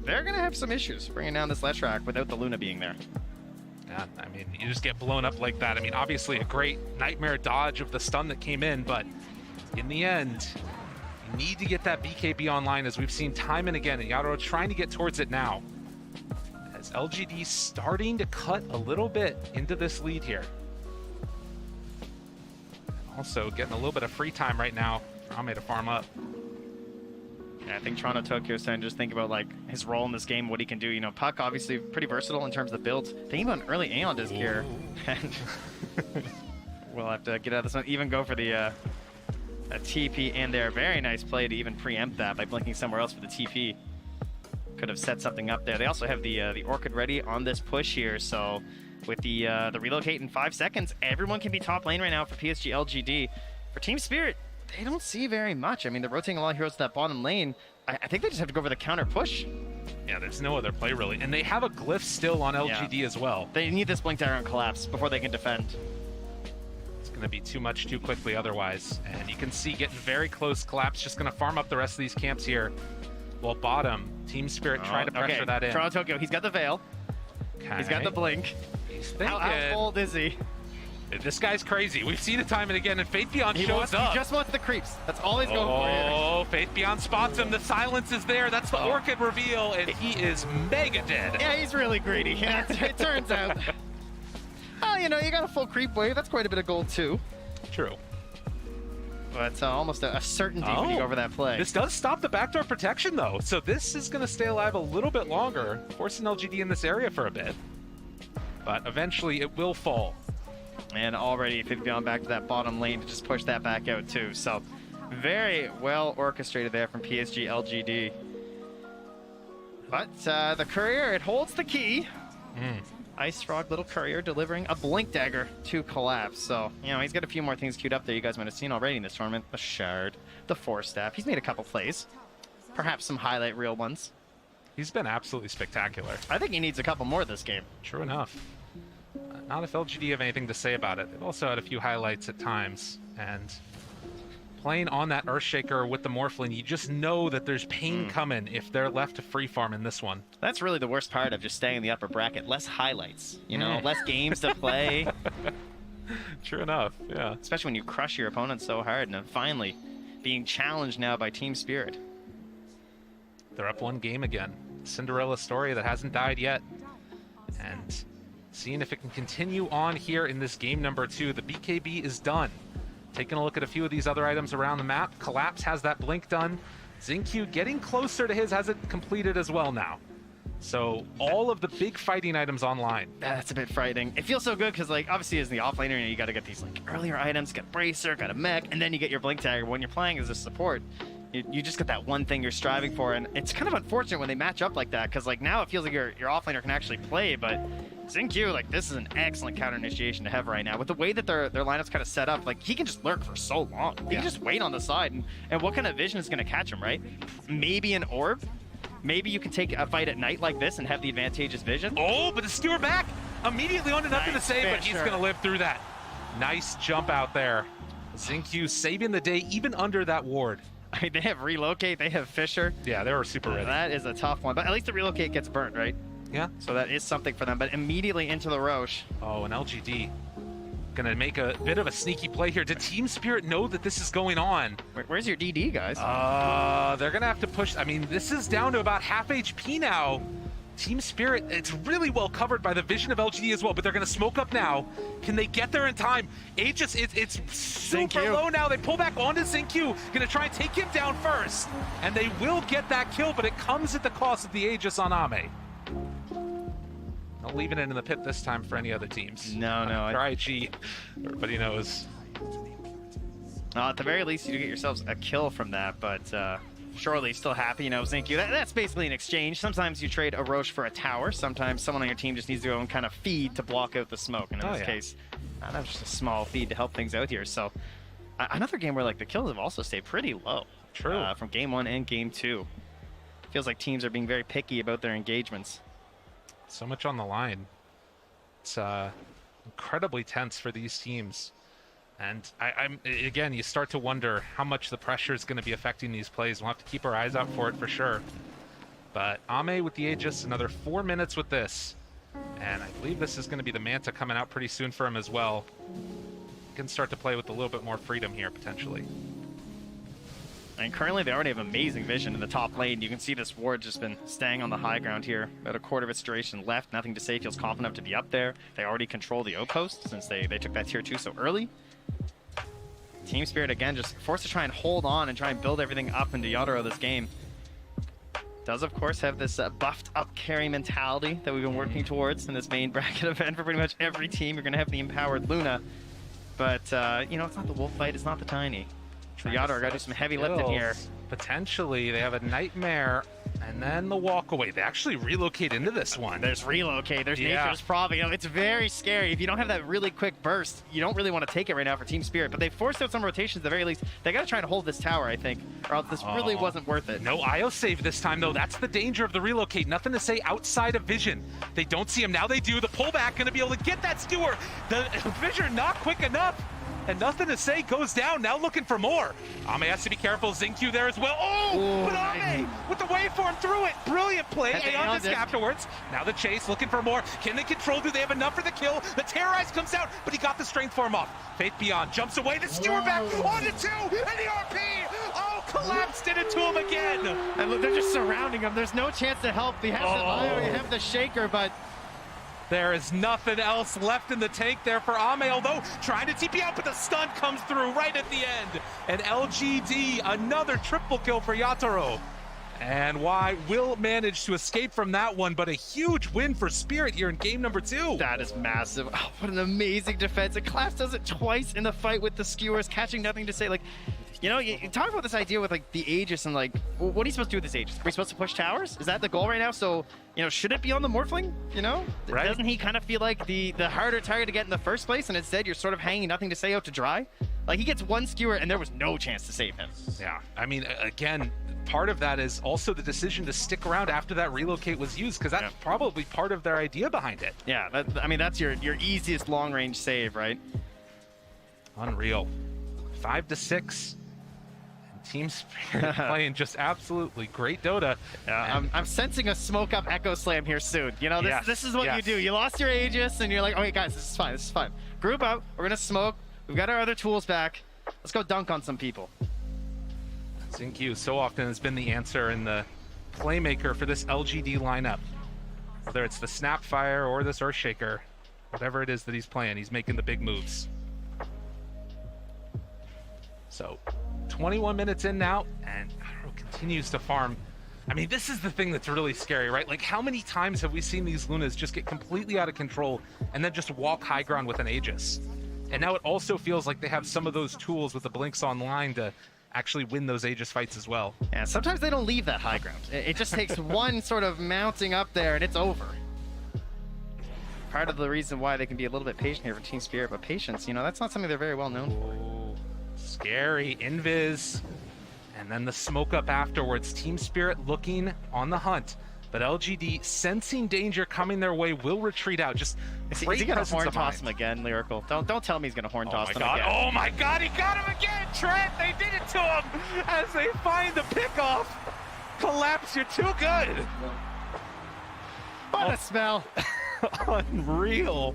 They're going to have some issues bringing down this Leshrac without the Luna being there. Yeah, I mean, you just get blown up like that. I mean, obviously a great Nightmare dodge of the stun that came in, but in the end, you need to get that BKB online, as we've seen time and again, and Yaro trying to get towards it now. As LGD starting to cut a little bit into this lead here. Also getting a little bit of free time right now for Ame to farm up. Yeah, I think Toronto Tokyo is starting to just think about like his role in this game, what he can do. Puck obviously pretty versatile in terms of the builds. Thinking about an early Aeon disc here. And we'll have to get out of this one. Even go for the a TP in there. Very nice play to even preempt that by blinking somewhere else for the TP. Could have set something up there. They also have the Orchid ready on this push here, so with the relocate in 5 seconds, everyone can be top lane right now for PSG LGD. For Team Spirit, they don't see very much. I mean, they're rotating a lot of heroes to that bottom lane. I think they just have to go for the counter push. Yeah, there's no other play really. And they have a glyph still on LGD as well. They need this Blink Dagger and Collapse before they can defend. It's going to be too much too quickly otherwise. And you can see getting very close. Collapse just going to farm up the rest of these camps here. Well, bottom, Team Spirit trying to pressure that in. Toronto Tokyo, he's got the Veil. Okay. He's got the Blink. He's thinking. How bold is he? This guy's crazy. We've seen it time and again, and Faith Beyond shows up. He just wants the creeps. That's all he's going for here. Oh, Faith Beyond spots him. The silence is there. That's the Orchid reveal, and he is mega dead. Yeah, he's really greedy. Yeah, it turns out. Oh, you got a full creep wave. That's quite a bit of gold, too. True. But almost a certainty when you go over that play. This does stop the backdoor protection, though. So this is going to stay alive a little bit longer, forcing LGD in this area for a bit. But eventually it will fall. And already they've gone back to that bottom lane to just push that back out too. So very well orchestrated there from PSG LGD. But the Courier, it holds the key. Ice Frog, little Courier delivering a Blink Dagger to Collapse. So, he's got a few more things queued up there you guys might have seen already in this tournament. The Shard, the Force Staff. He's made a couple plays. Perhaps some highlight reel ones. He's been absolutely spectacular. I think he needs a couple more this game. True enough. Not if LGD have anything to say about it. They've also had a few highlights at times, and playing on that Earthshaker with the Morphling, you just know that there's pain coming if they're left to free farm in this one. That's really the worst part of just staying in the upper bracket. Less highlights, you know, less games to play. True enough, yeah. Especially when you crush your opponent so hard, and then finally being challenged now by Team Spirit. They're up 1 game again. Cinderella story that hasn't died yet. And seeing if it can continue on here in this game number 2. The BKB is done. Taking a look at a few of these other items around the map. Collapse has that blink done. Xingqiu getting closer to his, has it completed as well now. So all of the big fighting items online. That's a bit frightening. It feels so good because, like, obviously as the offlaner, you got to get these like earlier items, get Bracer, got a mech, and then you get your blink tagger. When you're playing as a support, you just get that one thing you're striving for, and it's kind of unfortunate when they match up like that because, like, now it feels like your offlaner can actually play, but Xingqiu, like, this is an excellent counter initiation to have right now with the way that their lineup's kind of set up. Like, he can just lurk for so long. He can just wait on the side, and what kind of vision is going to catch him, right? Maybe an orb. Maybe you can take a fight at night like this and have the advantageous vision. Oh, but the skewer back immediately onto nothing to say, but he's going to live through that. Nice jump out there. Xingqiu saving the day even under that ward. I mean, they have relocate, they have Fisher. Yeah, they were super ready. That is a tough one, but at least the relocate gets burnt, right? Yeah. So that is something for them, but immediately into the Roche. Oh, and LGD gonna make a bit of a sneaky play here. Did Team Spirit know that this is going on? Where's your DD, guys? They're gonna have to push. I mean, this is down to about half HP now. Team Spirit, it's really well covered by the vision of LGD as well, but they're gonna smoke up now. Can they get there in time? Aegis, it's super low now. They pull back onto Xingqiu, gonna try and take him down first. And they will get that kill, but it comes at the cost of the Aegis on Ame. Not leaving it in the pit this time for any other teams. No. For IG, everybody knows. At the very least, you do get yourselves a kill from that, but surely still happy, you know, Xingqiu. That's basically an exchange. Sometimes you trade a Roche for a tower. Sometimes someone on your team just needs to go and kind of feed to block out the smoke. And in this case, that was just a small feed to help things out here. So another game where, like, the kills have also stayed pretty low. True. From game 1 and game 2. Feels like teams are being very picky about their engagements. So much on the line. It's incredibly tense for these teams. And again, you start to wonder how much the pressure is going to be affecting these plays. We'll have to keep our eyes out for it for sure. But Ame with the Aegis, another 4 minutes with this. And I believe this is going to be the Manta coming out pretty soon for him as well. He can start to play with a little bit more freedom here, potentially. And currently they already have amazing vision in the top lane. You can see this ward just been staying on the high ground here. About a quarter of its duration left. Nothing to say. Feels confident enough to be up there. They already control the outpost since they took that tier 2 so early. Team Spirit, again, just forced to try and hold on and try and build everything up into Yatoro this game. Does, of course, have this buffed up carry mentality that we've been working towards in this main bracket event for pretty much every team. You're going to have the empowered Luna. But, you know, it's not the wolf fight. It's not the tiny. So Yatoro got to do some heavy lifting here. Potentially, they have a Nightmare and then the walk away. They actually relocate into this one. There's relocate. There's Nature's Prophet. You know, it's very scary. If you don't have that really quick burst, you don't really want to take it right now for Team Spirit. But they forced out some rotations at the very least. They got to try to hold this tower, I think, or else this really wasn't worth it. No IO save this time, though. That's the danger of the relocate. Nothing to say outside of vision. They don't see him. Now they do. The pullback going to be able to get that skewer. The vision not quick enough. And nothing to say, goes down, now looking for more. Ame has to be careful, Xingqiu there as well. Oh, but Ame with the waveform through it. Brilliant play, Aeon disc afterwards. Now the chase, looking for more. Can they control? Do they have enough for the kill? The Terrorize comes out, but he got the strength form off. Faith Beyond jumps away, the skewer back, onto 2, and the RP! Oh, collapsed it into him again. And look, they're just surrounding him. There's no chance to help. You have the Bio, you have the Shaker, but there is nothing else left in the tank there for Ame, although trying to TP out, but the stun comes through right at the end. And LGD, another triple kill for Yatoro. And Y will manage to escape from that one, but a huge win for Spirit here in game number 2. That is massive. Oh, what an amazing defense. And Class does it twice in the fight with the skewers, catching nothing to say. Like, you know, you talk about this idea with, like, the Aegis and, like, well, what are you supposed to do with this Aegis? Are we supposed to push towers? Is that the goal right now? So, you know, should it be on the Morphling? You know? Right. Doesn't he kind of feel like the harder target to get in the first place, and instead you're sort of hanging nothing to say out to dry? Like, he gets one skewer and there was no chance to save him. Yeah, I mean, again, part of that is also the decision to stick around after that relocate was used, because that's probably part of their idea behind it. Yeah, I mean, that's your easiest long-range save, right? Unreal. 5-6. Team Spirit playing just absolutely great Dota. I'm sensing a smoke up Echo Slam here soon. You know, this is what you do. You lost your Aegis and you're like, okay guys, this is fine. Group up, we're gonna smoke. We've got our other tools back. Let's go dunk on some people. XinQ so often has been the answer and the playmaker for this LGD lineup. Whether it's the Snapfire or this Earthshaker, whatever it is that he's playing, he's making the big moves. So 21 minutes in now, and Haro continues to farm. I mean, this is the thing that's really scary, right? Like, how many times have we seen these Lunas just get completely out of control and then just walk high ground with an Aegis? And now it also feels like they have some of those tools with the Blinks online to actually win those Aegis fights as well. Yeah, sometimes they don't leave that high ground. It just takes one sort of mounting up there and it's over. Part of the reason why they can be a little bit patient here for Team Spirit, but patience, you know, that's not something they're very well known for. Scary invis, and then the smoke up afterwards. Team Spirit looking on the hunt, but LGD sensing danger coming their way will retreat out. Just is he gonna horn toss him again, Lyrical? Don't tell me he's gonna horn toss him again. Oh my god, he got him again, Trent! They did it to him as they find the pickoff. Collapse, you're too good. What a smell. Unreal.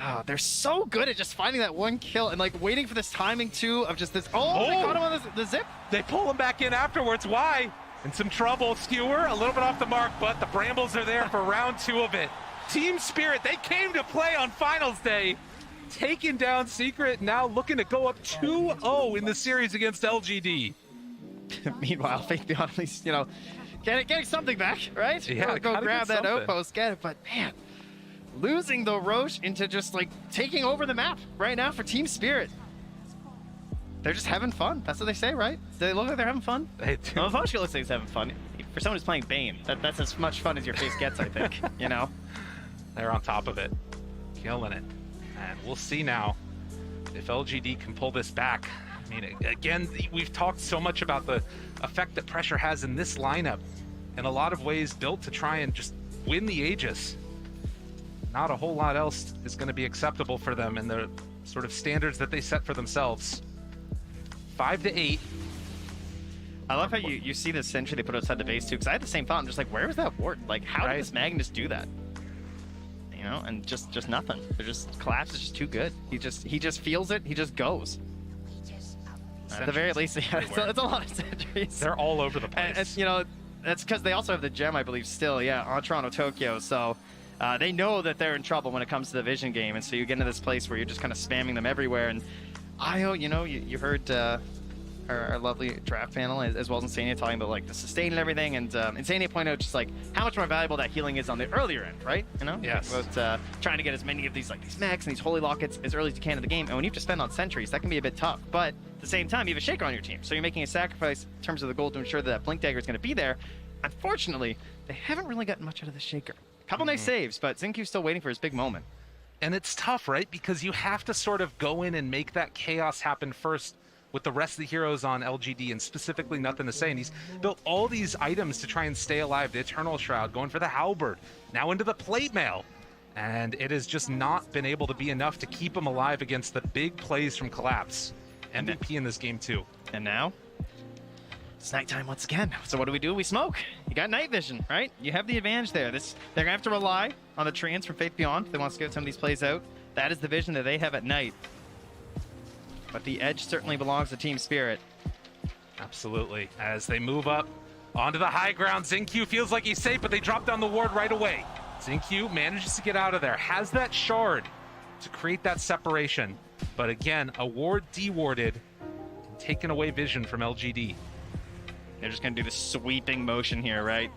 Oh, they're so good at just finding that one kill and like waiting for this timing too of just this. Oh, they caught him on the zip. They pull him back in afterwards. Why? In some trouble. Skewer a little bit off the mark, but the Brambles are there for round 2 of it. Team Spirit, they came to play on finals day. Taking down Secret, now looking to go up 2-0 in the series against LGD. Meanwhile, Faith at least, you know, getting something back, right? Yeah, go grab that outpost, get it, but man. Losing the Roche into just like taking over the map right now for Team Spirit. They're just having fun. That's what they say, right? Do they look like they're having fun? They do. Well, Voshka looks like he's having fun. For someone who's playing Bane, that's as much fun as your face gets, I think. You know? They're on top of it. Killing it. And we'll see now if LGD can pull this back. I mean, again, we've talked so much about the effect that pressure has in this lineup. In a lot of ways built to try and just win the Aegis. Not a whole lot else is going to be acceptable for them and the sort of standards that they set for themselves. 5-8. I love how you see this sentry they put outside the base too, because I had the same thought. I'm just like, where was that ward? Like, how did this Magnus do that? You know, and just nothing. They're just collapse is just too good. He just feels it. He just goes. At the very least, yeah, it's a lot of sentries. They're all over the place. And you know, that's because they also have the gem, I believe, still. Yeah, on Toronto, Tokyo. So. They know that they're in trouble when it comes to the vision game, and so you get into this place where you're just kind of spamming them everywhere. And IO, you know, you heard our lovely draft panel as well as Insania talking about like the sustain and everything, and Insania pointed out just like how much more valuable that healing is on the earlier end, right? You know, yes. About trying to get as many of these mechs and these holy lockets as early as you can in the game, and when you have to spend on sentries, that can be a bit tough. But at the same time, you have a Shaker on your team, so you're making a sacrifice in terms of the goal to ensure that Blink Dagger is going to be there. Unfortunately, they haven't really gotten much out of the Shaker. Couple nice saves, but XinQ's still waiting for his big moment. And it's tough, right? Because you have to sort of go in and make that chaos happen first with the rest of the heroes on LGD, and specifically Nothing to Say. And he's built all these items to try and stay alive. The Eternal Shroud, going for the Halberd, now into the Plate Mail. And it has just not been able to be enough to keep him alive against the big plays from Collapse. MVP in this game too. And now? It's nighttime once again. So what do? We smoke. You got night vision, right? You have the advantage there. They're gonna have to rely on the treants from Faith Beyond if they want to get some of these plays out. That is the vision that they have at night. But the edge certainly belongs to Team Spirit. Absolutely. As they move up onto the high ground, XinQ feels like he's safe, but they drop down the ward right away. XinQ manages to get out of there, has that shard to create that separation. But again, a ward dewarded and taken away vision from LGD. They're just going to do the sweeping motion here, right?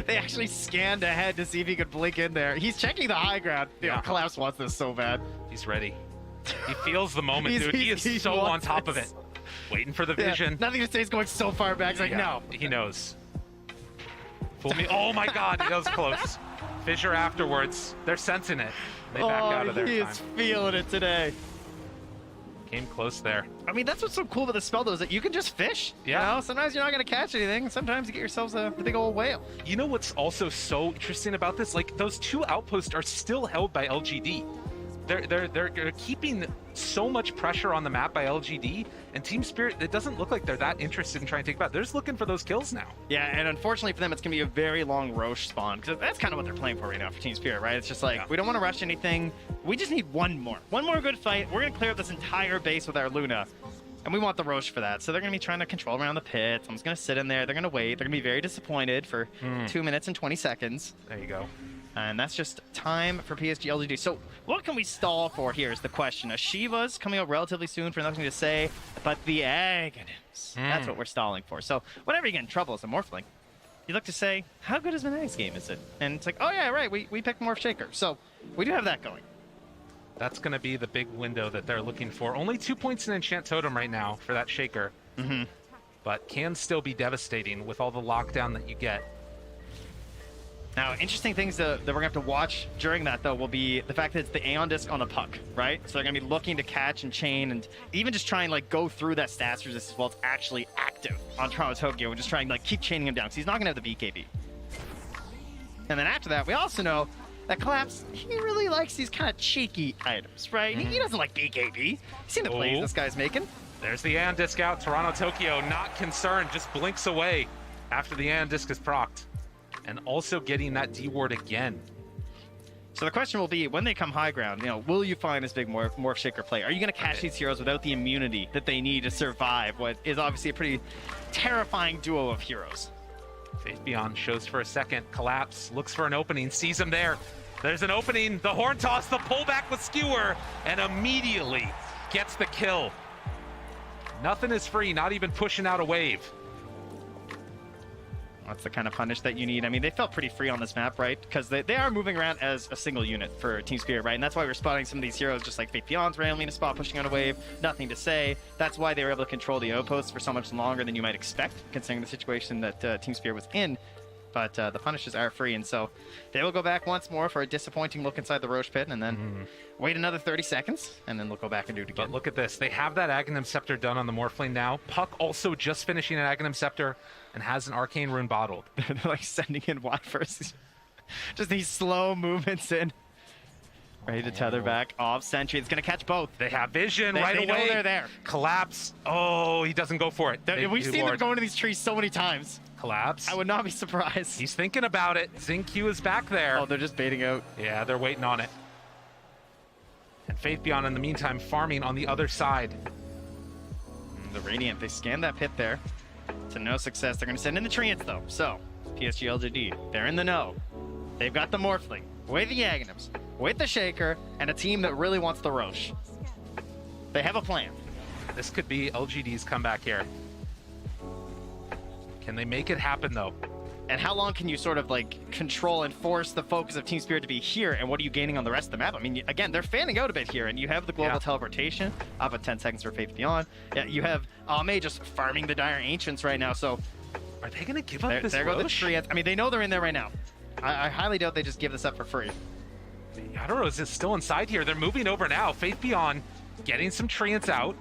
They actually scanned ahead to see if he could blink in there. He's checking the high ground. Yeah. Collapse wants this so bad. He's ready. He feels the moment, dude. He is so on top of it. Waiting for the vision. Nothing to say, he's going so far back. He's like, no. He knows. Fool me. Oh my god, that was close. Fissure afterwards. They're sensing it. They back out of their time. He is feeling it today. Came close there. I mean, that's what's so cool about the spell, though, is that you can just fish. Yeah. You know? Sometimes you're not going to catch anything. Sometimes you get yourselves a big old whale. You know what's also so interesting about this? Like, those 2 outposts are still held by LGD. They're keeping so much pressure on the map by LGD, and Team Spirit, it doesn't look like they're that interested in trying to take it back. They're just looking for those kills now. Yeah, and unfortunately for them, it's going to be a very long Roche spawn, because that's kind of what they're playing for right now for Team Spirit, right? It's just like, we don't want to rush anything. We just need one more good fight. We're going to clear up this entire base with our Luna, and we want the Roche for that. So they're going to be trying to control around the pit. Someone's going to sit in there. They're going to wait. They're going to be very disappointed for 2 minutes and 20 seconds. There you go. And that's just time for PSG LGD. So what can we stall for here is the question. Shiva's coming out relatively soon for nothing to say, but the Aghanims, that's what we're stalling for. So whenever you get in trouble as a Morphling, you look to say, how good is Manag's game is it? And it's like, oh yeah, right, we picked Morph Shaker. So we do have that going. That's going to be the big window that they're looking for. Only 2 points in Enchant Totem right now for that Shaker. But can still be devastating with all the lockdown that you get. Now, interesting things that we're going to have to watch during that, though, will be the fact that it's the Aeon Disc on a puck, right? So they're going to be looking to catch and chain and even just try and, like, go through that stats resistance while it's actually active on Toronto Tokyo and just try and, like, keep chaining him down because he's not going to have the BKB. And then after that, we also know that Collapse, he really likes these kind of cheeky items, right? He doesn't like BKB. You've seen the plays this guy's making. There's the Aeon Disc out. Toronto Tokyo not concerned, just blinks away after the Aeon Disc is procced. And also getting that D-ward again. So the question will be, when they come high ground, will you find this big Morph Shaker play? Are you going to catch these heroes without the immunity that they need to survive what is obviously a pretty terrifying duo of heroes? Faith Beyond shows for a second. Collapse, looks for an opening, sees him there. There's an opening, the horn toss, the pullback with Skewer, and immediately gets the kill. Nothing is free, not even pushing out a wave. That's the kind of punish that you need. I mean, they felt pretty free on this map, right? Because they are moving around as a single unit for Team Spirit, right? And that's why we're spotting some of these heroes just like Faith Beyond's randomly in a spot pushing on a wave. Nothing to say. That's why they were able to control the outposts for so much longer than you might expect, considering the situation that Team Spirit was in. But the punishes are free, and so they will go back once more for a disappointing look inside the Roche pit, and then wait another 30 seconds, and then they'll go back and do it again. But look at this. They have that Aghanim Scepter done on the Morphling now. Puck also just finishing an Aghanim Scepter and has an Arcane Rune bottled. They're like sending in Wildfires. Just these slow movements in. Ready to tether back off Sentry. It's going to catch both. They have vision right away. They know they're there. Collapse. Oh, he doesn't go for it. We've seen them go into these trees so many times. Collapse. I would not be surprised. He's thinking about it. Xingqiu is back there. Oh, they're just baiting out. Yeah, they're waiting on it. And Faith Beyond, in the meantime, farming on the other side. The Radiant, they scanned that pit there. To no success. They're going to send in the Treants, though. So, PSG LGD, they're in the know. They've got the Morphling, with the Aghanims, with the Shaker, and a team that really wants the Roche. They have a plan. This could be LGD's comeback here. Can they make it happen, though? And how long can you sort of like control and force the focus of Team Spirit to be here, and what are you gaining on the rest of the map? I mean, again, they're fanning out a bit here, and you have the global teleportation up at 10 seconds for Faith Beyond. Yeah, you have Ame just farming the Dire Ancients right now, so... Are they going to give up this There go the Roche? Treants. I mean, they know they're in there right now. I highly doubt they just give this up for free. I don't know, is it still inside here? They're moving over now. Faith Beyond getting some Treants out.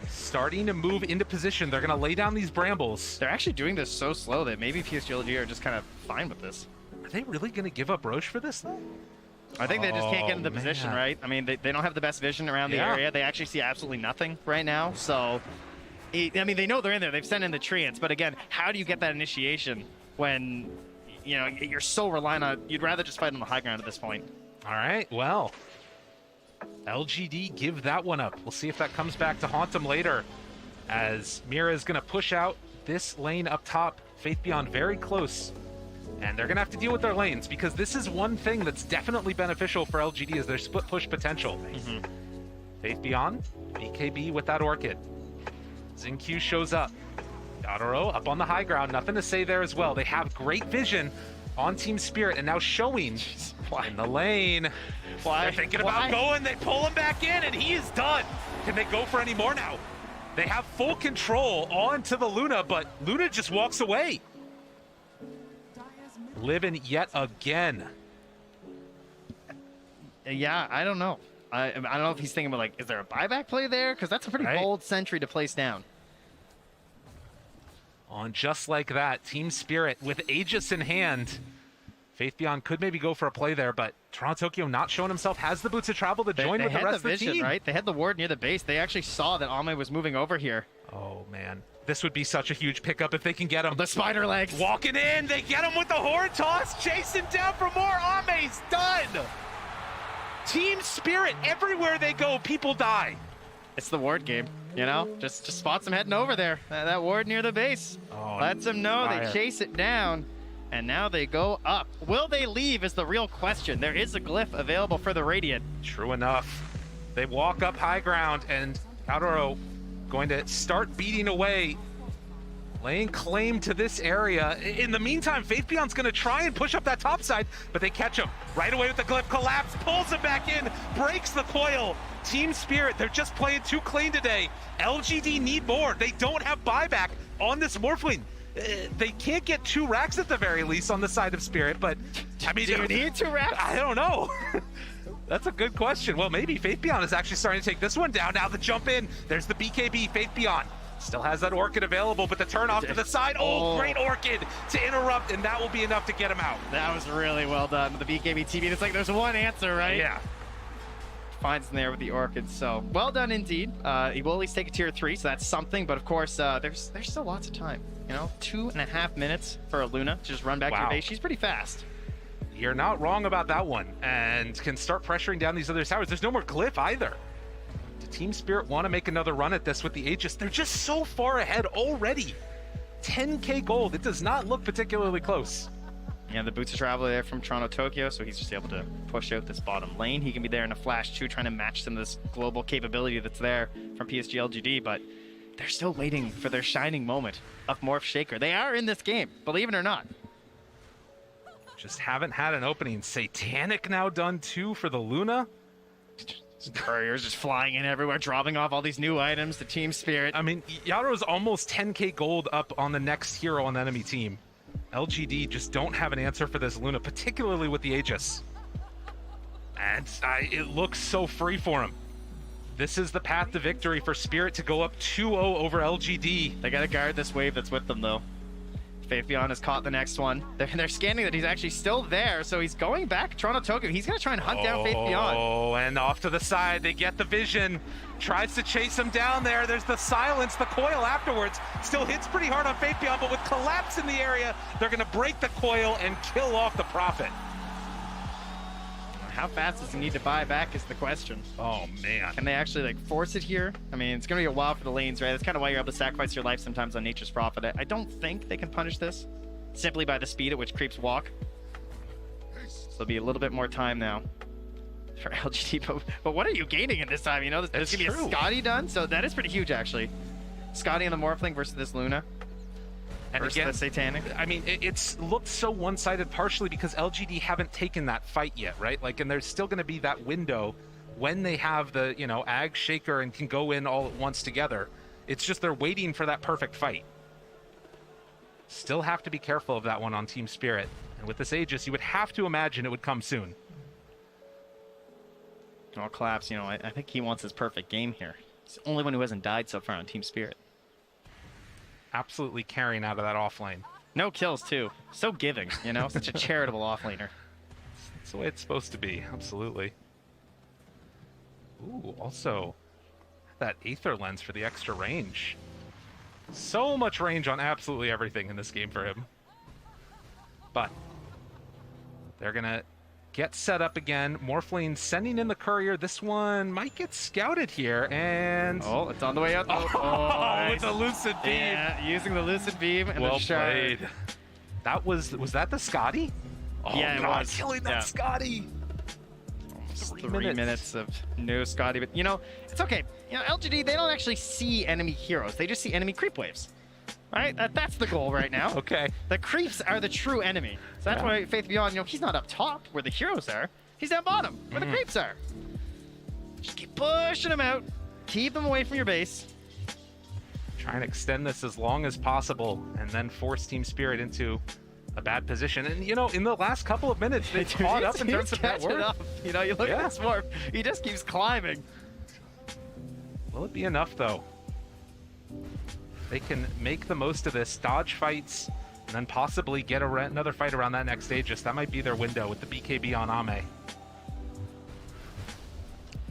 Starting to move into position. They're going to lay down these brambles. They're actually doing this so slow that maybe PSG LGD are just kind of fine with this. Are they really going to give up Roche for this, though? I think they just can't get in the position, right? I mean, they don't have the best vision around the area. They actually see absolutely nothing right now. So, I mean, they know they're in there. They've sent in the Treants. But again, how do you get that initiation when, you know, you're so reliant on... You'd rather just fight on the high ground at this point. All right, well... LGD give that one up. We'll see if that comes back to haunt them later. As Mira is going to push out this lane up top. Faith Beyond very close. And they're going to have to deal with their lanes, because this is one thing that's definitely beneficial for LGD is their split push potential. Faith Beyond, BKB with that Orchid. Xingqiu shows up. Dodoro up on the high ground. Nothing to say there as well. They have great vision on Team Spirit, and now showing in the lane. They're thinking about going. They pull him back in, and he is done. Can they go for any more now? They have full control onto the Luna, but Luna just walks away. Living yet again. Yeah, I don't know. I don't know if he's thinking about, like, is there a buyback play there? Because that's a pretty bold sentry to place down. On just like that, Team Spirit with Aegis in hand. Faith Beyond could maybe go for a play there, but Toronto Tokyo not showing himself, has the boots of travel to join with the rest of the team. Right? They had the ward near the base. They actually saw that Ahmad was moving over here. Oh, man. This would be such a huge pickup if they can get him. The spider legs. Walking in. They get him with the horn toss. Chasing down for more. Ahmad's done. Team Spirit, everywhere they go, people die. It's the ward game, you know? Just spots him heading over there. That ward near the base. Lets him know. They chase it down. And now they go up. Will they leave is the real question. There is a glyph available for the Radiant. True enough. They walk up high ground, and Kaoru going to start beating away, laying claim to this area. In the meantime, Faith Beyond's going to try and push up that top side, but they catch him right away with the glyph. Collapse, pulls him back in, breaks the coil. Team Spirit, they're just playing too clean today. LGD need more. They don't have buyback on this Morphling. They can't get 2 racks at the very least on the side of Spirit, but I mean, do you need 2 racks? I don't know. That's a good question. Well, maybe Faith Beyond is actually starting to take this one down. Now the jump in. There's the BKB. Faith Beyond still has that Orchid available, but the turn off to the side. Oh, great Orchid to interrupt, and that will be enough to get him out. That was really well done. The BKB TV. It's like there's one answer, right? Yeah. Finds him there with the Orchid, so well done indeed. He will at least take a tier 3, so that's something, but of course, there's still lots of time. You know, 2.5 minutes for a Luna to just run back to your base. She's pretty fast. You're not wrong about that one, and can start pressuring down these other towers. There's no more glyph either. Do Team Spirit want to make another run at this with the Aegis? They're just so far ahead already. 10k gold. It does not look particularly close. Yeah, the boots of travel there from Toronto Tokyo, so he's just able to push out this bottom lane. He can be there in a flash too, trying to match some of this global capability that's there from PSG LGD, but they're still waiting for their shining moment of Morph Shaker. They are in this game, believe it or not. Just haven't had an opening. Satanic now done too for the Luna. Couriers just flying in everywhere, dropping off all these new items to Team Spirit. I mean, Yaro's almost 10k gold up on the next hero on the enemy team. LGD just don't have an answer for this Luna, particularly with the Aegis. And it looks so free for him. This is the path to victory for Spirit to go up 2-0 over LGD. They gotta guard this wave that's with them though. Faith Beyond has caught the next one. They're scanning that he's actually still there, so he's going back Toronto Tokyo. He's gonna try and hunt down Faith Beyond. Oh, and off to the side, they get the vision. Tries to chase him down there. There's the silence, the coil afterwards. Still hits pretty hard on Faith Beyond, but with collapse in the area, they're gonna break the coil and kill off the Prophet. How fast does he need to buy back is the question. Oh, man. Can they actually like force it here? I mean, it's going to be a while for the lanes, right? That's kind of why you're able to sacrifice your life sometimes on Nature's Prophet. I don't think they can punish this simply by the speed at which creeps walk. So there'll be a little bit more time now for LGD. But what are you gaining in this time? You know, there's going to be a Scotty done, so that is pretty huge, actually. Scotty and the Morphling versus this Luna. And versus again, the Satanic. I mean, it's looked so one-sided partially because LGD haven't taken that fight yet, right? Like, and there's still going to be that window when they have the, you know, Ag Shaker and can go in all at once together. It's just they're waiting for that perfect fight. Still have to be careful of that one on Team Spirit. And with this Aegis, you would have to imagine it would come soon. Well, Collapse, you know, I think he wants his perfect game here. He's the only one who hasn't died so far on Team Spirit. Absolutely carrying out of that offlane. No kills, too. So giving, you know? Such a charitable offlaner. That's the way it's supposed to be, absolutely. Ooh, also, that Aether Lens for the extra range. So much range on absolutely everything in this game for him. But they're going to get set up again. Morphling sending in the courier. This one might get scouted here, and... Oh, it's on the way up. Oh, nice. With the Lucid Beam. Yeah, using the Lucid Beam and well the shard. played. That was that the Scotty? Oh, yeah, God, it was. killing that Scotty. Almost 3 minutes of no Scotty, but you know, it's okay. You know, LGD, they don't actually see enemy heroes. They just see enemy creep waves. Right? That's the goal right now. Okay. The creeps are the true enemy. So that's why Faith Beyond, you know, he's not up top where the heroes are. He's down bottom where the creeps are. Just keep pushing them out. Keep them away from your base. Try and extend this as long as possible and then force Team Spirit into a bad position. And, you know, in the last couple of minutes, they caught up in terms of net catching worth. up. You know, you look at this Morph, he just keeps climbing. Will it be enough, though? They can make the most of this, dodge fights, and then possibly get another fight around that next Aegis. That might be their window with the BKB on Ame.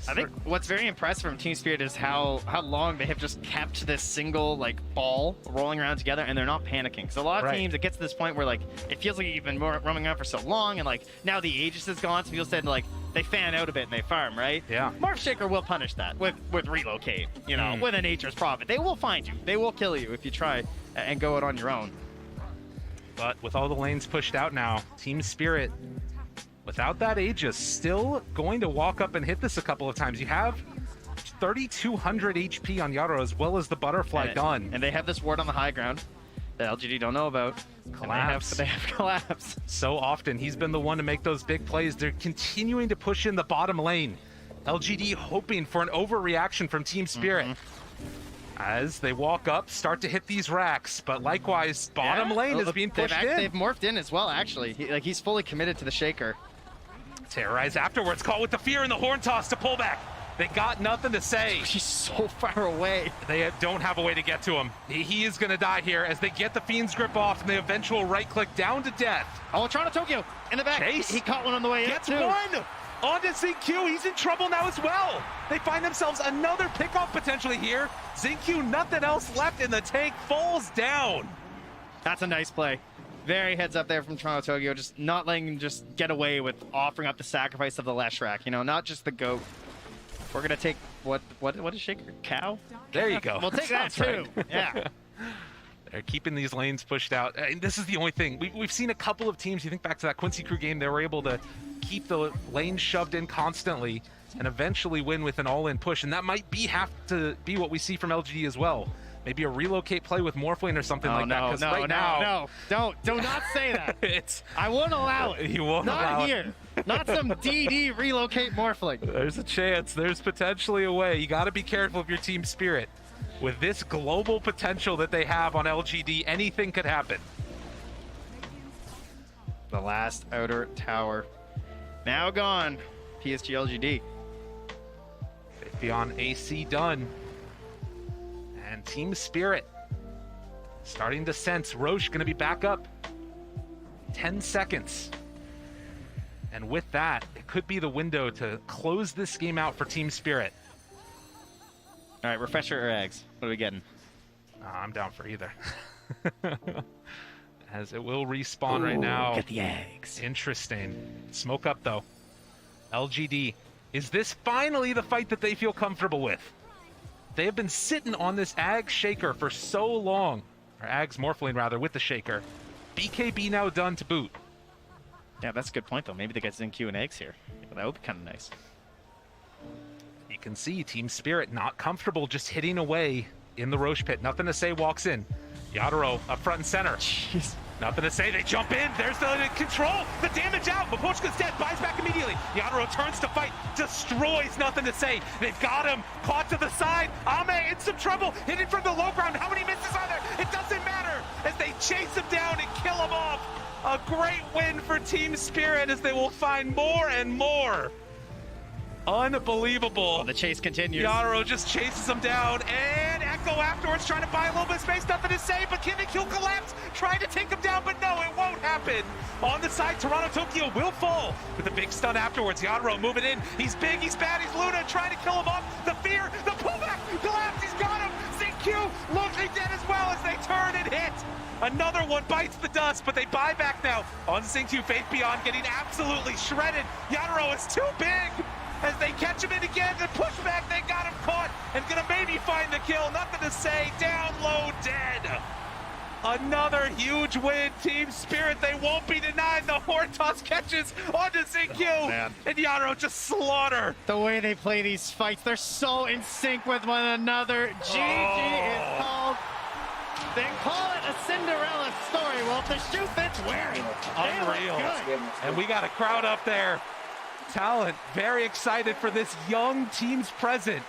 I think what's very impressive from Team Spirit is how long they have just kept this single like ball rolling around together, and they're not panicking. So a lot of teams, it gets to this point where like it feels like you've been roaming around for so long, and like now the Aegis is gone, so people said like they fan out a bit and they farm, right? Yeah. Morph Shaker will punish that with relocate, you know, with a Nature's Prophet. They will find you. They will kill you if you try and go it on your own. But with all the lanes pushed out now, Team Spirit, without that Aegis, still going to walk up and hit this a couple of times. You have 3,200 HP on Yaro as well as the butterfly gun. And they have this ward on the high ground that LGD don't know about. Collapse. They have collapse. So often, he's been the one to make those big plays. They're continuing to push in the bottom lane. LGD hoping for an overreaction from Team Spirit. As they walk up, start to hit these racks, but likewise, bottom lane is being pushed in. They've morphed in as well, actually. He's fully committed to the Shaker. Terrorize afterwards, caught with the fear and the horn toss to pull back. They got nothing to say. She's so far away. They don't have a way to get to him. He is going to die here as they get the Fiend's grip off and the eventual right click down to death. Oh, Toronto Tokyo in the back. Chase. He caught one on the way Gets in, too. one! On to ZQ, he's in trouble now as well. They find themselves another pickoff potentially here. ZQ, nothing else left in the tank, falls down. That's a nice play. Very heads up there from Toronto Tokyo, just not letting him just get away with offering up the sacrifice of the Leshrac, you know, not just the goat. We're gonna take what is Shaker? Cow? There you go. We'll take that too. Right. Yeah. They're keeping these lanes pushed out. And this is the only thing. We've seen a couple of teams, you think back to that Quincy Crew game, they were able to keep the lane shoved in constantly and eventually win with an all-in push. And that might have to be what we see from LGD as well. Maybe a relocate play with Morphling or something like that. No. Do not say that. I won't allow it. You won't allow it. Not here. Not some DD relocate Morphling. There's a chance. There's potentially a way. You got to be careful of your Team Spirit. With this global potential that they have on LGD, anything could happen. The last outer tower. Now gone. PSG LGD. Beyond AC done. And Team Spirit starting to sense Roche going to be back up. 10 seconds. And with that, it could be the window to close this game out for Team Spirit. All right, refresher or eggs? What are we getting? I'm down for either. As it will respawn right now. Get the eggs. Interesting. Smoke up, though. LGD. Is this finally the fight that they feel comfortable with? They have been sitting on this Ag Shaker for so long. Or Ag's Morphling, rather, with the Shaker. BKB now done to boot. Yeah, that's a good point, though. Maybe they get ZQ and eggs here. Yeah, that would be kind of nice. You can see Team Spirit not comfortable just hitting away in the Roche pit. Nothing to say, walks in. Yadaro up front and center. Jeez. Nothing to say, they jump in. There's the control, the damage out. Mapochka's dead, buys back immediately. Yadaro turns to fight, destroys, nothing to say. They've got him, caught to the side. Ame in some trouble, hidden from the low ground. How many misses are there? It doesn't matter as they chase him down and kill him off. A great win for Team Spirit as they will find more and more. Unbelievable. Oh, the chase continues. Yaro just chases him down, and Echo afterwards trying to buy a little bit of space. Nothing to say, but can he'll collapse, trying to take him down, but no, it won't happen. On the side, Toronto Tokyo will fall with a big stun afterwards. Yaro moving in. He's big, he's bad, he's Luna trying to kill him off. The fear, the pullback, collapse, he's got him. ZQ looking dead as well as they turn and hit. Another one bites the dust, but they buy back now. On ZQ, Faith Beyond getting absolutely shredded. Yaro is too big. As they catch him in again, the pushback, they got him caught and gonna maybe find the kill. Nothing to say, down low, dead. Another huge win, Team Spirit. They won't be denied. The horn toss catches onto ZQ, and Yaro just slaughter. The way they play these fights, they're so in sync with one another. GG is called. They call it a Cinderella story. Well, if the shoe fits, wear it. Unreal. And we got a crowd up there. Talent, very excited for this young team's present.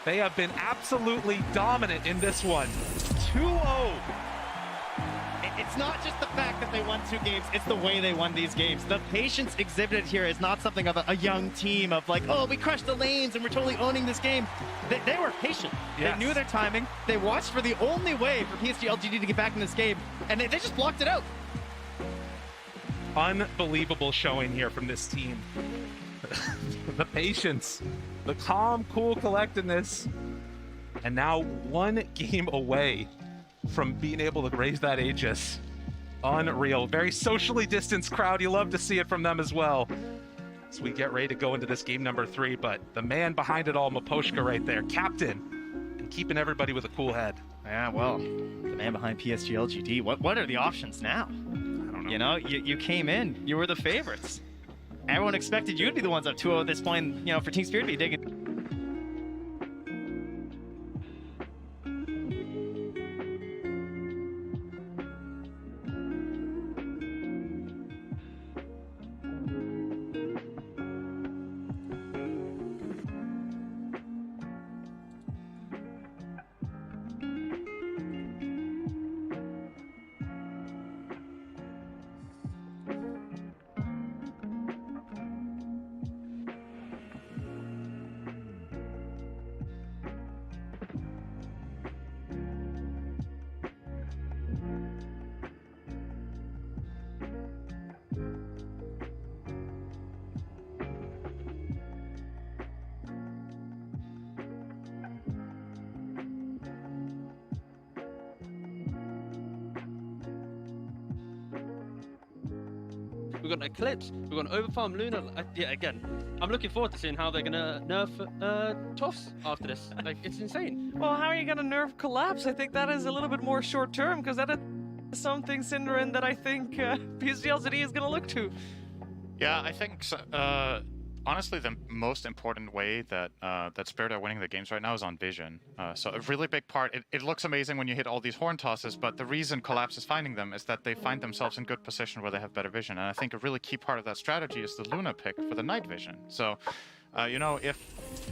They have been absolutely dominant in this one. 2-0. it's not just the fact that they won 2 games, it's the way they won these games. The patience exhibited here is not something of a young team of like, oh, we crushed the lanes and we're totally owning this game. They were patient. Yes. They knew their timing. They watched for the only way for PSG LGD to get back in this game, and they just blocked it out. Unbelievable showing here from this team. The patience, the calm, cool collectedness, and now 1 game away from being able to raise that Aegis. Unreal. Very socially distanced crowd. You love to see it from them as well. As we get ready to go into this game number 3, but the man behind it all, Miposhka right there, captain, and keeping everybody with a cool head. Yeah, well, the man behind PSG LGD, what are the options now? I don't know. You know, you came in, you were the favorites. Everyone expected you to be the ones up 2-0 at this point, you know, for Team Spirit to be digging. We've got Eclipse, we've got Overfarm Luna. Yeah, again, I'm looking forward to seeing how they're gonna nerf Toffs after this. Like, it's insane. Well, how are you gonna nerf Collapse? I think that is a little bit more short term, because that is something, Synderen, that I think PSG LGD is gonna look to. Yeah, I think so, honestly, the most important way that that Spirit are winning the games right now is on vision. So a really big part, it looks amazing when you hit all these horn tosses, but the reason Collapse is finding them is that they find themselves in good position where they have better vision. And I think a really key part of that strategy is the Luna pick for the night vision. So, you know,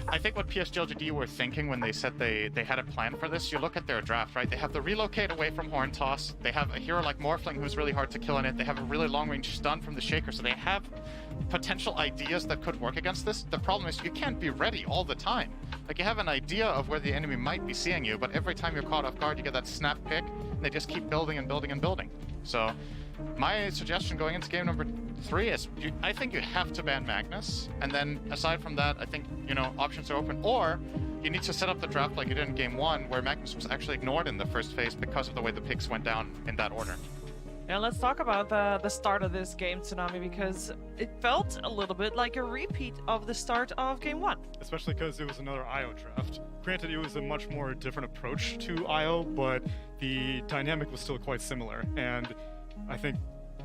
I think what PSG LGD were thinking when they said they had a plan for this, you look at their draft, right? They have the relocate away from horn toss. They have a hero like Morphling who's really hard to kill in it. They have a really long range stun from the Shaker. So they have potential ideas that could work against this. The problem is you can't be ready all the time. Like, you have an idea of where the enemy might be seeing you, but every time you're caught off guard, you get that snap pick, and they just keep building and building and building. So my suggestion going into game number 3 is I think you have to ban Magnus, and then aside from that, I think, you know, options are open, or you need to set up the draft like you did in game 1, where Magnus was actually ignored in the first phase because of the way the picks went down in that order. Yeah, let's talk about the start of this game, Tsunami, because it felt a little bit like a repeat of the start of game 1. Especially because it was another IO draft. Granted, it was a much more different approach to IO, but the dynamic was still quite similar. And I think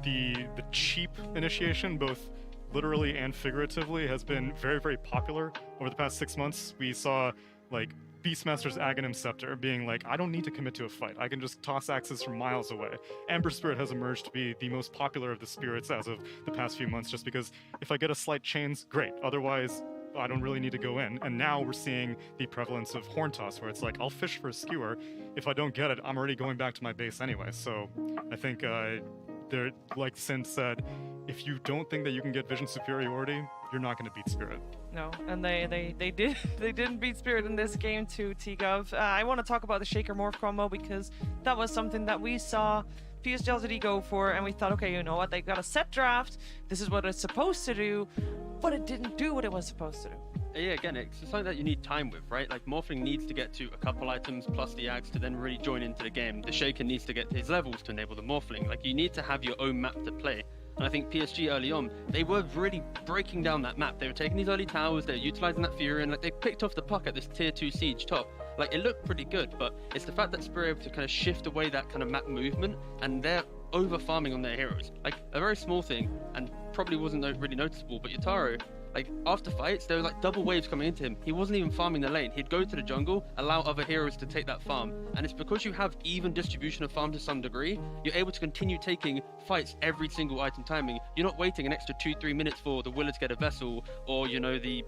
the cheap initiation, both literally and figuratively, has been very, very popular over the past 6 months. We saw, like, Beastmaster's Aghanim Scepter being like, I don't need to commit to a fight. I can just toss axes from miles away. Ember Spirit has emerged to be the most popular of the spirits as of the past few months, just because if I get a slight chains, great. Otherwise, I don't really need to go in. And now we're seeing the prevalence of Horn Toss, where it's like, I'll fish for a skewer. If I don't get it, I'm already going back to my base anyway. So I think they're, like Sin said, if you don't think that you can get vision superiority, you're not going to beat Spirit. No, and they didn't beat Spirit in this game too, T-Gov. I want to talk about the Shaker Morph combo, because that was something that we saw PSG LGD go for, and we thought, okay, you know what, they got a set draft, this is what it's supposed to do, but it didn't do what it was supposed to do. Yeah, again, it's something that you need time with, right? Like, Morphling needs to get to a couple items plus the Axe to then really join into the game. The Shaker needs to get to his levels to enable the Morphling. Like, you need to have your own map to play. And I think PSG early on, they were really breaking down that map. They were taking these early towers, they were utilizing that Fury, and like, they picked off the puck at this tier 2 siege top. Like, it looked pretty good, but it's the fact that Spirit were able to kind of shift away that kind of map movement, and they're over farming on their heroes. Like, a very small thing, and probably wasn't really noticeable, but Yotaro, like, after fights, there were like double waves coming into him. He wasn't even farming the lane. He'd go to the jungle, allow other heroes to take that farm. And it's because you have even distribution of farm to some degree, you're able to continue taking fights every single item timing. You're not waiting an extra 2-3 minutes for the Willer to get a vessel, or, you know, the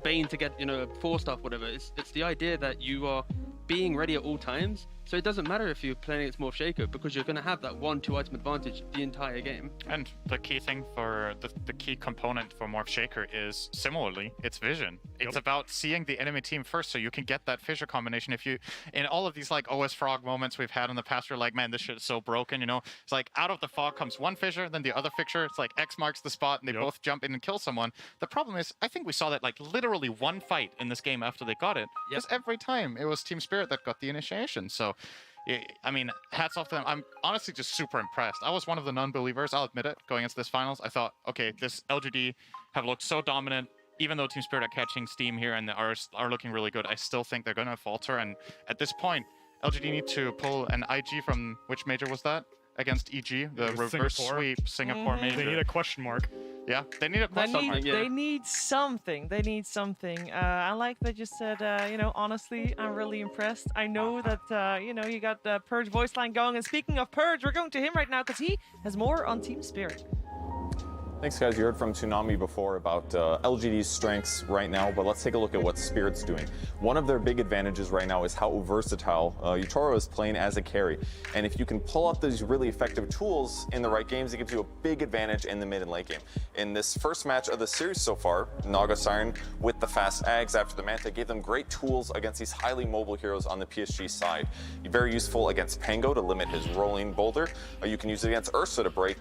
Bane to get, you know, 4-stuff, whatever. It's the idea that you are being ready at all times, So it doesn't matter if you're playing against Morph Shaker because you're going to have that 1-2 item advantage the entire game. And the key thing for the key component for Morph Shaker is similarly, it's vision. It's about seeing the enemy team first so you can get that fissure combination. If you, in all of these like OS Frog moments we've had in the past, we're like, man, this shit is so broken, you know? It's like out of the fog comes one fissure, then the other fissure, it's like X marks the spot and they both jump in and kill someone. The problem is, I think we saw that like literally one fight in this game after they got it. Because every time it was Team Spirit that got the initiation. So I mean, hats off to them. I'm honestly just super impressed. I was one of the non-believers, I'll admit it, going into this finals. I thought, okay, this LGD have looked so dominant. Even though Team Spirit are catching steam here and are looking really good, I still think they're going to falter. And at this point, LGD need to pull an IG from, which major was that? Against EG, the reverse sweep Singapore major. They need a question mark. Yeah, they need a question mark. They need something. They need something. I like that you said, you know, honestly, I'm really impressed. I know that, you know, you got the Purge voice line going. And speaking of Purge, we're going to him right now because he has more on Team Spirit. Thanks, guys. You heard from Toonami before about LGD's strengths right now, but let's take a look at what Spirit's doing. One of their big advantages right now is how versatile Yutaro is playing as a carry. And if you can pull out these really effective tools in the right games, it gives you a big advantage in the mid and late game. In this first match of the series so far, Naga Siren with the fast Ags after the Manta gave them great tools against these highly mobile heroes on the PSG side. Very useful against Pango to limit his rolling boulder. You can use it against Ursa to break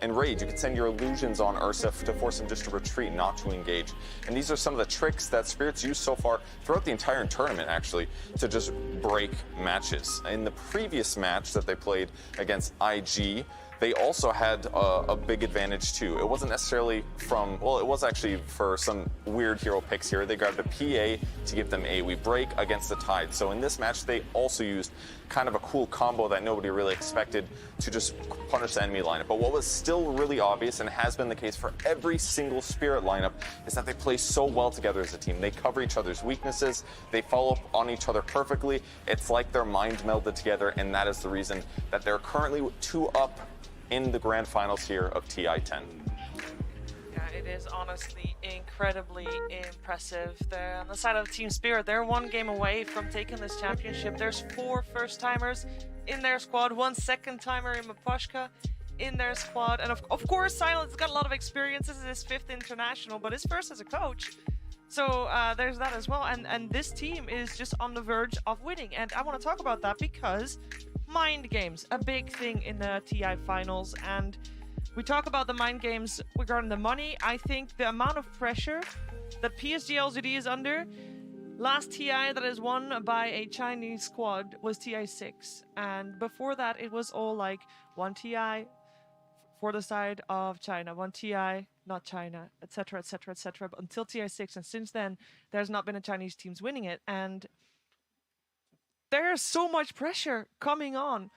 Enrage. You can send your illusions on Ursa to force him just to retreat, not to engage. And these are some of the tricks that Spirit's used so far throughout the entire tournament, actually, to just break matches. In the previous match that they played against IG, they also had a big advantage too. It wasn't necessarily from, well, it was actually for some weird hero picks here. They grabbed a PA to give them AoE break against the Tide. So in this match, they also used kind of a cool combo that nobody really expected to just punish the enemy lineup. But what was still really obvious, and has been the case for every single Spirit lineup, is that they play so well together as a team. They cover each other's weaknesses. They follow up on each other perfectly. It's like their minds melded together, and that is the reason that they're currently 2-up in the grand finals here of TI-10. Yeah, it is honestly incredibly impressive. They're on the side of Team Spirit, they're one game away from taking this championship. There's 4 first-timers in their squad, 1 second-timer in Maposhka in their squad, and of course Silent's got a lot of experience. This is his 5th international, but his first as a coach. So there's that as well, and this team is just on the verge of winning, and I want to talk about that because mind games, a big thing in the TI finals, and we talk about the mind games regarding the money. I think the amount of pressure that PSG LGD is under, last TI that is won by a Chinese squad was TI6, and before that it was all like 1 TI for the side of China, 1 TI, not China, etc, etc, etc, until TI6, and since then there's not been a Chinese teams winning it, and there's so much pressure coming on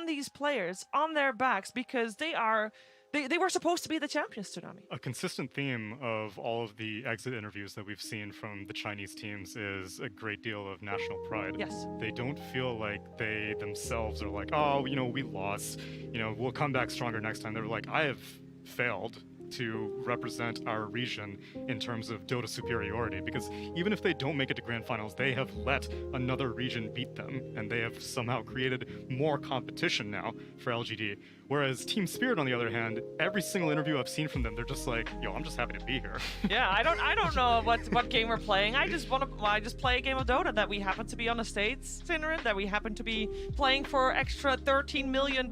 these players, on their backs, because they were supposed to be the champions, Toonami. A consistent theme of all of the exit interviews that we've seen from the Chinese teams is a great deal of national pride. Yes. They don't feel like they themselves are like, oh, you know, we lost, you know, we'll come back stronger next time. They're like, I have failed to represent our region in terms of Dota superiority, because even if they don't make it to grand finals, they have let another region beat them, and they have somehow created more competition now for LGD. Whereas Team Spirit, on the other hand, every single interview I've seen from them, they're just like, yo, I'm just happy to be here. Yeah, I don't know what game we're playing. I just play a game of Dota that we happen to be on the States, Sinrin, that we happen to be playing for extra $13 million.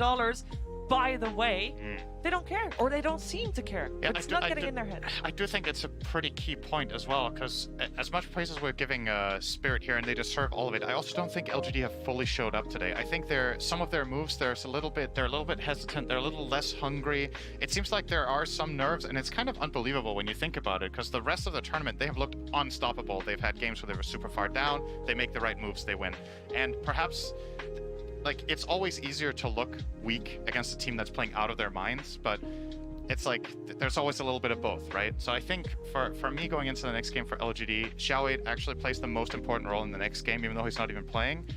By the way, they don't care, or they don't seem to care. Yeah, it's not getting in their head. I do think it's a pretty key point as well, because as much praise as we're giving Spirit here, and they deserve all of it, I also don't think LGD have fully showed up today. I think some of their moves, they're a little bit hesitant, they're a little less hungry. It seems like there are some nerves, and it's kind of unbelievable when you think about it, because the rest of the tournament, they have looked unstoppable. They've had games where they were super far down, they make the right moves, they win. And perhaps, like, it's always easier to look weak against a team that's playing out of their minds, but it's like there's always a little bit of both, right? So I think for me going into the next game for LGD, Xiao actually plays the most important role in the next game, even though he's not even playing,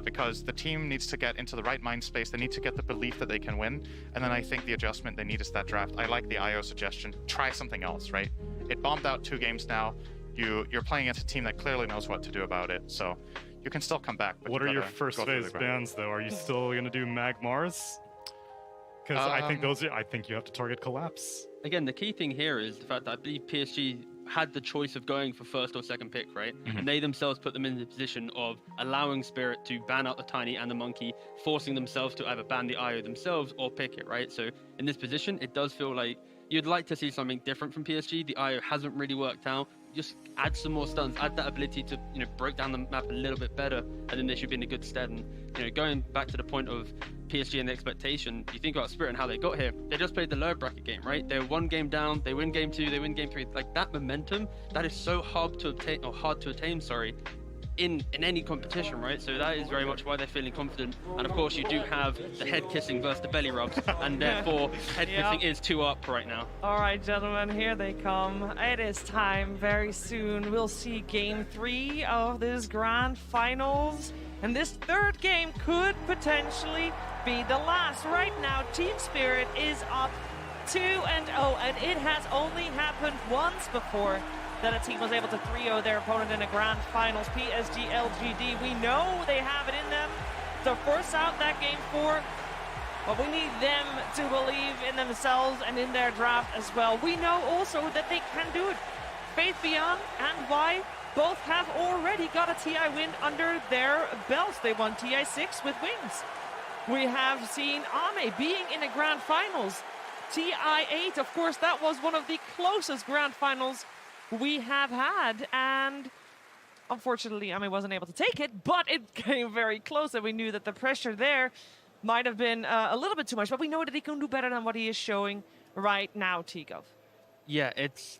because the team needs to get into the right mind space. They need to get the belief that they can win, and then I think the adjustment they need is that draft. I like the IO suggestion. Try something else, right? It bombed out 2 games now. You're playing against a team that clearly knows what to do about it, so you can still come back. But What you are your gotta first go through phase the grind. bans though? Are you still gonna do Magmars? Because I think I think you have to target Collapse. Again, the key thing here is the fact that I believe PSG had the choice of going for first or second pick, right? And they themselves put them in the position of allowing Spirit to ban out the Tiny and the Monkey, forcing themselves to either ban the IO themselves or pick it, right? So in this position, it does feel like you'd like to see something different from PSG. The IO hasn't really worked out. Just add some more stuns, add that ability to, you know, break down the map a little bit better, and then they should be in a good stead. And, you know, going back to the point of PSG and the expectation, you think about Spirit and how they got here. They just played the lower bracket game, right? They're one game down, they win game 2, they win game 3. Like, that momentum, that is so hard to attain, in any competition, right? So that is very much why they're feeling confident. And of course, you do have the head kissing versus the belly rubs, and therefore head kissing is 2 up right now. All right, gentlemen, here they come. It is time very soon. We'll see game 3 of this grand finals. And this third game could potentially be the last. Right now, Team Spirit is up 2-0, and it has only happened once before that a team was able to 3-0 their opponent in a grand finals. PSG LGD, we know they have it in them to force out that game 4, but we need them to believe in themselves and in their draft as well. We know also that they can do it. Faith Beyond and Y both have already got a TI win under their belts. They won TI 6 with Wings. We have seen Ame being in a grand finals. TI 8, of course, that was one of the closest grand finals we have had, and unfortunately Ame wasn't able to take it, but it came very close, and we knew that the pressure there might have been a little bit too much, but we know that he can do better than what he is showing right now, Tigov. Yeah, it's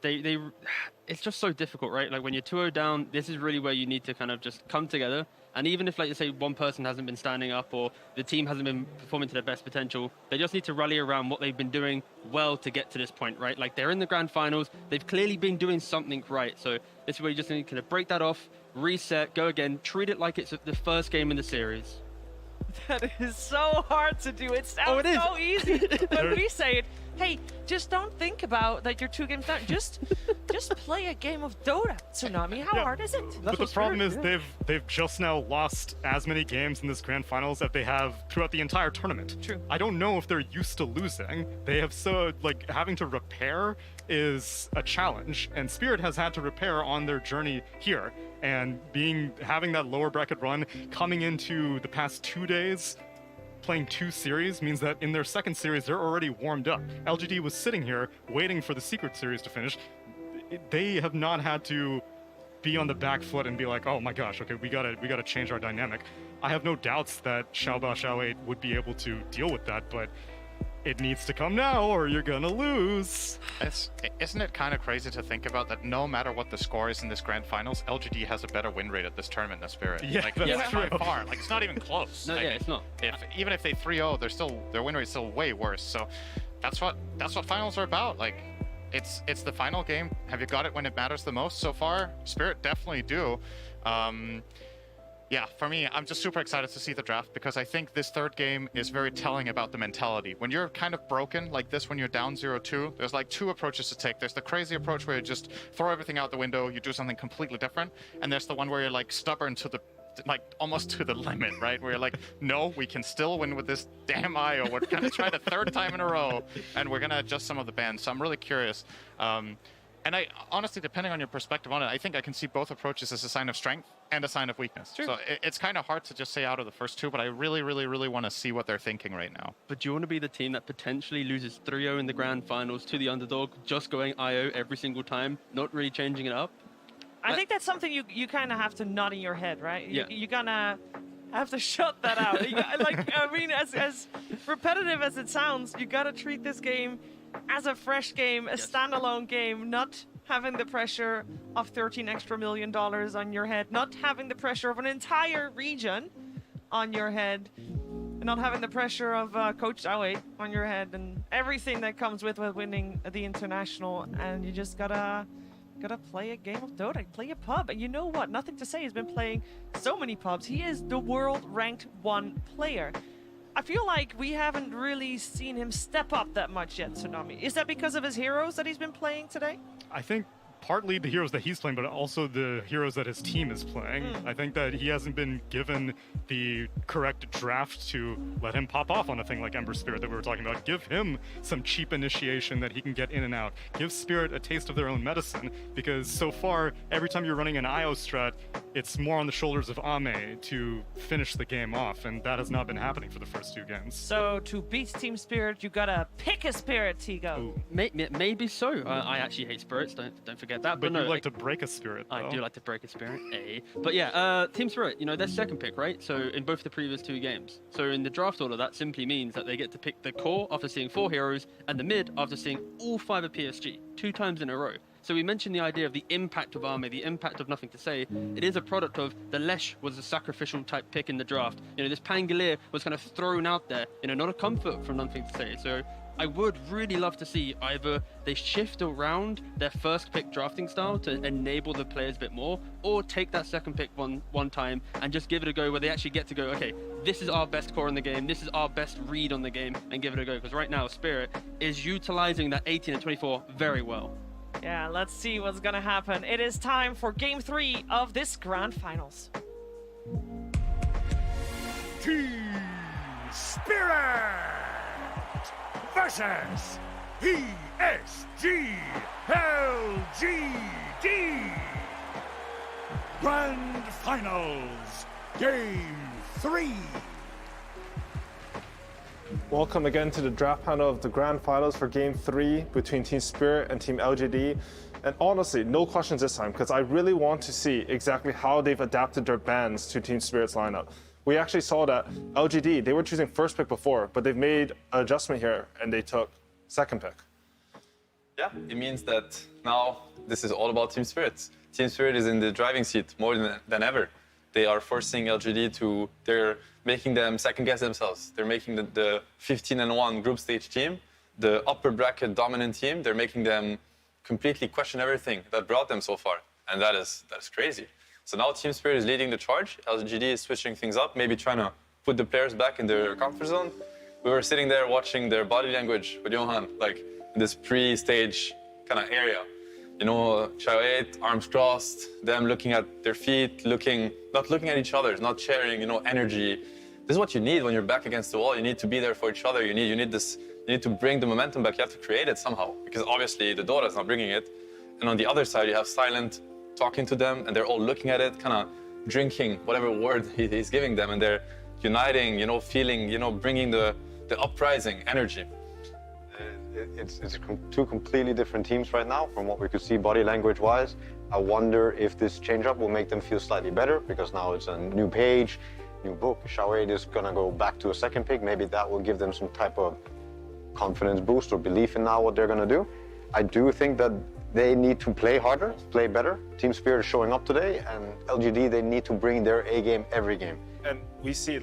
just so difficult, right? Like when you're 2-0 down, this is really where you need to kind of just come together. And even if, like you say, one person hasn't been standing up or the team hasn't been performing to their best potential, they just need to rally around what they've been doing well to get to this point, right? Like they're in the grand finals, they've clearly been doing something right. So this is where you just need to kind of break that off, reset, go again, treat it like it's the first game in the series. That is so hard to do. It sounds so easy when we say it. Hey, just don't think about that you're 2 games down. Just play a game of Dota, Tsunami. How hard is it? But the problem is they've just now lost as many games in this grand finals that they have throughout the entire tournament. True. I don't know if they're used to losing. They have having to repair is a challenge, and Spirit has had to repair on their journey here. And having that lower bracket run coming into the past 2 days, playing 2 series means that in their second series they're already warmed up. LGD was sitting here waiting for the secret series to finish. They have not had to be on the back foot and be like, oh my gosh, okay, we gotta change our dynamic. I have no doubts that Xiao 8 would be able to deal with that, but it needs to come now or you're gonna lose. Isn't it kind of crazy to think about that no matter what the score is in this grand finals, LGD has a better win rate at this tournament than Spirit? Yeah, like, that's true. by far. Like, it's not even close. No, it's not. Even if they 3-0, their win rate is still way worse. So that's what finals are about. Like, it's the final game. Have you got it when it matters the most? So far, Spirit definitely do. Yeah, for me, I'm just super excited to see the draft because I think this third game is very telling about the mentality. When you're kind of broken like this, when you're down 0-2, there's like 2 approaches to take. There's the crazy approach where you just throw everything out the window, you do something completely different. And there's the one where you're like stubborn to the, like almost to the limit, right? Where you're like, no, we can still win with this damn IO. We're gonna try the 3rd time in a row and we're gonna adjust some of the bans. So I'm really curious. And I honestly, depending on your perspective on it, I think I can see both approaches as a sign of strength and a sign of weakness. True. So it's kind of hard to just say out of the first 2, but I really, really, really want to see what they're thinking right now. But do you want to be the team that potentially loses 3-0 in the grand finals to the underdog, just going IO every single time, not really changing it up? I think that's something you kind of have to nod in your head, right? Yeah. You're gonna have to shut that out. As repetitive as it sounds, you gotta treat this game as a fresh game, a standalone game, not having the pressure of $13 extra million on your head, not having the pressure of an entire region on your head, and not having the pressure of Coach Xiao 8 on your head, and everything that comes with winning the international. And you just gotta play a game of Dota, play a pub. And you know what? Nothing to say. He's been playing so many pubs. He is the world ranked 1 player. I feel like we haven't really seen him step up that much yet, Tsunami. Is that because of his heroes that he's been playing today? I think partly the heroes that he's playing, but also the heroes that his team is playing. I think that he hasn't been given the correct draft to let him pop off on a thing like Ember Spirit that we were talking about. Give him some cheap initiation that he can get in and out. Give Spirit a taste of their own medicine, because so far, every time you're running an IO strat, it's more on the shoulders of Ame to finish the game off, and that has not been happening for the first 2 games. So to beat Team Spirit, you gotta pick a Spirit, Tigo. Maybe so. I actually hate spirits. Don't forget that. But no, you like to break a spirit, though. I do like to break a spirit. But yeah, Team Spirit. Their second pick, right? So in both the previous 2 games. So in the draft order, that simply means that they get to pick the core after seeing 4 heroes and the mid after seeing all 5 of PSG 2 times in a row. So we mentioned the idea of the impact of Ame, the impact of Nothing to Say. It is a product of the Lesh was a sacrificial type pick in the draft. This Pangolier was kind of thrown out there, not a comfort from Nothing to Say. So I would really love to see either they shift around their first pick drafting style to enable the players a bit more, or take that second pick one time and just give it a go where they actually get to go, okay, this is our best core in the game, this is our best read on the game, and give it a go. Because right now, Spirit is utilizing that 18 and 24 very well. Yeah, let's see what's gonna happen. It is time for Game 3 of this Grand Finals. Team Spirit versus PSG LGD. Grand Finals, Game 3. Welcome again to the draft panel of the Grand Finals for Game 3 between Team Spirit and Team LGD. And honestly, no questions this time, because I really want to see exactly how they've adapted their bans to Team Spirit's lineup. We actually saw that LGD, they were choosing first pick before, but they've made an adjustment here and they took second pick. Yeah, it means that now this is all about Team Spirit. Team Spirit is in the driving seat more than ever. They are forcing LGD to, they're making them second guess themselves. They're making the 15-1 group stage team, the upper bracket dominant team, they're making them completely question everything that brought them so far. And that is crazy. So now Team Spirit is leading the charge. LGD is switching things up, maybe trying to put the players back in their comfort zone. We were sitting there watching their body language with Johan, like in this pre-stage kind of area. Chao 8, arms crossed, them looking at their feet, not looking at each other, not sharing, energy. This is what you need when you're back against the wall. You need to be there for each other. You need to bring the momentum back. You have to create it somehow, because obviously the Dota is not bringing it. And on the other side, you have Silent talking to them, and they're all looking at it, kind of drinking whatever word he's giving them, and they're uniting, feeling, bringing the uprising energy. It's 2 completely different teams right now from what we could see body language-wise. I wonder if this change-up will make them feel slightly better, because now it's a new page, new book. Chao 8 is going to go back to a second pick. Maybe that will give them some type of confidence boost or belief in now what they're going to do. I do think that they need to play harder, play better. Team Spirit is showing up today, and LGD, they need to bring their A game every game. And we see,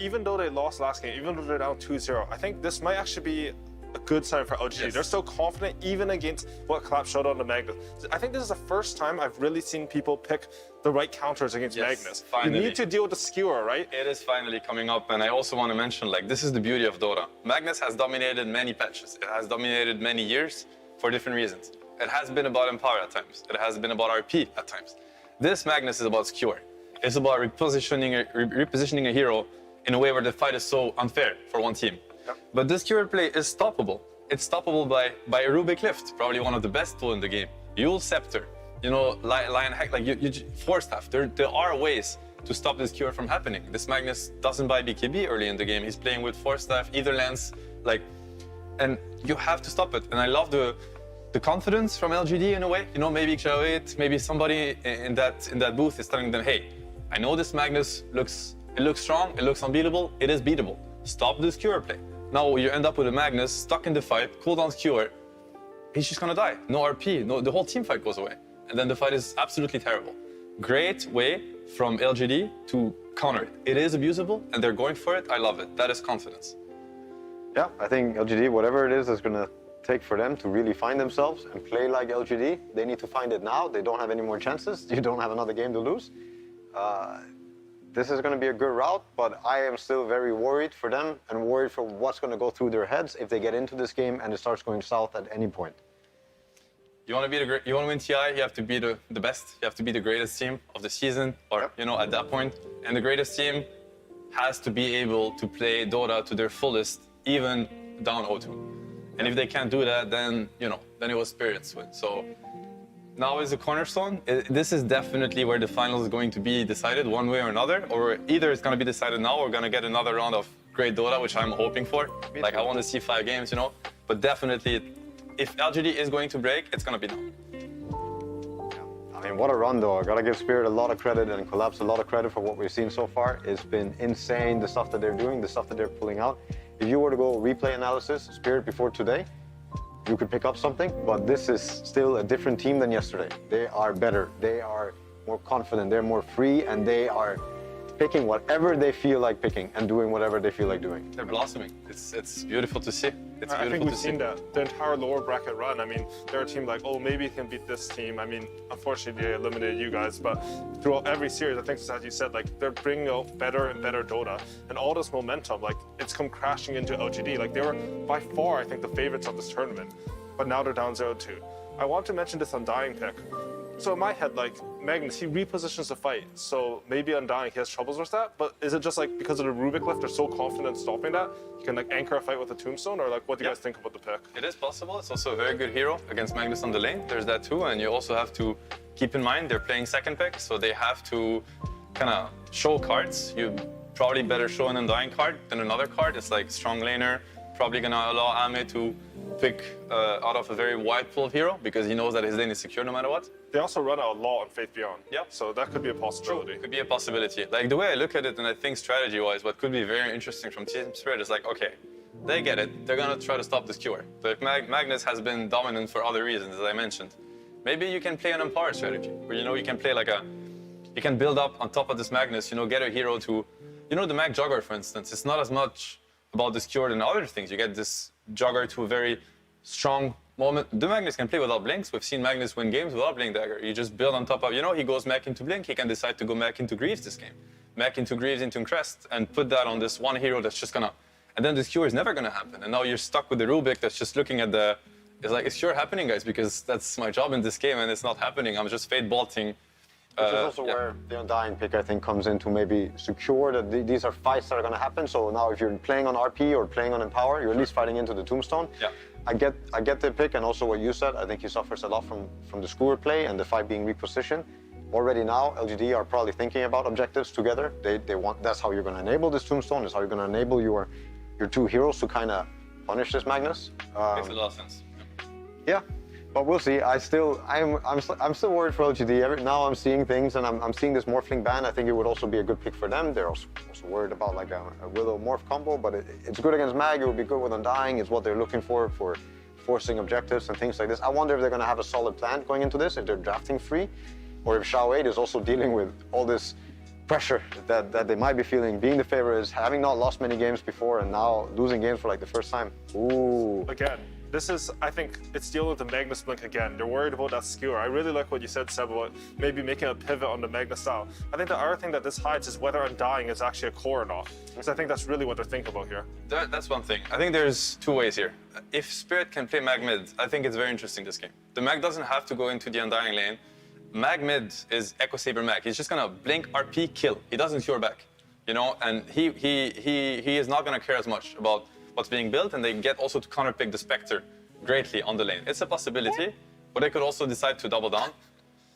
even though they lost last game, even though they're down 2-0, I think this might actually be a good sign for LGD. Yes. They're still confident, even against what Collapse showed on the Magnus. I think this is the first time I've really seen people pick the right counters against Magnus. Finally. You need to deal with the skewer, right? It is finally coming up, and I also want to mention, this is the beauty of Dota. Magnus has dominated many patches. It has dominated many years for different reasons. It has been about Empower at times. It has been about RP at times. This Magnus is about skewer. It's about repositioning a hero in a way where the fight is so unfair for one team. Yep. But this skewer play is stoppable. It's stoppable by Rubik Lift, probably one of the best tools in the game. Yule Scepter, Lion Hack, Force Staff. There are ways to stop this skewer from happening. This Magnus doesn't buy BKB early in the game. He's playing with Force Staff, either lens, and you have to stop it. And I love the confidence from LGD in a way. Maybe Chao 8, maybe somebody in that booth is telling them, hey, I know this Magnus looks strong, it looks unbeatable, it is beatable. Stop the skewer play. Now you end up with a Magnus stuck in the fight, cooldown skewer. He's just gonna die. No RP, the whole team fight goes away. And then the fight is absolutely terrible. Great way from LGD to counter it. It is abusable and they're going for it. I love it. That is confidence. Yeah, I think LGD, whatever it is that's gonna take for them to really find themselves and play like LGD, they need to find it now. They don't have any more chances. You don't have another game to lose. This is going to be a good route, but I am still very worried for them and worried for what's going to go through their heads if they get into this game and it starts going south at any point. You want to win TI, you have to be the best. You have to be the greatest team of the season, or at that point. And the greatest team has to be able to play Dota to their fullest, even down 0-2. And if they can't do that, then then it was Spirit's win. So now is the cornerstone. This is definitely where the finals is going to be decided one way or another, or either it's going to be decided now, or we're going to get another round of great Dota, which I'm hoping for. Like, I want to see 5 games, but definitely, if LGD is going to break, it's going to be now. I mean, what a run, though. I gotta give Spirit a lot of credit and Collapse a lot of credit for what we've seen so far. It's been insane, the stuff that they're doing, the stuff that they're pulling out. If you were to go replay analysis, Spirit before today, you could pick up something, but this is still a different team than yesterday. They are better, they are more confident, they're more free, and they are picking whatever they feel like picking and doing whatever they feel like doing. They're blossoming. It's beautiful to see. It's I beautiful think we've to see. seen that the entire lower bracket run. I mean, they're a team like, oh, maybe it can beat this team. I mean, unfortunately, they eliminated you guys, but throughout every series, I think, as you said, like, they're bringing out better and better Dota, and all this momentum, like, it's come crashing into LGD. Like, they were by far, I think, the favorites of this tournament, but now they're down 0-2. I want to mention this Undying pick. So in my head, like, Magnus, he repositions the fight. So maybe Undying, he has troubles with that. But is it just like because of the Rubik lift, they're so confident in stopping that, he can like anchor a fight with a tombstone? Or like, what do you guys think about the pick? It is possible. It's also a very good hero against Magnus on the lane. There's that too. And you also have to keep in mind they're playing second pick. So they have to kind of show cards. You probably better show an Undying card than another card. It's like strong laner. Probably going to allow Ahmed to pick out of a very wide pool of hero because he knows that his lane is secure no matter what. They also run out a lot on Faith Beyond. Yeah. So that could be a possibility. Could be a possibility. Like, the way I look at it, and I think strategy-wise, what could be very interesting from Team Spirit is like, okay, they get it. They're going to try to stop this Q. But Magnus has been dominant for other reasons, as I mentioned. Maybe you can play an Empower strategy, where, you can play like you can build up on top of this Magnus, get a hero to, the Mag Jugger, for instance. It's not as much about this cure than other things. You get this Jugger to a very strong moment. The Magnus can play without blinks. We've seen Magnus win games without blink dagger. You just build on top of, he goes mech into blink. He can decide to go mech into Greaves this game. Mech into Greaves into Crest and put that on this one hero that's just gonna, and then this cure is never gonna happen. And now you're stuck with the Rubik that's just looking at it's like, is cure happening, guys? Because that's my job in this game and it's not happening. I'm just fade bolting. Which is also where the Undying pick, I think, comes in to maybe secure that these are fights that are going to happen. So now if you're playing on RP or playing on Empower, you're at least fighting into the Tombstone. Yeah. I get the pick, and also what you said. I think he suffers a lot from the Skewer play and the fight being repositioned. Already now, LGD are probably thinking about objectives together. They want, that's how you're going to enable this Tombstone. That's how you're going to enable your two heroes to kind of punish this Magnus. Makes a lot of sense. Yeah. But we'll see. I'm still worried for LGD. Now I'm seeing things, and I'm seeing this Morphling ban. I think it would also be a good pick for them. They're also worried about like a Willow Morph combo, but it's good against Mag. It would be good with Undying. It's what they're looking for forcing objectives and things like this. I wonder if they're going to have a solid plan going into this, if they're drafting free, or if Shao 8 is also dealing with all this pressure that they might be feeling, being the favorites, having not lost many games before, and now losing games for like the first time. Ooh. Again, this is, I think, it's dealing with the Magnus blink again. They're worried about that skewer. I really like what you said, Seb, about maybe making a pivot on the Magnus style. I think the other thing that this hides is whether Undying is actually a core or not. Because I think that's really what they're thinking about here. That's one thing. I think there's two ways here. If Spirit can play Mag mid, I think it's very interesting, this game. The Mag doesn't have to go into the Undying lane. Mag mid is Echo Saber Mag. He's just gonna blink, RP, kill. He doesn't cure back, and he is not gonna care as much about what's being built, and they get also to counterpick the Spectre greatly on the lane. It's a possibility, but they could also decide to double down.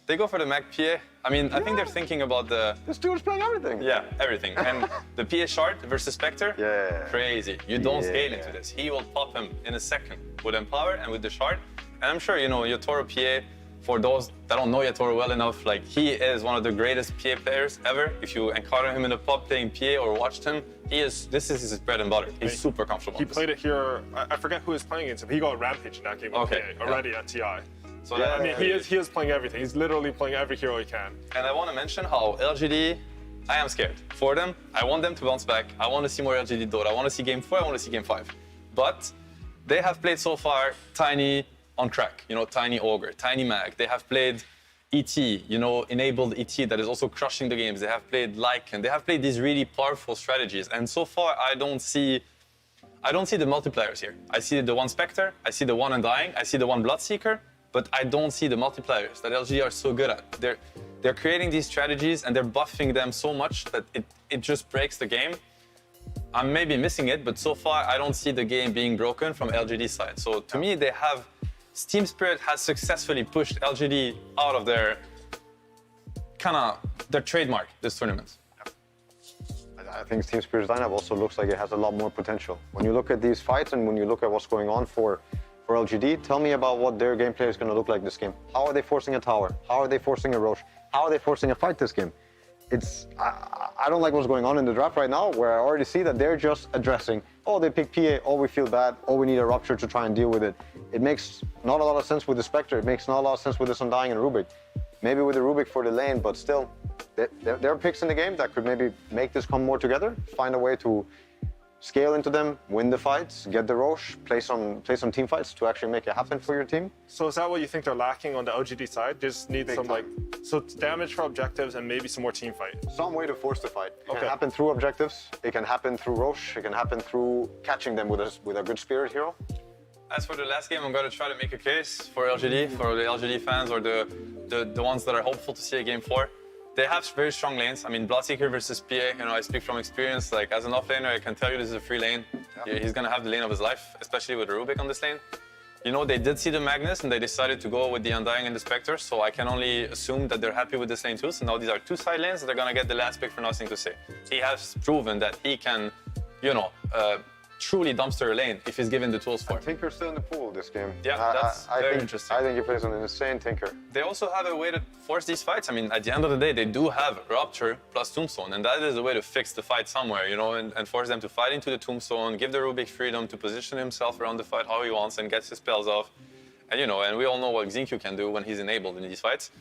They go for the Mag PA. I mean, I think they're thinking about This dude's playing everything. Yeah, everything. And the PA shard versus Spectre, crazy. You don't scale into this. He will pop him in a second with Empower and with the shard. And I'm sure, Yotoro PA, for those that don't know Yotoro well enough, like, he is one of the greatest PA players ever. If you encounter him in a pub playing PA or watched him, this is his bread and butter. He's super comfortable. He played it here, I forget who was playing against him. He got Rampage in that game with PA already at TI. So I mean, he is playing everything. He's literally playing every hero he can. And I want to mention how LGD, I am scared for them. I want them to bounce back. I want to see more LGD Dota. I want to see Game 4, I want to see Game 5. But they have played so far Tiny on crack, Tiny Ogre, Tiny Mag. They have played ET, enabled ET that is also crushing the games. They have played Lycan. They have played these really powerful strategies. And so far, I don't see the multipliers here. I see the one Spectre, I see the one Undying, I see the one Bloodseeker, but I don't see the multipliers that LGD are so good at. They're creating these strategies and they're buffing them so much that it just breaks the game. I'm maybe missing it, but so far I don't see the game being broken from LGD's side. So to me, Team Spirit has successfully pushed LGD out of their trademark this tournament. I think Team Spirit's lineup also looks like it has a lot more potential. When you look at these fights and when you look at what's going on for LGD, tell me about what their gameplay is going to look like this game. How are they forcing a tower? How are they forcing a Roche? How are they forcing a fight this game? I don't like what's going on in the draft right now, where I already see that they're just addressing, oh, they pick PA, oh, we feel bad, oh, we need a Rupture to try and deal with it. It makes not a lot of sense with the Spectre. It makes not a lot of sense with this Undying and Rubik. Maybe with the Rubik for the lane, but still, there are picks in the game that could maybe make this come more together, find a way to scale into them, win the fights, get the Roche, play some team fights to actually make it happen for your team. So is that what you think they're lacking on the LGD side? Just need some so it's damage for objectives and maybe some more team fight. Some way to force the fight. It can happen through objectives. It can happen through Roche. It can happen through catching them with a good Spirit hero. As for the last game, I'm going to try to make a case for LGD, for the LGD fans or the ones that are hopeful to see a game 4. They have very strong lanes. I mean, Bloodseeker versus PA, I speak from experience. Like, as an offlaner, I can tell you this is a free lane. Yeah. He's going to have the lane of his life, especially with the Rubik on this lane. They did see the Magnus, and they decided to go with the Undying and the Spectre, so I can only assume that they're happy with this lane too. So now these are 2 side lanes, and they're going to get the last pick for nothing to say. He has proven that he can, truly dumpster a lane if he's given the tools for it. Tinker's still in the pool this game. Yeah, that's very interesting. I think he plays an insane Tinker. They also have a way to force these fights. I mean, at the end of the day, they do have Rupture plus Tombstone, and that is a way to fix the fight somewhere, and force them to fight into the Tombstone, give the Rubik freedom to position himself around the fight how he wants and gets his spells off. And, and we all know what Xingqiu can do when he's enabled in these fights.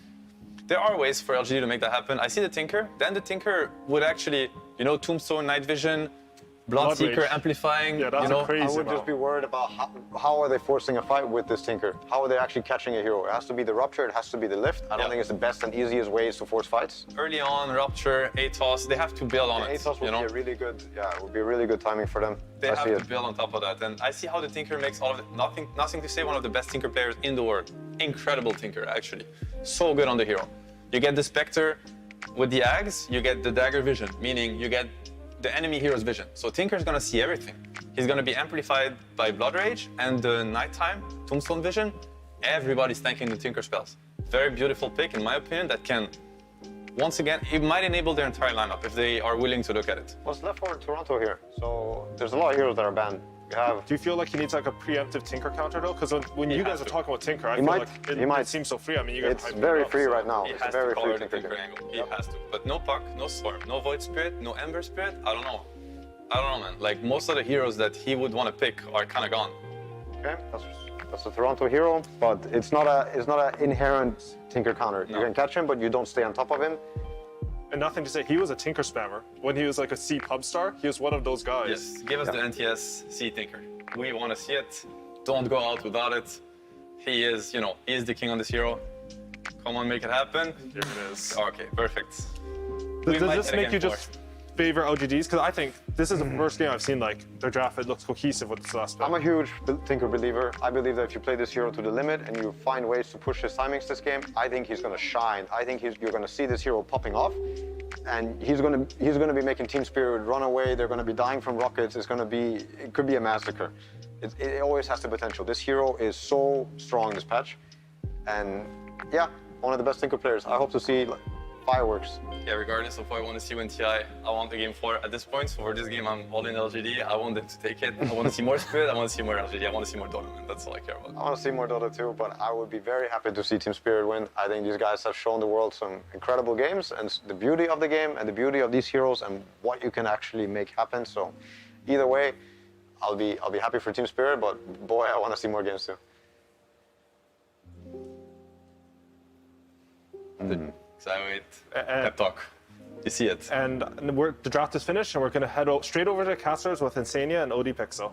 There are ways for LGD to make that happen. I see the Tinker. Then the Tinker would actually, Tombstone, Night Vision, Bloodseeker amplifying. Yeah, that's crazy. I would just be worried about how are they forcing a fight with this Tinker? How are they actually catching a hero? It has to be the Rupture, it has to be the lift. I don't think it's the best and easiest ways to force fights. Early on, Rupture, ATOS, they have to build on it. ATOS would be a really good, it would be a really good timing for them. They have to build on top of that. And I see how the Tinker makes all of it. Nothing to say, one of the best Tinker players in the world. Incredible Tinker, actually. So good on the hero. You get the Spectre with the Ags, you get the Dagger Vision, meaning you get the enemy hero's vision. So Tinker's gonna see everything. He's gonna be amplified by Blood Rage and the nighttime Tombstone Vision. Everybody's tanking the Tinker spells. Very beautiful pick, in my opinion, that can, once again, it might enable their entire lineup if they are willing to look at it. What's left for Toronto here? So there's a lot of heroes that are banned. Do you feel like he needs like a preemptive Tinker counter though? Because when you guys are talking about Tinker, I feel like it seems so free. I mean, you guys it's very free right now. He it's has very to free color the Tinker angle. He has to. But no Puck, no Swarm, no Void Spirit, no Ember Spirit. I don't know, man. Like most of the heroes that he would want to pick are kind of gone. Okay, that's a Toronto hero, but it's not an inherent Tinker counter. No. You can catch him, but you don't stay on top of him. And nothing to say, he was a Tinker spammer. When he was like a C pub star, he was one of those guys. Yes, give us the NTS C Tinker. We want to see it. Don't go out without it. He is, he is the king on this hero. Come on, make it happen. Here it is. Okay, perfect. Does this make you just favor LGDs? Because I think this is the first game I've seen like their draft. It looks cohesive with this last pick. I'm a huge Tinker believer. I believe that if you play this hero to the limit and you find ways to push his timings this game, I think he's going to shine. I think you're going to see this hero popping off, and he's going to be making Team Spirit run away. They're going to be dying from rockets. It could be a massacre. It always has the potential. This hero is so strong this patch, and yeah, one of the best Tinker players. I hope to see fireworks. Yeah, regardless of what I want to see win TI, I want the game 4 at this point. So for this game, I'm all in LGD. I want them to take it. I want to see more Spirit. I want to see more LGD. I want to see more Dota, man. That's all I care about. I want to see more Dota too, but I would be very happy to see Team Spirit win. I think these guys have shown the world some incredible games, and the beauty of the game and the beauty of these heroes and what you can actually make happen. So either way, I'll be happy for Team Spirit, but boy, I want to see more games too. Excited. Pep talk. You see it. And the draft is finished, and we're going to head straight over to Casters with Insania and OD Pixel.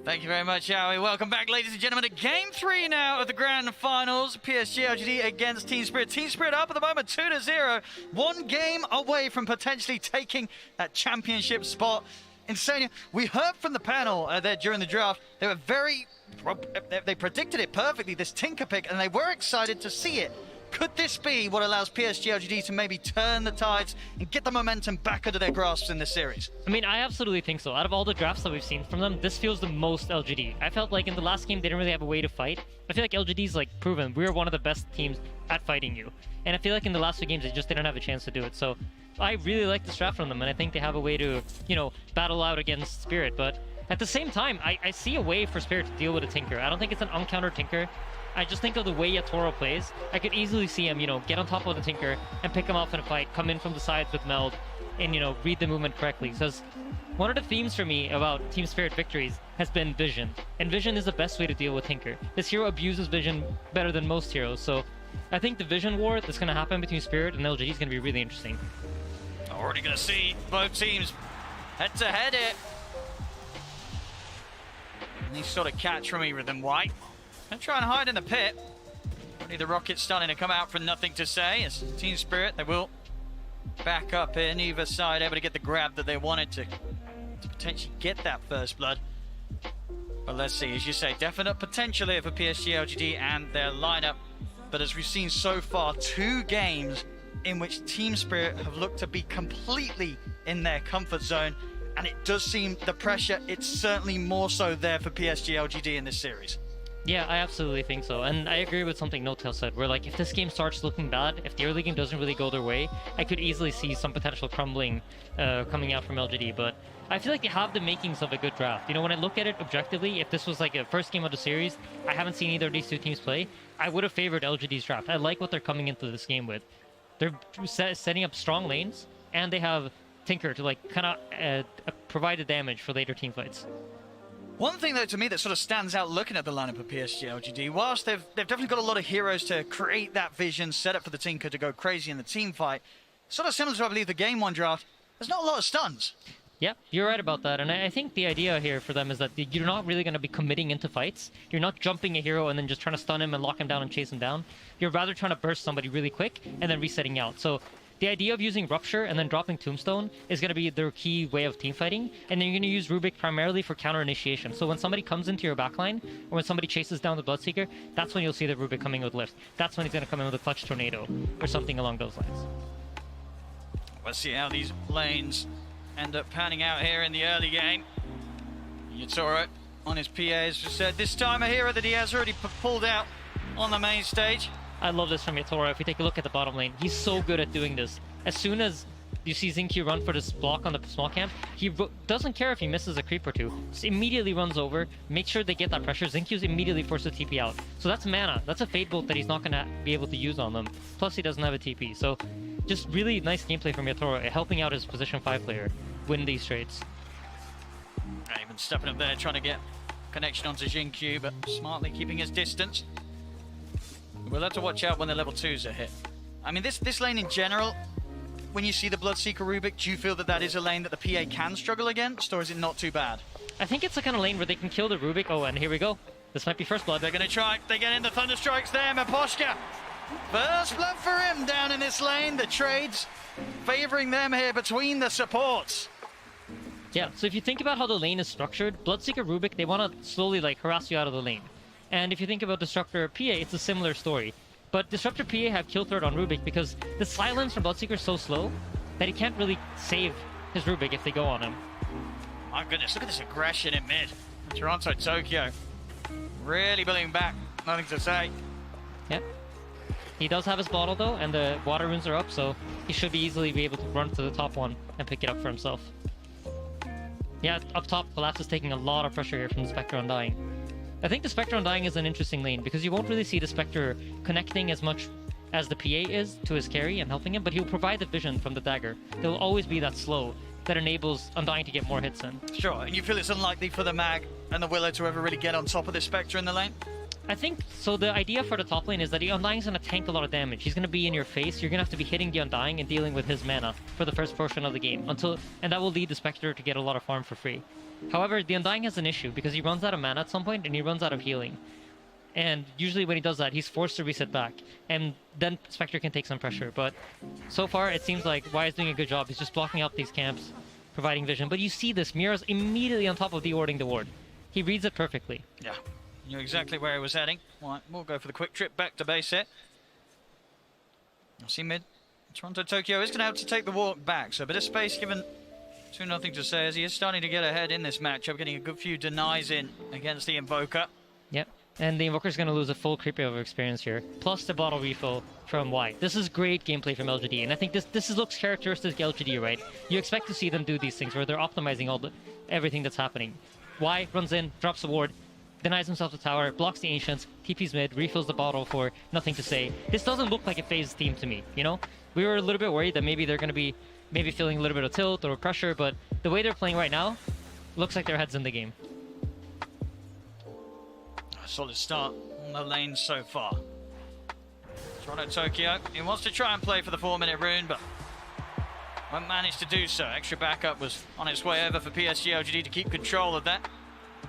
Thank you very much, Yowie. Welcome back, ladies and gentlemen, to Game 3 now of the Grand Finals. PSG LGD against Team Spirit. Team Spirit up at the moment, 2-0. One game away from potentially taking that championship spot. Insania, we heard from the panel there during the draft. They were very Well, they predicted it perfectly, this Tinker pick, and they were excited to see it. Could this be what allows PSG LGD to maybe turn the tides and get the momentum back under their grasps in this series? I mean, I absolutely think so. Out of all the drafts that we've seen from them, this feels the most LGD. I felt like in the last game, they didn't really have a way to fight. I feel like LGD's like proven we're one of the best teams at fighting you. And I feel like in the last 2 games, they just didn't have a chance to do it. So I really like this draft from them, and I think they have a way to, you know, battle out against Spirit. But at the same time, I see a way for Spirit to deal with a Tinker. I don't think it's an uncountered Tinker. I just think of the way Yatoro plays. I could easily see him, you know, get on top of the Tinker and pick him off in a fight, come in from the sides with Meld, and, you know, read the movement correctly. Because one of the themes for me about Team Spirit victories has been vision. And vision is the best way to deal with Tinker. This hero abuses vision better than most heroes, so I think the vision war that's going to happen between Spirit and LGD is going to be really interesting. Already going to see both teams head-to-head here. Nice sort of catch from either of them, White. Gonna try and hide in the pit. Only the rocket's starting to come out from nothing to say. As Team Spirit, they will back up in either side, able to get the grab that they wanted to potentially get that first blood. But let's see, as you say, definite potential here for PSG LGD and their lineup. But as we've seen so far, 2 games in which Team Spirit have looked to be completely in their comfort zone. And it does seem the pressure, it's certainly more so there for PSG LGD in this series. Yeah, I absolutely think so. And I agree with something NoTail said, where like if this game starts looking bad, if the early game doesn't really go their way, I could easily see some potential crumbling coming out from LGD. But I feel like they have the makings of a good draft. You know, when I look at it objectively, if this was like a first game of the series, I haven't seen either of these 2 teams play, I would have favored LGD's draft. I like what they're coming into this game with. They're setting up strong lanes, and they have Tinker to like kind of provide the damage for later team fights. One thing, though, to me that sort of stands out looking at the lineup of PSG LGD, whilst they've definitely got a lot of heroes to create that vision, set up for the Tinker to go crazy in the team fight, sort of similar to, I believe, the Game 1 draft, there's not a lot of stuns. Yeah, you're right about that. And I think the idea here for them is that you're not really going to be committing into fights. You're not jumping a hero and then just trying to stun him and lock him down and chase him down. You're rather trying to burst somebody really quick and then resetting out. So the idea of using Rupture and then dropping Tombstone is going to be their key way of team fighting, and then you're going to use Rubik primarily for counter initiation. So when somebody comes into your backline, or when somebody chases down the Bloodseeker, that's when you'll see the Rubik coming with lift. That's when he's going to come in with a Clutch Tornado, or something along those lines. Let's see how these lanes end up panning out here in the early game. Yatoro on his PA, as we said, this time a hero that he has already pulled out on the main stage. I love this from Yatoro. If we take a look at the bottom lane, he's so good at doing this. As soon as you see Zinky run for this block on the small camp, he doesn't care if he misses a creep or 2. Just immediately runs over, make sure they get that pressure. Zinky's immediately forced to TP out. So that's mana. That's a Fate Bolt that he's not going to be able to use on them. Plus he doesn't have a TP. So just really nice gameplay from Yatoro, helping out his position 5 player win these trades. Even stepping up there, trying to get connection onto Jinkyu, but smartly keeping his distance. We'll have to watch out when the level 2s are hit. I mean, this lane in general, when you see the Bloodseeker Rubik, do you feel that that is a lane that the PA can struggle against, or is it not too bad? I think it's the kind of lane where they can kill the Rubik. Oh, and here we go. This might be first blood. They're going to try. They get in the Thunder Strikes there. Maposhka. First blood for him down in this lane. The trades favoring them here between the supports. Yeah, so if you think about how the lane is structured, Bloodseeker Rubik, they want to slowly like harass you out of the lane. And if you think about Disruptor PA, it's a similar story. But Disruptor PA have kill threat on Rubik because the silence from Bloodseeker is so slow that he can't really save his Rubik if they go on him. My goodness, look at this aggression in mid. Toronto, Tokyo. Really building back. Nothing to say. Yep. He does have his bottle though, and the water runes are up, so he should easily be able to run to the top one and pick it up for himself. Yeah, up top, Collapse is taking a lot of pressure here from the Spectre Undying. I think the Spectre Undying is an interesting lane because you won't really see the Spectre connecting as much as the PA is to his carry and helping him, but he'll provide the vision from the dagger. There'll always be that slow that enables Undying to get more hits in. Sure, and you feel it's unlikely for the Mag and the Willow to ever really get on top of the Spectre in the lane? I think, so the idea for the top lane is that the Undying's going to tank a lot of damage. He's going to be in your face, you're going to have to be hitting the Undying and dealing with his mana for the first portion of the game, and that will lead the Spectre to get a lot of farm for free. However, the Undying has an issue because he runs out of mana at some point and he runs out of healing. And usually when he does that, he's forced to reset back, and then Spectre can take some pressure. But so far, it seems like Y is doing a good job. He's just blocking out these camps, providing vision. But you see this, Mira's immediately on top of de-warding the ward. He reads it perfectly. Yeah. Knew exactly where he was heading. Right, we'll go for the quick trip back to base here. You'll see mid. Toronto Tokyo is going to have to take the walk back, so a bit of space given to nothing to say as he is starting to get ahead in this matchup, getting a good few denies in against the Invoker. Yep, and the Invoker's going to lose a full creep over experience here, plus the bottle refill from Y. This is great gameplay from LGD, and I think this looks characteristic of LGD, right? You expect to see them do these things where they're optimizing everything that's happening. Y runs in, drops a ward, denies himself the tower, blocks the Ancients, TP's mid, refills the bottle for nothing to say. This doesn't look like a phase team to me, you know? We were a little bit worried that maybe they're going to be feeling a little bit of tilt or pressure, but the way they're playing right now, looks like their head's in the game. A solid start on the lane so far. Toronto Tokyo, he wants to try and play for the 4-minute rune, but won't manage to do so. Extra backup was on its way over for PSG LGD to keep control of that.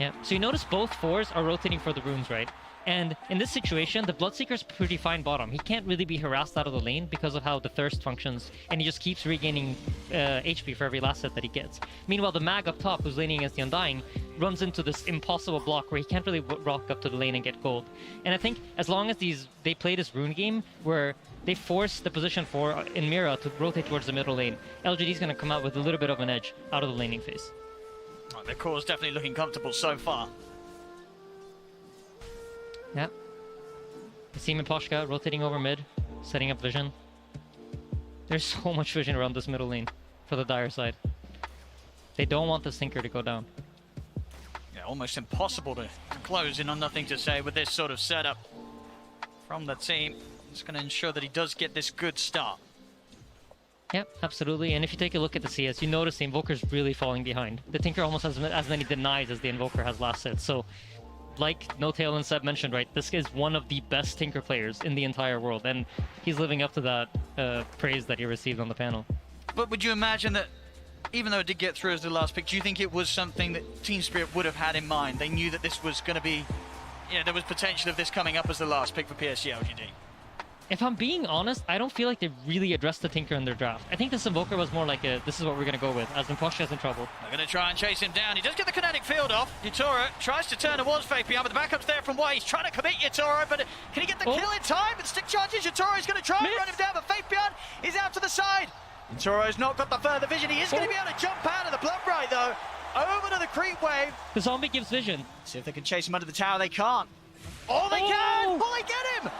Yeah, so you notice both fours are rotating for the runes, right? And in this situation, the Bloodseeker's pretty fine bottom. He can't really be harassed out of the lane because of how the Thirst functions, and he just keeps regaining HP for every last hit that he gets. Meanwhile, the Mag up top, who's laning against the Undying, runs into this impossible block where he can't really rock up to the lane and get gold. And I think as long as they play this rune game where they force the position 4 in Mira to rotate towards the middle lane, LGD's going to come out with a little bit of an edge out of the laning phase. Right, their core is definitely looking comfortable so far. Yeah. Asim and Poshka rotating over mid, setting up vision. There's so much vision around this middle lane for the Dire side. They don't want the Sinker to go down. Yeah, almost impossible to close in on nothing to say with this sort of setup from the team. It's going to ensure that he does get this good start. Yep, absolutely. And if you take a look at the CS, you notice the Invoker's really falling behind. The Tinker almost has as many denies as the Invoker has last hit. So, like No-Tail and Seb mentioned, right, this is one of the best Tinker players in the entire world, and he's living up to that praise that he received on the panel. But would you imagine that, even though it did get through as the last pick, do you think it was something that Team Spirit would have had in mind? They knew that this was going to be, there was potential of this coming up as the last pick for PSG LGD. If I'm being honest, I don't feel like they really addressed the Tinker in their draft. I think this Invoker was more like this is what we're going to go with, as Imposter's in trouble. They're going to try and chase him down. He does get the kinetic field off. Yutoro tries to turn towards Fabian, but the backup's there from Y. He's trying to commit Yutoro, but can he get the kill in time? And stick charges. Yutoro's going to try and run him down, but Fabian is out to the side. Yutoro's not got the further vision. He is going to be able to jump out of the blood right, though. Over to the creep wave. The zombie gives vision. See if they can chase him under the tower. They can't. Oh, they can! Oh, they get him!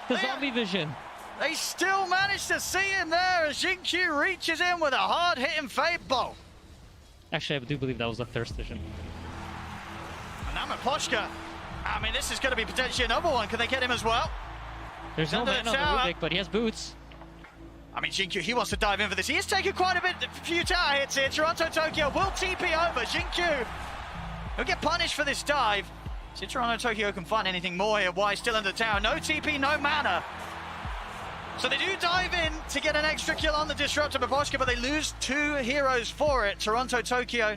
The zombie vision. They still manage to see him there as Jinkyu reaches in with a hard-hitting fade bolt. Actually, I do believe that was a Thirst vision. And now Poshka. I mean, this is going to be potentially another one. Can they get him as well? There's no man on the Rubik, but he has boots. I mean, Jinkyu, he wants to dive in for this. He is taking quite a few tower hits here. Toronto Tokyo will TP over. Jinkyu, he'll get punished for this dive. See if Toronto Tokyo can find anything more here. Y still under the tower. No TP, no mana. So they do dive in to get an extra kill on the Disruptor Baboshka, but they lose 2 heroes for it. Toronto Tokyo,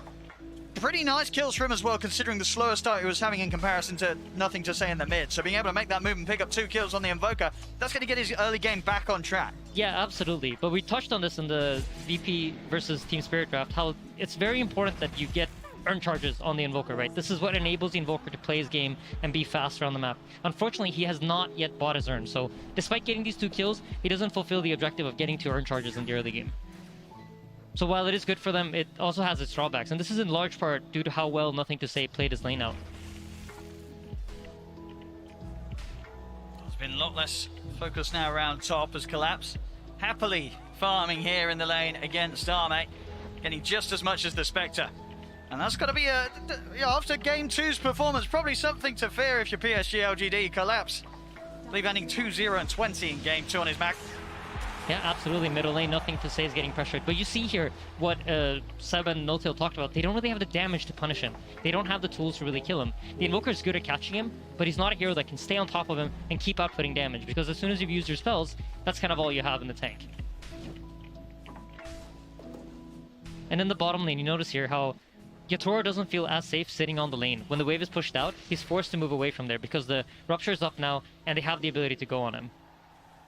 pretty nice kills for him as well, considering the slower start he was having in comparison to nothing to say in the mid. So being able to make that move and pick up 2 kills on the Invoker, that's going to get his early game back on track. Yeah, absolutely. But we touched on this in the VP versus Team Spirit draft, how it's very important that you get earn charges on the Invoker, right? This is what enables the Invoker to play his game and be fast around the map. Unfortunately, he has not yet bought his earn, so despite getting these 2 kills, he doesn't fulfill the objective of getting 2 earn charges in the early game. So while it is good for them, it also has its drawbacks, and this is in large part due to how well Nothing to Say played his lane out. There's been a lot less focus now around top as Collapse happily farming here in the lane against Arme, getting just as much as the Spectre. And that's got to be, after Game 2's performance, probably something to fear if you're PSG LGD. Collapse, I believe, ending 2-0 and 20 in Game 2 on his back. Yeah, absolutely. Middle lane, Nothing to Say is getting pressured. But you see here what Seb and No-Tail talked about. They don't really have the damage to punish him. They don't have the tools to really kill him. The Invoker is good at catching him, but he's not a hero that can stay on top of him and keep outputting damage, because as soon as you've used your spells, that's kind of all you have in the tank. And in the bottom lane, you notice here how Yatoro doesn't feel as safe sitting on the lane. When the wave is pushed out, he's forced to move away from there because the Rupture is up now and they have the ability to go on him.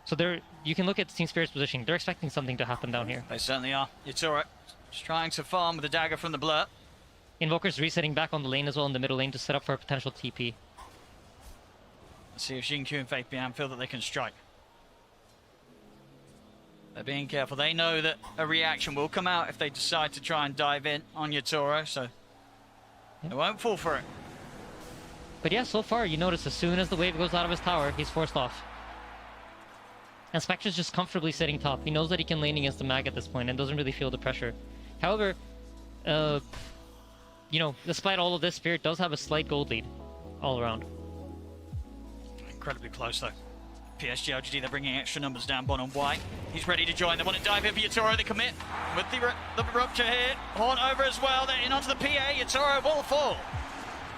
So you can look at Team Spirit's positioning. They're expecting something to happen down here. They certainly are. Yatoro just trying to farm with the dagger from the Blur. Invoker's resetting back on the lane as well in the middle lane to set up for a potential TP. Let's see if Xingqiu and Faith Bian feel that they can strike. They're being careful. They know that a reaction will come out if they decide to try and dive in on Yatoro, so they won't fall for it. But yeah, so far, you notice as soon as the wave goes out of his tower, he's forced off. And Spectre's just comfortably sitting top. He knows that he can lane against the mag at this point and doesn't really feel the pressure. However, you know, despite all of this, Spirit does have a slight gold lead all around. Incredibly close though. PSG LGD, they're bringing extra numbers down bottom white. He's ready to join. They want to dive in for Yatoro. They commit with the rupture here. Horn over as well. They're in onto the PA. Yatoro will fall.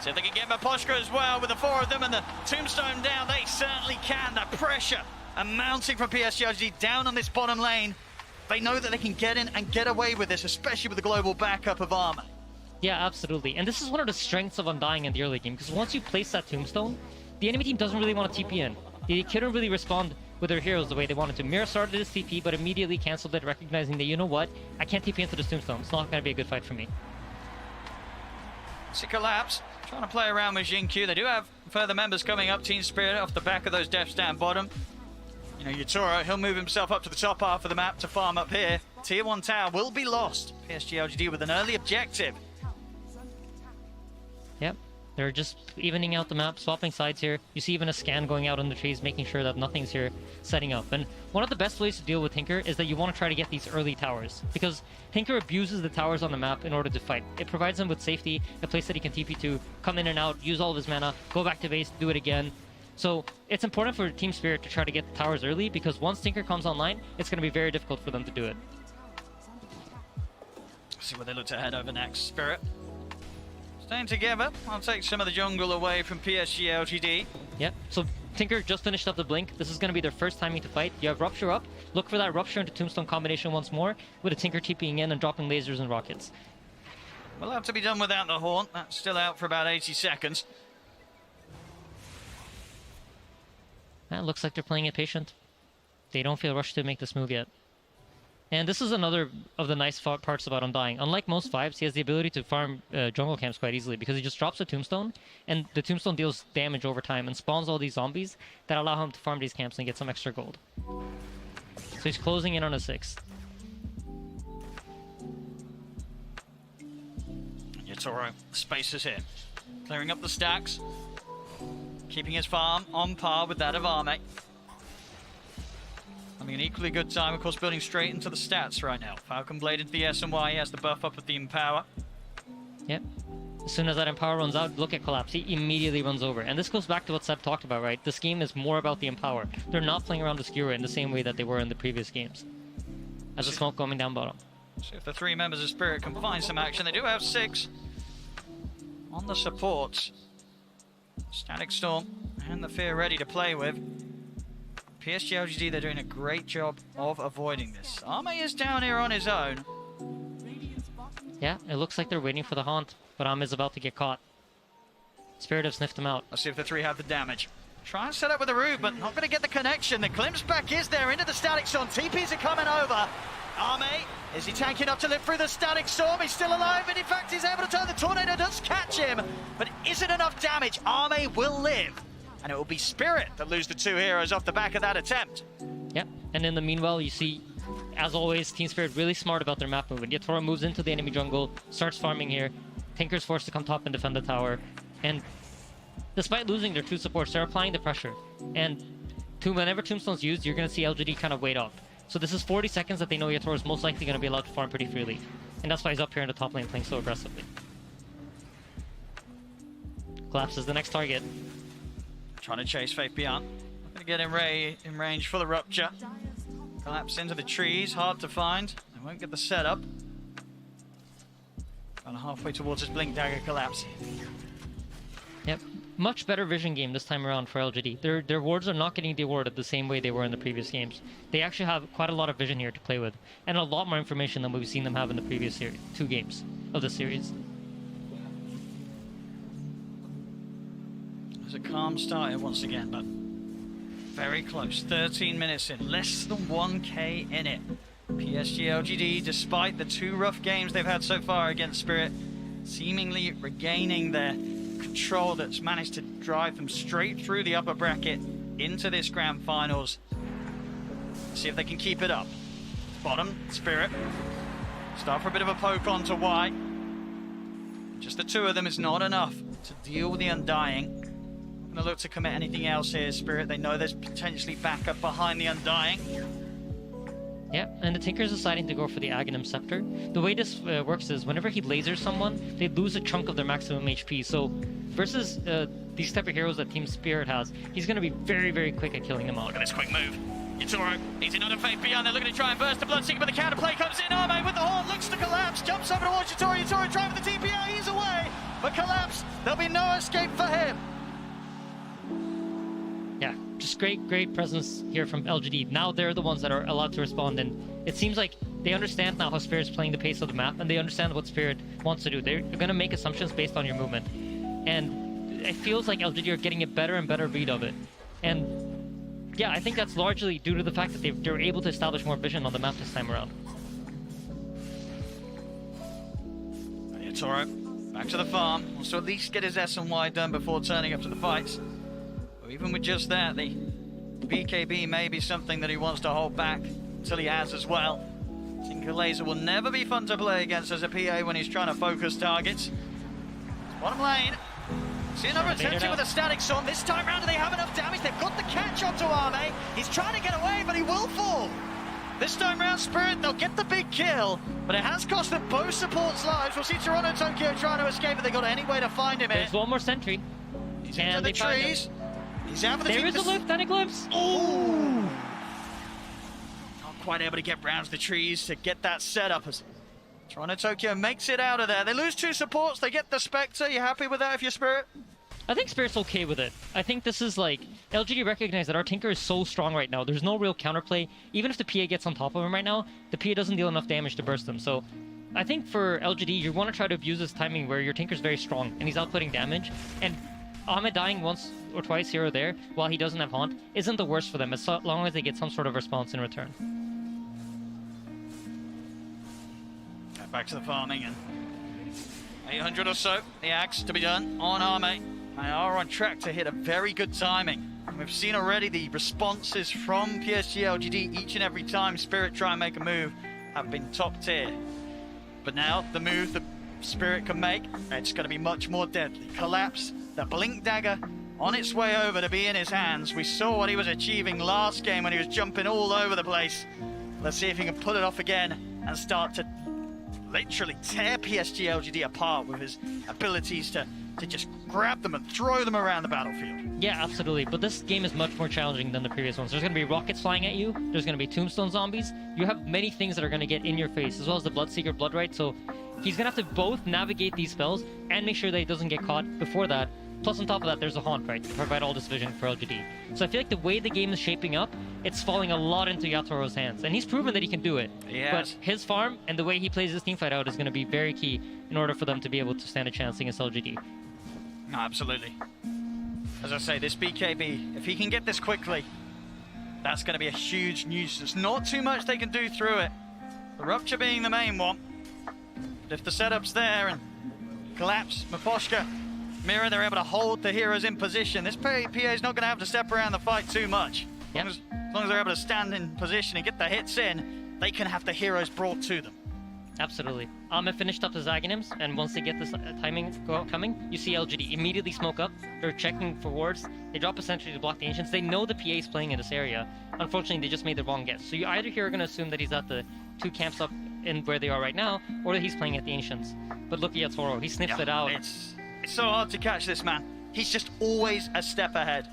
See if they can get Maposhka as well with the four of them and the tombstone down. They certainly can. The pressure mounting from PSG LGD down on this bottom lane. They know that they can get in and get away with this, especially with the global backup of armor. Yeah, absolutely. And this is one of the strengths of Undying in the early game, because once you place that tombstone, the enemy team doesn't really want to TP in. They couldn't really respond with their heroes the way they wanted to. Mira started his TP, but immediately cancelled it, recognizing that, you know what, I can't TP into this tombstone. It's not going to be a good fight for me. It's a collapse. Trying to play around with Xingqiu. They do have further members coming up. Team Spirit off the back of those deaths down bottom. You know, Yatoro, he'll move himself up to the top half of the map to farm up here. Tier 1 tower will be lost. PSG LGD with an early objective. Yep, they're just evening out the map, swapping sides here. You see even a scan going out in the trees, making sure that nothing's here setting up. And one of the best ways to deal with Tinker is that you want to try to get these early towers, because Tinker abuses the towers on the map in order to fight. It provides him with safety, a place that he can TP to, come in and out, use all of his mana, go back to base, do it again. So it's important for Team Spirit to try to get the towers early, because once Tinker comes online, it's going to be very difficult for them to do it. See where they look to head over next. Spirit staying together. I'll take some of the jungle away from PSG LGD. Yep, so Tinker just finished up the blink. This is going to be their first timing to fight. You have Rupture up. Look for that Rupture into Tombstone combination once more, with a Tinker TPing in and dropping lasers and rockets. We'll have to be done without the Haunt. That's still out for about 80 seconds. It looks like they're playing it patient. They don't feel rushed to make this move yet. And this is another of the nice parts about Undying. Unlike most 5s, he has the ability to farm jungle camps quite easily, because he just drops a tombstone, and the tombstone deals damage over time and spawns all these zombies that allow him to farm these camps and get some extra gold. So he's closing in on a 6th. Yatoro, space is here. Clearing up the stacks. Keeping his farm on par with that of Arme. Having an equally good time, of course, building straight into the stats right now. Falcon Blade into the S&Y, he has the buff up with the Empower. Yep. As soon as that Empower runs out, look at Collapse. He immediately runs over. And this goes back to what Seb talked about, right? This game is more about the Empower. They're not playing around the Skewer in the same way that they were in the previous games. As a smoke coming down bottom. See if the 3 members of Spirit can find some action. They do have 6 on the supports. Static Storm and the Fear ready to play with. PSG LGD, they're doing a great job of avoiding this. Arme is down here on his own. Yeah, it looks like they're waiting for the Haunt, but Arme is about to get caught. Spirit have sniffed him out. Let's see if the 3 have the damage. Try and set up with a root, but not going to get the connection. The glimpse back is there into the Static Storm. TPs are coming over. Arme, is he tanking up to live through the Static Storm? He's still alive, and in fact he's able to turn. The Tornado does catch him, but is it enough damage? Arme will live, and it will be Spirit that lose the 2 heroes off the back of that attempt. Yep, and in the meanwhile, you see, as always, Team Spirit really smart about their map movement. Yatoro moves into the enemy jungle, starts farming here. Tinker's forced to come top and defend the tower, and despite losing their 2 supports, they're applying the pressure. And whenever Tombstone's used, you're going to see LGD kind of wait up. So this is 40 seconds that they know Yatoro is most likely going to be allowed to farm pretty freely. And that's why he's up here in the top lane playing so aggressively. Collapse is the next target. Trying to chase Faith Beyond. Not going to get in range for the Rupture. Collapse into the trees, hard to find. They won't get the setup. Kind of halfway towards his Blink Dagger Collapse. Yep. Much better vision game this time around for LGD. Their wards are not getting dewarded the same way they were in the previous games. They actually have quite a lot of vision here to play with, and a lot more information than we've seen them have in the previous 2 games of the series. There's a calm start here once again, but very close. 13 minutes in, less than 1k in it. PSG LGD, despite the 2 rough games they've had so far against Spirit, seemingly regaining their control that's managed to drive them straight through the upper bracket into this grand finals. See if they can keep it up. Bottom, Spirit. Start for a bit of a poke onto Y. Just the two of them is not enough to deal with the Undying. Not gonna look to commit anything else here, Spirit. They know there's potentially backup behind the Undying. Yeah, and the Tinker's deciding to go for the Aghanim Scepter. The way this works is whenever he lasers someone, they lose a chunk of their maximum HP. So versus these type of heroes that Team Spirit has, he's going to be very, very quick at killing them out. Look at this quick move. Yatoro, he's in on a Faith Beyond. They're looking to try and burst the Bloodseeker, but the counterplay comes in. Arme with the horn, looks to collapse, jumps over towards Yatoro. Yatoro trying for the TPO, he's away. But collapse, there'll be no escape for him. Yeah, just great presence here from LGD. Now they're the ones that are allowed to respond, and it seems like they understand now how Spirit's playing the pace of the map, and they understand what Spirit wants to do. They're going to make assumptions based on your movement, and it feels like LGD are getting a better and better read of it. And yeah, I think that's largely due to the fact that they're able to establish more vision on the map this time around. Yatoro, back to the farm. Wants to at least get his S and Y done before turning up to the fights. Even with just that, the BKB may be something that he wants to hold back until he has as well. Tinker Laser will never be fun to play against as a PA when he's trying to focus targets. Bottom lane. See another attempt with a static storm. This time round, do they have enough damage? They've got the catch onto Arme. He's trying to get away, but he will fall. This time round, Spirit, they'll get the big kill, but it has cost them both supports lives. We'll see Toronto Tokyo trying to escape, but they got any way to find him here. There's one more sentry. He's into the trees. He's out for the There is a lift and a glimpse. Ooh! Not quite able to get round to the trees to get that set up as Toronto Tokyo makes it out of there. They lose two supports, they get the Spectre. You happy with that if you're Spirit? I think Spirit's okay with it. I think this is like, LGD recognize that our Tinker is so strong right now. There's no real counterplay. Even if the PA gets on top of him right now, the PA doesn't deal enough damage to burst him. So I think for LGD, you want to try to abuse this timing where your Tinker's very strong and he's outputting damage. And Ahmed dying once or twice here or there while he doesn't have Haunt isn't the worst for them as long as they get some sort of response in return. Back to the farming and 800 or so, the axe to be done on Arme. They are on track to hit a very good timing. We've seen already the responses from PSG LGD each and every time Spirit try and make a move have been top tier. But now the move that Spirit can make, it's going to be much more deadly. Collapse, the Blink Dagger on its way over to be in his hands. We saw what he was achieving last game when he was jumping all over the place. Let's see if he can pull it off again and start to literally tear PSG LGD apart with his abilities to just grab them and throw them around the battlefield. Yeah, absolutely. But this game is much more challenging than the previous ones. There's going to be rockets flying at you. There's going to be tombstone zombies. You have many things that are going to get in your face, as well as the Bloodseeker Bloodright. So he's going to have to both navigate these spells and make sure that he doesn't get caught before that. Plus, on top of that, there's a Haunt, right, to provide all this vision for LGD. So I feel like the way the game is shaping up, it's falling a lot into Yatoro's hands. And he's proven that he can do it. Yes. But his farm and the way he plays his teamfight out is going to be very key in order for them to be able to stand a chance against LGD. No, absolutely. As I say, this BKB, if he can get this quickly, that's going to be a huge nuisance. Not too much they can do through it. The Rupture being the main one. But if the setup's there and Collapse, Maposhka, Mirror, they're able to hold the heroes in position. This PA is not going to have to step around the fight too much. As long as they're able to stand in position and get the hits in, they can have the heroes brought to them. Absolutely. Ahmed finished up the Zaganims, and once they get this timing coming, you see LGD immediately smoke up. They're checking for wards. They drop a sentry to block the Ancients. They know the PA is playing in this area. Unfortunately, they just made the wrong guess. So you either here are going to assume that he's at the two camps up in where they are right now, or that he's playing at the Ancients. But look at Toro. He sniffs it out. It's so hard to catch this man. He's just always a step ahead.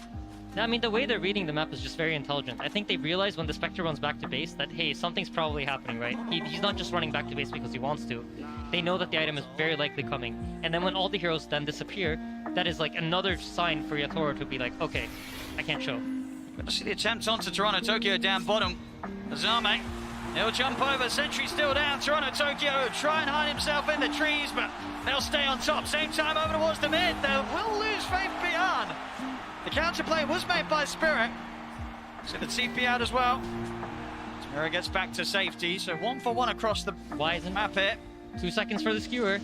I mean, the way they're reading the map is just very intelligent. I think they realize when the Spectre runs back to base that, hey, something's probably happening, right? He's not just running back to base because he wants to. They know that the item is very likely coming. And then when all the heroes then disappear, that is like another sign for Yatoro to be like, okay, I can't show. Good to see the attempt onto Toronto Tokyo down bottom. Azame, he'll jump over, sentry still down. Toronto Tokyo try and hide himself in the trees, but they'll stay on top. Same time over towards the mid, they will lose Faith Beyond. The counterplay was made by Spirit. So the TP out as well. Spirit gets back to safety, so 1 for 1 across the Wizen map here. 2 seconds for the skewer.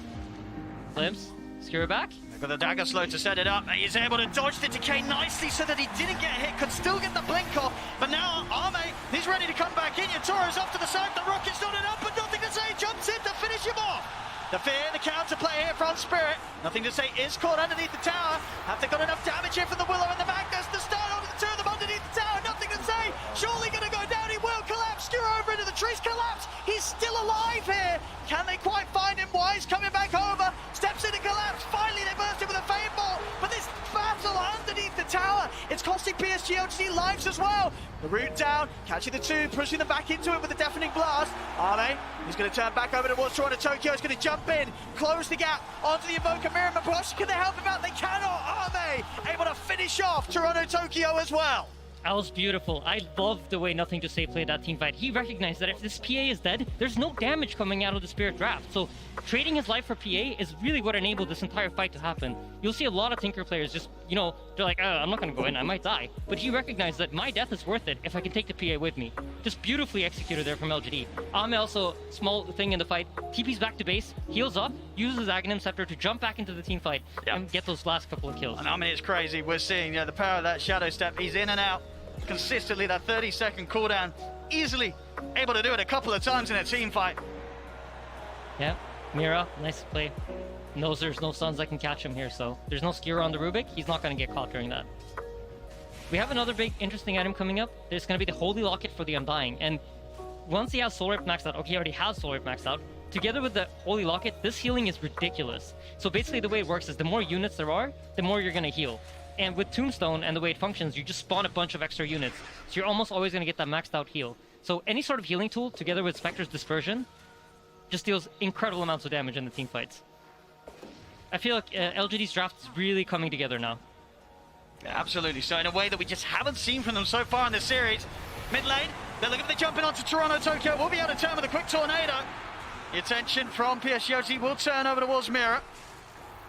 Glimpse. Skewer back. Got the dagger slow to set it up. He's able to dodge the decay nicely so that he didn't get hit, could still get the blink off. But now Arme, he's ready to come back in. Yatoro's off to the side. The rocket's not enough, but nothing to say. Jumps in to finish him off. The fear, the counter play here from Spirit. Nothing to say, is caught underneath the tower. Have they got enough damage here from the Willow and the Magnus to start onto the two of them underneath the tower? Nothing to say. Surely going to go down. He will collapse. Skewer over into the trees. Collapse. He's still alive here. Can they quite find him? Wise coming back over. Steps into collapse. Finally, they burst him with a fade ball. But this battle underneath the tower, it's costing PSG LGD lives as well. The route down, catching the two, pushing them back into it with a deafening blast. Arme, he's going to turn back over towards Toronto Tokyo. He's going to jump in, close the gap onto the Invoker Mirror Maposh. Can they help him out? They cannot. Arme able to finish off Toronto Tokyo as well. That was beautiful. I love the way Nothing to Say played that team fight. He recognized that if this PA is dead, there's no damage coming out of the Spirit draft. So trading his life for PA is really what enabled this entire fight to happen. You'll see a lot of Tinker players just, you know, they're like, I'm not going to go in, I might die. But he recognized that my death is worth it if I can take the PA with me. Just beautifully executed there from LGD. Ame also, small thing in the fight, TP's back to base, heals up, uses his Aghanim Scepter to jump back into the team fight and get those last couple of kills. And I mean, it's crazy. We're seeing the power of that Shadow Step. He's in and out consistently, that 30-second cooldown, easily able to do it a couple of times in a team fight. Yeah, Mira, nice play. Knows there's no stuns that can catch him here, so there's no skewer on the Rubik. He's not going to get caught during that. We have another big interesting item coming up. There's going to be the Holy Locket for the Undying, and once he has Soul Rip maxed out, okay, he already has Soul Rip maxed out, together with the Holy Locket, this healing is ridiculous. So basically the way it works is the more units there are, the more you're going to heal. And with Tombstone and the way it functions, you just spawn a bunch of extra units. So you're almost always going to get that maxed out heal. So any sort of healing tool, together with Spectre's Dispersion, just deals incredible amounts of damage in the team fights. I feel like LGD's draft is really coming together now. Yeah, absolutely. So in a way that we just haven't seen from them so far in this series. Mid lane, they're looking to jump in onto Toronto Tokyo. We'll be able to turn with a quick tornado. The attention from PSG LGD will turn over towards Mirror.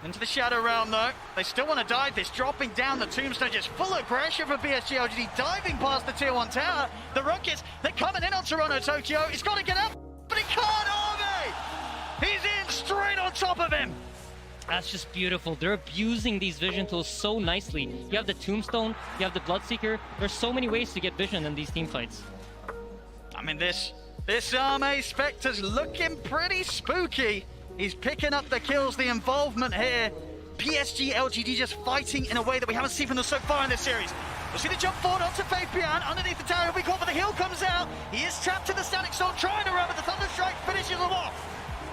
Into the Shadow Realm though. They still want to dive this, dropping down the Tombstone, just full aggression from PSG LGD, diving past the tier 1 tower. The Rockets, they're coming in on Toronto Tokyo. He's got to get up, but he can't. Arme! He's in straight on top of him. That's just beautiful. They're abusing these vision tools so nicely. You have the Tombstone, you have the Bloodseeker. There's so many ways to get vision in these team fights. I mean, this Arme Spectre's looking pretty spooky. He's picking up the kills, the involvement here. PSG LGD just fighting in a way that we haven't seen from them so far in this series. We'll see the jump forward onto Faith Beyond. Underneath the tower, he'll be caught, but the heal comes out. He is trapped in the Static Storm, trying to run, but the Thunderstrike finishes him off.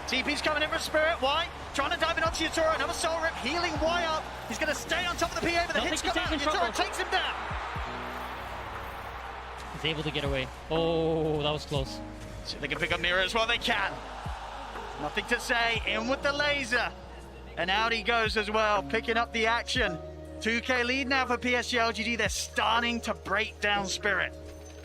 TP's coming in for Spirit. Why? Trying to dive in onto Yatoro. Another Soul Rip, healing Y up. He's going to stay on top of the PA, but the hits come out. Yatoro takes him down. He's able to get away. Oh, that was close. See if they can pick up Mira as well. They can. Nothing to say, in with the laser. And out he goes as well, picking up the action. 2k lead now for PSG LGD. They're starting to break down Spirit.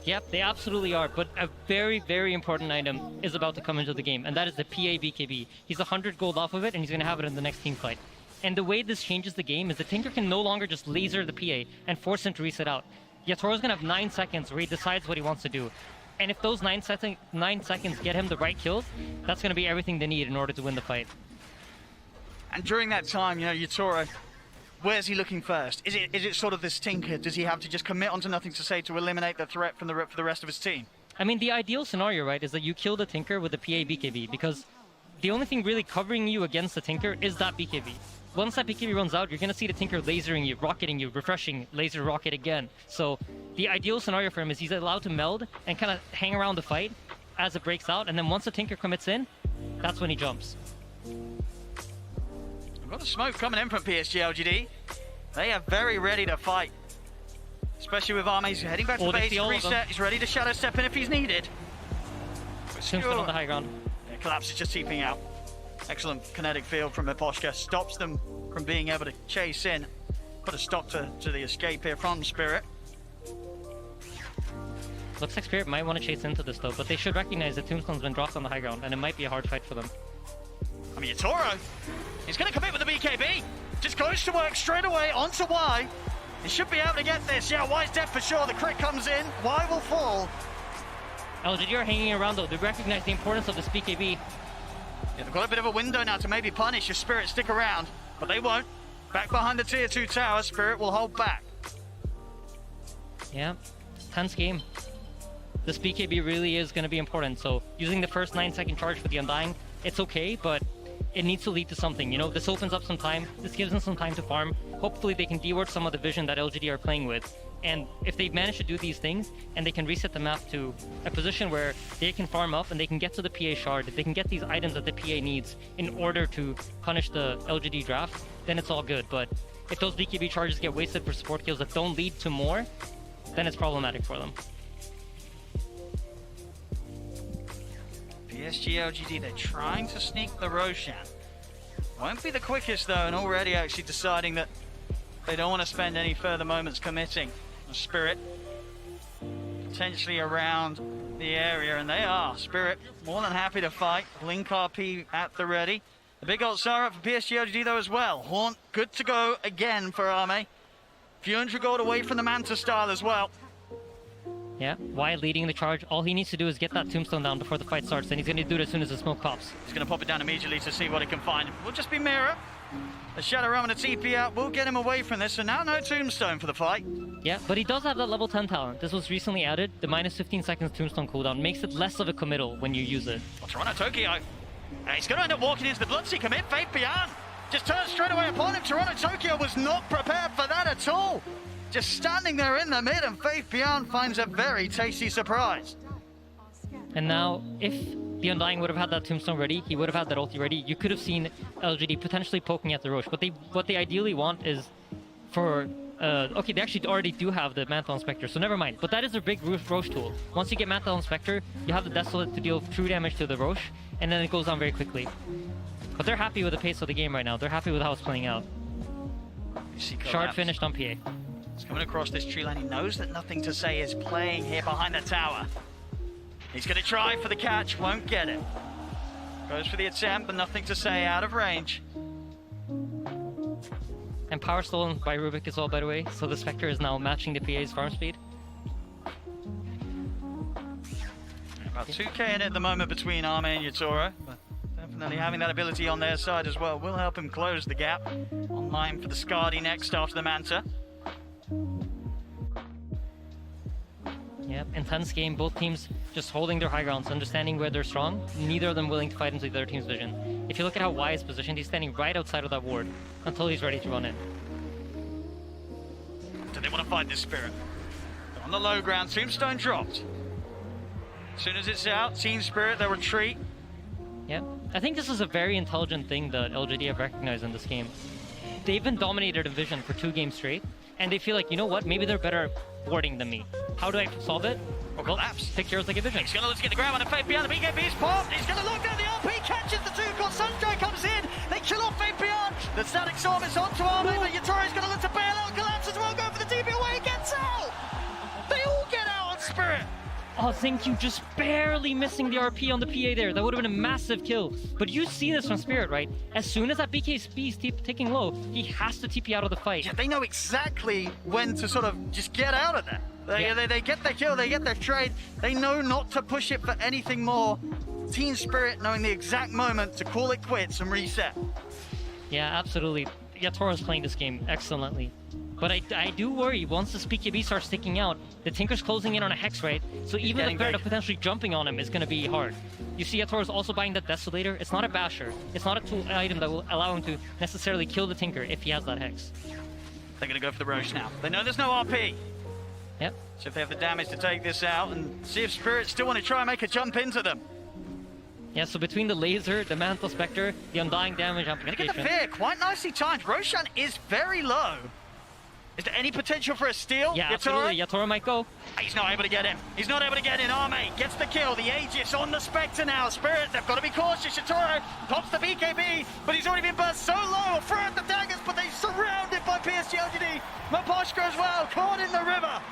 Yep, they absolutely are, but a very, very important item is about to come into the game, and that is the PA BKB. He's 100 gold off of it, and he's going to have it in the next team fight. And the way this changes the game is the Tinker can no longer just laser the PA and force him to reset out. Yatoro's going to have 9 seconds where he decides what he wants to do. And if those 9 seconds get him the right kills, that's going to be everything they need in order to win the fight. And during that time, Yatoro, where's he looking first? Is it sort of this Tinker? Does he have to just commit onto Nothing to Say to eliminate the threat from for the rest of his team? I mean, the ideal scenario, right, is that you kill the Tinker with the PA BKB, because the only thing really covering you against the Tinker is that BKB. Once that BKB runs out, you're going to see the Tinker lasering you, rocketing you, refreshing, laser rocket again. So the ideal scenario for him is he's allowed to meld and kind of hang around the fight as it breaks out, and then once the Tinker commits in, that's when he jumps. We've got the smoke coming in from PSG LGD. They are very ready to fight. Especially with Arme, he's heading back to base, reset, he's ready to Shadow Step in if he's needed. Tombstone on the high ground. Yeah, Collapse is just TPing out. Excellent kinetic field from Miposhka, stops them from being able to chase in. Put a stop to the escape here from Spirit. Looks like Spirit might want to chase into this though, but they should recognize that Tombstone's been dropped on the high ground, and it might be a hard fight for them. I mean, Yatoro, he's going to commit with the BKB. Just goes to work straight away onto Y. He should be able to get this. Yeah, Y's dead for sure. The crit comes in. Y will fall. LGD are hanging around though. They recognize the importance of this BKB. Yeah, they've got a bit of a window now to maybe punish your Spirit. Stick around. but they won't. Back behind the tier 2 tower, Spirit will hold back. Yeah, tense game. This BKB really is going to be important, so using the first 9-second charge for the Undying, it's okay, but it needs to lead to something, you know? This opens up some time, this gives them some time to farm. Hopefully they can deward some of the vision that LGD are playing with. And if they manage to do these things, and they can reset the map to a position where they can farm up and they can get to the PA shard, they can get these items that the PA needs in order to punish the LGD draft, then it's all good. But if those BKB charges get wasted for support kills that don't lead to more, then it's problematic for them. PSG LGD, they're trying to sneak the Roshan. Won't be the quickest though, and already actually deciding that they don't want to spend any further moments committing. Spirit potentially around the area, and they are. Spirit more than happy to fight. Blink RP at the ready. The big ult Sarah for PSG LGD though as well. Haunt good to go again for Arme. Few hundred gold away from the Manta style as well. Yeah, Wyatt leading the charge. All he needs to do is get that tombstone down before the fight starts, and he's going to do it as soon as the smoke pops. He's going to pop it down immediately to see what he can find. Will just be Mirror. A Shadow Realm and a TP out will get him away from this, so now no tombstone for the fight. Yeah, but he does have that level 10 talent. This was recently added. The minus 15 seconds tombstone cooldown makes it less of a committal when you use it. Well, Toronto Tokyo. He's going to end up walking into the Bloodseeker commit. Faith Beyond just turns straight away upon him. Toronto Tokyo was not prepared for that at all. Just standing there in the mid, and Faith Beyond finds a very tasty surprise. And now, if the Undying would have had that tombstone ready, he would have had that ulti ready, you could have seen LGD potentially poking at the Roche. What they ideally want is for... okay, they actually already do have the Mantle Inspector, so never mind. But that is their big Roche tool. Once you get Mantle Inspector, you have the Desolate to deal true damage to the Roche, and then it goes on very quickly. But they're happy with the pace of the game right now. They're happy with how it's playing out. Shard finished on PA. He's coming across this tree line. He knows that Nothing to Say is playing here behind the tower. He's going to try for the catch, won't get it. Goes for the attempt, but Nothing to Say out of range. And power stolen by Rubik as well, by the way. So the Spectre is now matching the PA's farm speed. About 2k in it at the moment between Arme and Yatoro. But definitely having that ability on their side as well will help him close the gap. Online for the Skadi next after the Manta. Yep, intense game. Both teams just holding their high grounds, understanding where they're strong. Neither of them willing to fight into the other team's vision. If you look at how Y is positioned, he's standing right outside of that ward until he's ready to run in. Do they want to fight this Spirit? On the low ground, Tombstone dropped. As soon as it's out, Team Spirit, they'll retreat. Yeah, I think this is a very intelligent thing that LGD have recognized in this game. They've been dominated in vision for 2 games straight, and they feel like, you know what, maybe they're better at warding than me. How do I solve it? Or collapse. Pick heroes like a vision. He's going to get the grab on the Faith Beyond. The BKB is popped. He's going to lock down the RP, catches the 2-core. Sunstrike comes in. They kill off Faith Beyond. The Static Storm is onto Arme, but Yatoro's going to look to bail out. Collapse as well. Go for the TP away. Gets out. They all get out on Spirit. Oh, thank you. Just barely missing the RP on the PA there. That would have been a massive kill. But you see this from Spirit, right? As soon as that BKB is ticking low, he has to TP out of the fight. Yeah, they know exactly when to sort of just get out of there. They get their kill, they get their trade. They know not to push it for anything more. Team Spirit knowing the exact moment to call it quits and reset. Yeah, absolutely. Yatoro's playing this game excellently. But I do worry, once this BKB starts sticking out, the Tinker's closing in on a Hex, right? So even the threat of potentially jumping on him is going to be hard. You see Yatoro's also buying that Desolator. It's not a Basher. It's not a tool item that will allow him to necessarily kill the Tinker if he has that Hex. They're going to go for the Roche now. They know there's no RP. Yep. So if they have the damage to take this out and see if Spirit still want to try and make a jump into them. Yeah, so between the laser, the Mantle Spectre, the Undying damage amplification. Look at the fear, quite nicely timed. Roshan is very low. Is there any potential for a steal? Yeah, absolutely. Yatoro might go. He's not able to get in. He's not able to get in. Arme gets the kill. The Aegis on the Spectre now. Spirit, they've got to be cautious. Yatoro pops the BKB, but he's already been burst so low. Throw out the daggers, but they're surrounded by PSG LGD. Maposhka as well, caught in the river.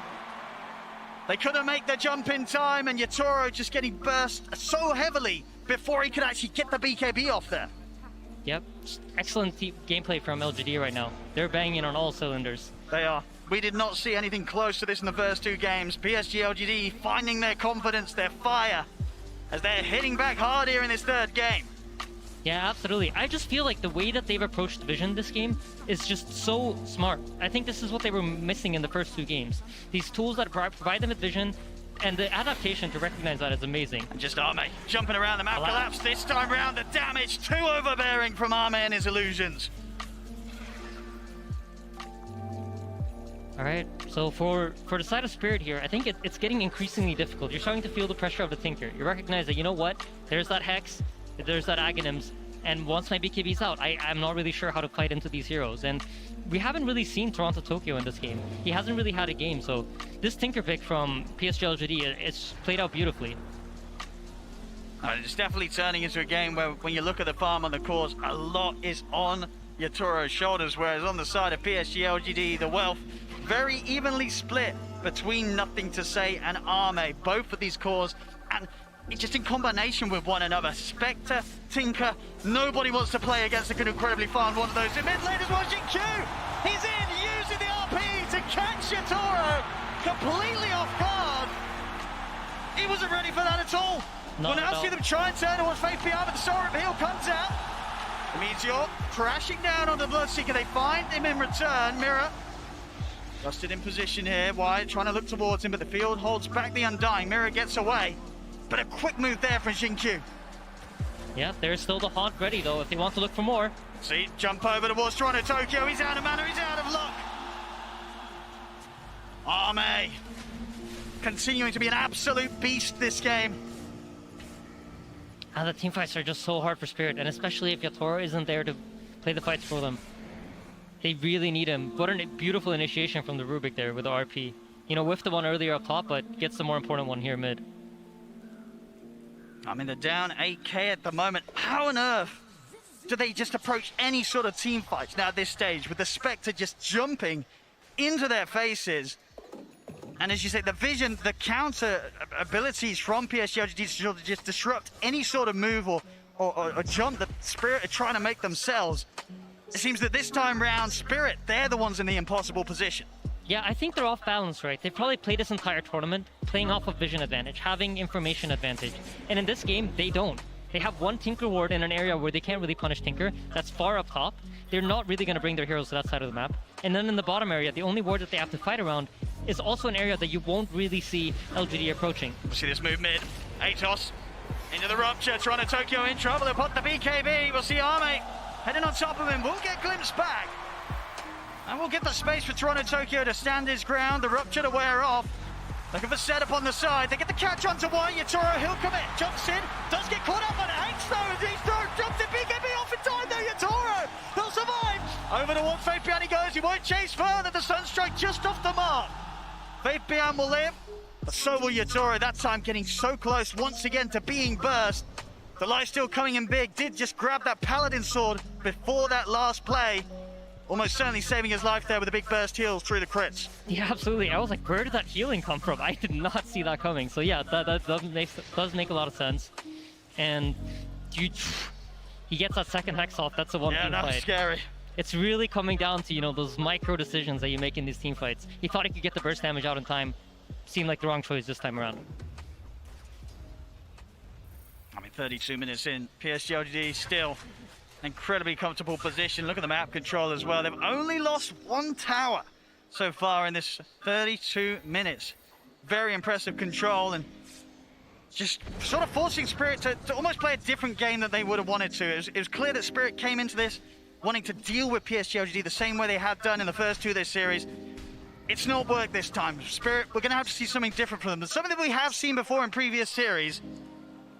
They couldn't make the jump in time, and Yatoro just getting burst so heavily before he could actually get the BKB off there. Yep, excellent gameplay from LGD right now. They're banging on all cylinders. They are. We did not see anything close to this in the first 2 games. PSG LGD finding their confidence, their fire, as they're hitting back hard here in this 3rd game. Yeah, absolutely. I just feel like the way that they've approached Vision this game is just so smart. I think this is what they were missing in the first 2 games. These tools that provide them with Vision, and the adaptation to recognize that is amazing. And just Arme jumping around the map. Collapse this time round. The damage too overbearing from Arme and his illusions. All right, so for the side of Spirit here, I think it's getting increasingly difficult. You're starting to feel the pressure of the Tinker. You recognize that, you know what? There's that Hex, there's that Aghanims, and once my BKB's out, I'm not really sure how to fight into these heroes. And we haven't really seen Toronto Tokyo in this game. He hasn't really had a game, so this Tinker pick from PSG LGD, it's played out beautifully. It's definitely turning into a game where when you look at the farm on the course, a lot is on Yatoro's shoulders, whereas on the side of PSG LGD, the wealth very evenly split between Nothing to Say and Arme, both of these cores, and it's just in combination with one another. Spectre, Tinker, nobody wants to play against an incredibly fun one of those. In mid lane is watching Q. He's in, using the RP to catch Yatoro, completely off guard. He wasn't ready for that at all. We'll now see them try and turn towards Faith Beyond, but the Solar Appeal comes out. The Meteor crashing down on the Bloodseeker. They find him in return. Mirror Rusted in position here. Wyatt trying to look towards him, but the field holds back the Undying. Mirror gets away, but a quick move there from Xingqiu. Yeah, there's still the Haunt ready though if they want to look for more. See, jump over towards Toronto Tokyo. He's out of mana, he's out of luck. Arme continuing to be an absolute beast this game. And the team fights are just so hard for Spirit, and especially if Yatoro isn't there to play the fights for them. They really need him. What a beautiful initiation from the Rubik there with the RP. You know, whiffed the one earlier up top, but gets the more important one here mid. I mean, they're down 8k at the moment. How on earth do they just approach any sort of team fights now at this stage with the Spectre just jumping into their faces? And as you say, the vision, the counter abilities from PSG LGD to just disrupt any sort of move or jump that Spirit are trying to make themselves. It seems that this time round, Spirit, they're the ones in the impossible position. Yeah, I think they're off balance, right? They've probably played this entire tournament playing off of vision advantage, having information advantage. And in this game, they don't. They have one Tinker ward in an area where they can't really punish Tinker. That's far up top. They're not really going to bring their heroes to that side of the map. And then in the bottom area, the only ward that they have to fight around is also an area that you won't really see LGD approaching. We'll see this move mid. Atos into the Rupture. Toronto Tokyo in trouble. They'll put the BKB. We'll see Arme heading on top of him. We'll get glimpsed back. And we'll get the space for Toronto Tokyo to stand his ground. The Rupture to wear off. Looking for setup on the side. They get the catch onto Wyatt. Yatoro, he'll commit. Jumps in. Does get caught up on Hanks though. He's thrown. Jumps in. BKB off in time though. Yatoro. He'll survive. Over towards Faith Beyond he goes. He won't chase further. The Sunstrike just off the mark. Faith Beyond will live. But so will Yatoro. That time getting so close once again to being burst. The light still coming in big. Did just grab that Paladin sword before that last play. Almost certainly saving his life there with a big burst heal through the crits. Yeah, absolutely. I was like, where did that healing come from? I did not see that coming. So yeah, that does make a lot of sense. And he gets that second Hex off. That's a one-team fight. Yeah, that was scary. It's really coming down to, you know, those micro decisions that you make in these team fights. He thought he could get the burst damage out in time. Seemed like the wrong choice this time around. I mean, 32 minutes in, PSG LGD still incredibly comfortable position. Look at the map control as well. They've only lost one tower so far in this 32 minutes. Very impressive control and just sort of forcing Spirit to almost play a different game than they would have wanted to. It was clear that Spirit came into this wanting to deal with PSG LGD the same way they had done in the first two of this series. It's not worked this time. Spirit, we're going to have to see something different from them. But something that we have seen before in previous series,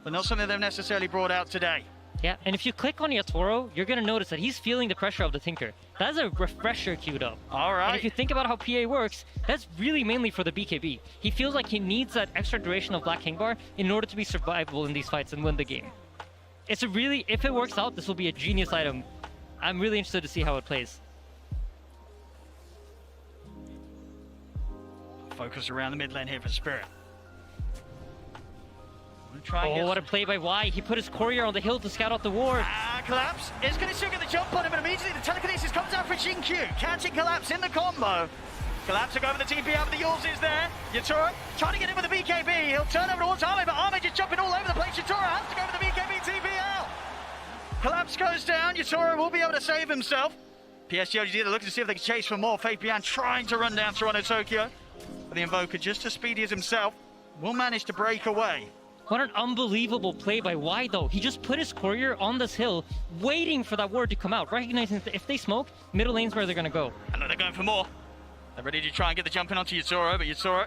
but not something they've necessarily brought out today. Yeah, and if you click on Yatoro, you're going to notice that he's feeling the pressure of the Tinker. That's a refresher queued up. All right. And if you think about how PA works, that's really mainly for the BKB. He feels like he needs that extra duration of Black King Bar in order to be survivable in these fights and win the game. It's a really, if it works out, this will be a genius item. I'm really interested to see how it plays. Focus around the mid lane here for Spirit. Oh, what a play by Y. He put his courier on the hill to scout out the ward. Collapse is going to still get the jump on him, but immediately the telekinesis comes out for Xingqiu. Catching Collapse in the combo. Collapse to go over the TP out, but the Yules is there. Yatoro trying to get in with the BKB. He'll turn over towards Arme, but Arme just jumping all over the place. Yatoro has to go with the BKB TP out. Collapse goes down. Yatoro will be able to save himself. PSG LGD, they're looking to see if they can chase for more. Fabian trying to run down Toronto Tokyo. But the Invoker, just as speedy as himself, will manage to break away. What an unbelievable play by Y, though. He just put his courier on this hill, waiting for that ward to come out, recognizing that if they smoke, middle lane's where they're going to go. I know they're going for more. They're ready to try and get the jump in onto Yatoro, but Yatoro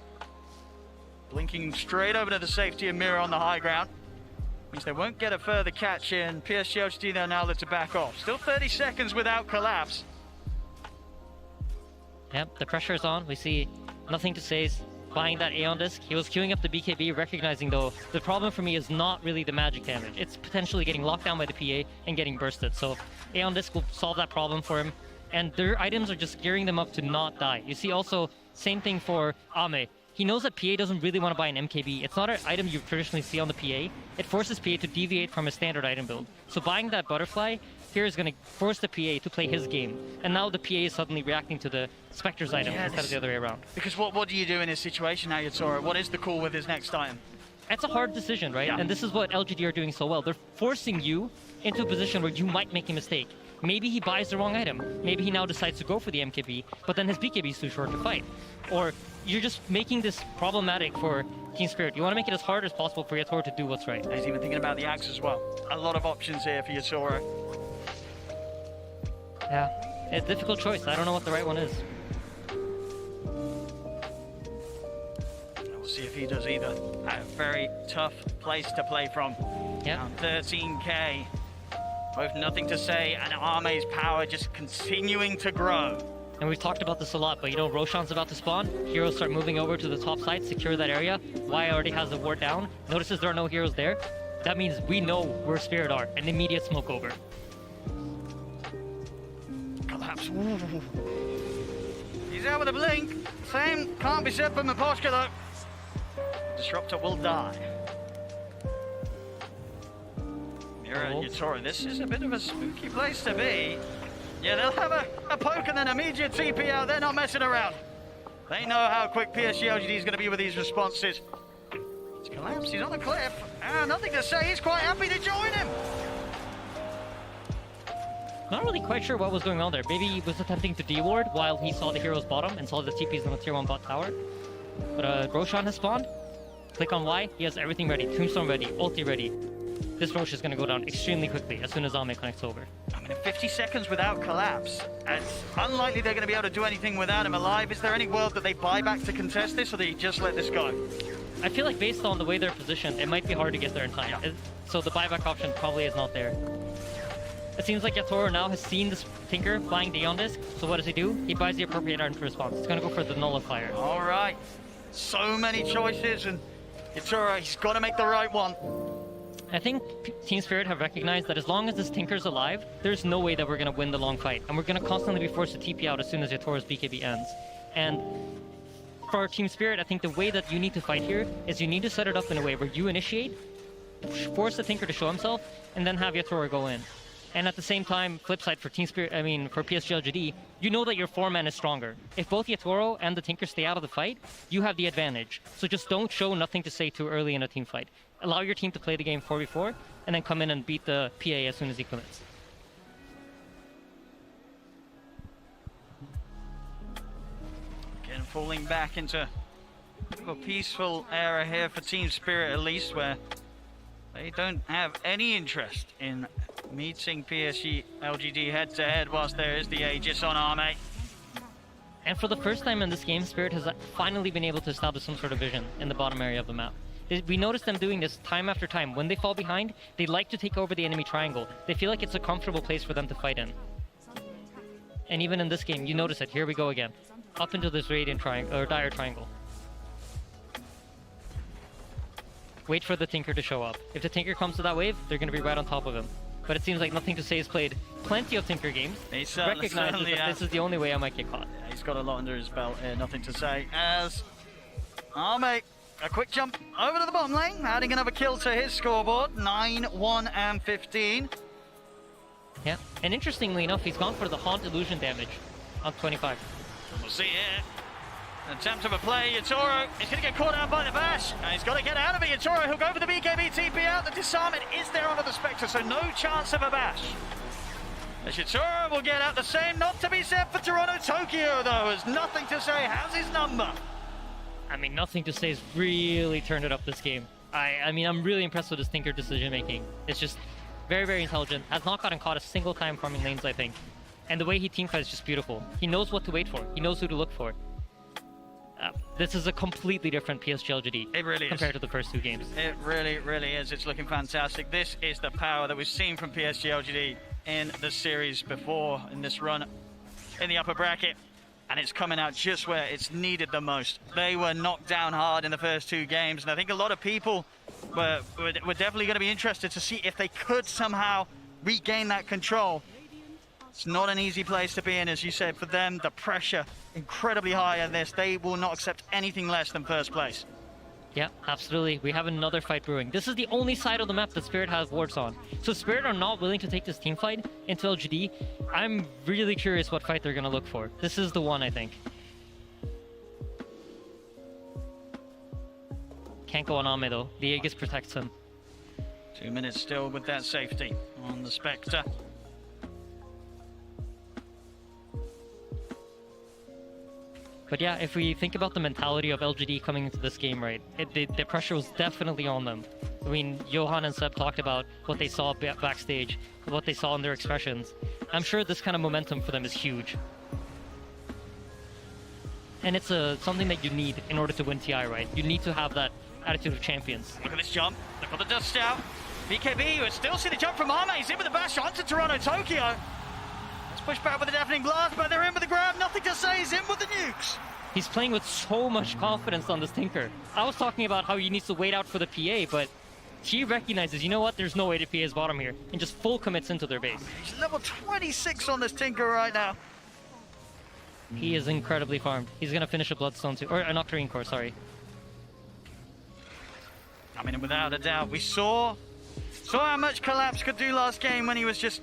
blinking straight over to the safety of Mira on the high ground. Means they won't get a further catch in. PSG LGD there now to back off. Still 30 seconds without collapse. Yep, the pressure is on. We see nothing to say. Buying that Aeon disc. He was queuing up the BKB, recognizing though, the problem for me is not really the magic damage. It's potentially getting locked down by the PA and getting bursted. So Aeon disc will solve that problem for him. And their items are just gearing them up to not die. You see also, same thing for Ame. He knows that PA doesn't really want to buy an MKB. It's not an item you traditionally see on the PA. It forces PA to deviate from a standard item build. So buying that butterfly here is going to force the PA to play his game. And now the PA is suddenly reacting to the Spectre's item instead of the other way around. Because what do you do in this situation now, Yatoro? What is the call with his next item? It's a hard decision, right? Yeah. And this is what LGD are doing so well. They're forcing you into a position where you might make a mistake. Maybe he buys the wrong item. Maybe he now decides to go for the MKB, but then his BKB is too short to fight. Or you're just making this problematic for Team Spirit. You want to make it as hard as possible for Yatoro to do what's right. He's even thinking about the axe as well. A lot of options here for Yatoro. Yeah, it's a difficult choice. I don't know what the right one is. We'll see if he does either. A very tough place to play from. Yeah. 13k. Both nothing to say, and Ame's power just continuing to grow. And we've talked about this a lot, but you know, Roshan's about to spawn. Heroes start moving over to the top side, secure that area. Y already has the ward down. Notices there are no heroes there. That means we know where Spirit are. An immediate smoke over. Collapse. Ooh. He's out with a blink. Same can't be said for Miposhka though. Disruptor will die. Mira and Yatoro, this is a bit of a spooky place to be. Yeah, they'll have a poke and then immediate TP out. They're not messing around. They know how quick PSG LGD is going to be with these responses. It's collapsed. He's on the cliff. Nothing to say. He's quite happy to join him. Not really quite sure what was going on there. Maybe he was attempting to D-ward while he saw the hero's bottom and saw the TPs on the tier 1 bot tower. But Roshan has spawned. Click on Y. He has everything ready. Tombstone ready. Ulti ready. This Rosh is going to go down extremely quickly as soon as Ame connects over. I mean, 50 seconds without collapse. It's unlikely they're going to be able to do anything without him alive. Is there any world that they buy back to contest this, or they just let this go? I feel like based on the way they're positioned, it might be hard to get there in time. Yeah. So the buyback option probably is not there. It seems like Yatoro now has seen this Tinker buying the Aeon Disc. So what does he do? He buys the appropriate item for response. He's going to go for the Nullifier. All right. So many choices, and Yatoro, he's got to make the right one. I think Team Spirit have recognized that as long as this Tinker's alive, there's no way that we're going to win the long fight. And we're going to constantly be forced to TP out as soon as Yatoro's BKB ends. And for Team Spirit, I think the way that you need to fight here is you need to set it up in a way where you initiate, force the Tinker to show himself, and then have Yatoro go in. And at the same time, flip side for Team Spirit, for PSG LGD, you know that your 4-man is stronger. If both Yatoro and the Tinker stay out of the fight, you have the advantage. So just don't show nothing to say too early in a team fight. Allow your team to play the game 4v4, and then come in and beat the PA as soon as he commits. Again, falling back into a peaceful era here for Team Spirit, at least, where they don't have any interest in meeting PSG LGD head-to-head whilst there is the Aegis on Ame. And for the first time in this game, Spirit has finally been able to establish some sort of vision in the bottom area of the map. We noticed them doing this time after time. When they fall behind, they like to take over the enemy triangle. They feel like it's a comfortable place for them to fight in. And even in this game, you notice it. Here we go again. Up into this radiant triangle, or dire triangle. Wait for the Tinker to show up. If the Tinker comes to that wave, they're going to be right on top of him. But it seems like Nothing to Say has played plenty of Tinker games. He recognizes that this is the only way I might get caught. Yeah, he's got a lot under his belt here. Nothing to Say as Ame, a quick jump over to the bottom lane, adding another kill to his scoreboard. 9, 1, and 15. Yeah, and interestingly enough, he's gone for the Haunt Illusion damage on 25. We'll see here. An attempt of a play, Yatoro is going to get caught out by the bash, and he's got to get out of it. Yatoro, he'll go for the BKB TP out. The disarmament is there onto the Spectre, so no chance of a bash. The Yatoro will get out the same, not to be said for Toronto Tokyo though, has nothing to say, has his number. I mean, nothing to say has really turned it up this game. I mean, I'm really impressed with his thinker decision making. It's just very, very intelligent. Has not gotten caught a single time farming lanes, I think. And the way he teamfights is just beautiful. He knows what to wait for. He knows who to look for. This is a completely different PSG LGD. It really is. Compared to the first two games. It really, really is. It's looking fantastic. This is the power that we've seen from PSG LGD in the series before, in this run in the upper bracket. And it's coming out just where it's needed the most. They were knocked down hard in the first two games, and I think a lot of people were definitely going to be interested to see if they could somehow regain that control. It's not an easy place to be in, as you said. For them, the pressure incredibly high in this. They will not accept anything less than first place. Yeah, absolutely. We have another fight brewing. This is the only side of the map that Spirit has wards on. So Spirit are not willing to take this team fight into LGD. I'm really curious what fight they're going to look for. This is the one, I think. Can't go on Ame though. The Aegis protects him. 2 minutes still with that safety on the Spectre. But yeah, if we think about the mentality of LGD coming into this game, right, the pressure was definitely on them. I mean, Johan and Seb talked about what they saw backstage, what they saw in their expressions. I'm sure this kind of momentum for them is huge. And it's something that you need in order to win TI, right? You need to have that attitude of champions. Look at this jump. Look at the dust out. BKB, you still see the jump from Ame. He's in with the bash onto Toronto Tokyo. Push back with a deafening blast, but they're in with the grab. Nothing to say. He's in with the nukes. He's playing with so much confidence on this Tinker. I was talking about how he needs to wait out for the PA, but he recognizes, you know what, there's no way to PA his bottom here, and just full commits into their base. He's level 26 on this Tinker right now. He is incredibly farmed. He's going to finish a Bloodstone too, or an Octarine Core, sorry. I mean, without a doubt, we saw how much Collapse could do last game when he was just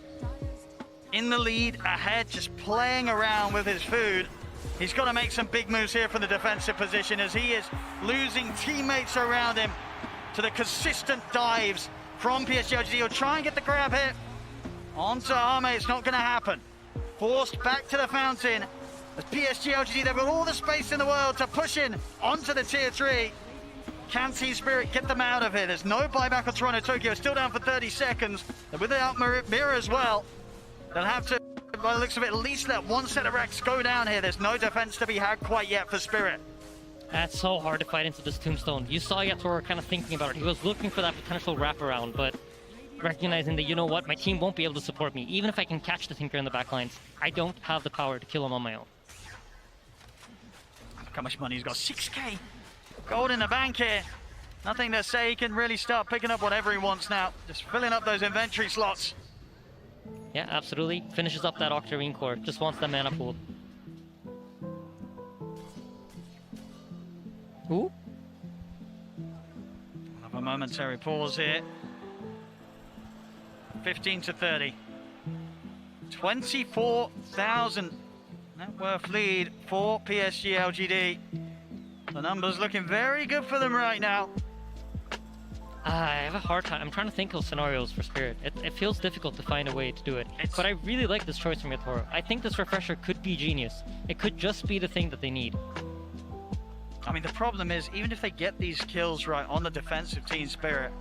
in the lead, ahead, just playing around with his food. He's got to make some big moves here from the defensive position as he is losing teammates around him to the consistent dives from PSG LGD. He'll try and get the grab hit onto Ame. It's not going to happen. Forced back to the fountain as PSG LGD, they've got all the space in the world to push in onto the tier 3. Can Team Spirit get them out of here? There's no buyback on Toronto Tokyo, still down for 30 seconds. And without Mirror as well, they'll have to, by the looks of it, at least let one set of racks go down here. There's no defense to be had quite yet for Spirit. That's so hard to fight into this Tombstone. You saw Yatoro kind of thinking about it. He was looking for that potential wraparound, but recognizing that, you know what, my team won't be able to support me. Even if I can catch the Tinker in the backlines, I don't have the power to kill him on my own. Look how much money he's got. 6k gold in the bank here. Nothing to say. He can really start picking up whatever he wants now. Just filling up those inventory slots. Yeah, absolutely. Finishes up that Octarine Core. Just wants that mana pool. Ooh. Have a momentary pause here. 15 to 30. 24,000 net worth lead for PSG LGD. The numbers looking very good for them right now. I have a hard time. I'm trying to think of scenarios for Spirit. It feels difficult to find a way to do it. But I really like this choice from Yatoro. I think this refresher could be genius. It could just be the thing that they need. I mean, the problem is, even if they get these kills right on the defensive Team Spirit,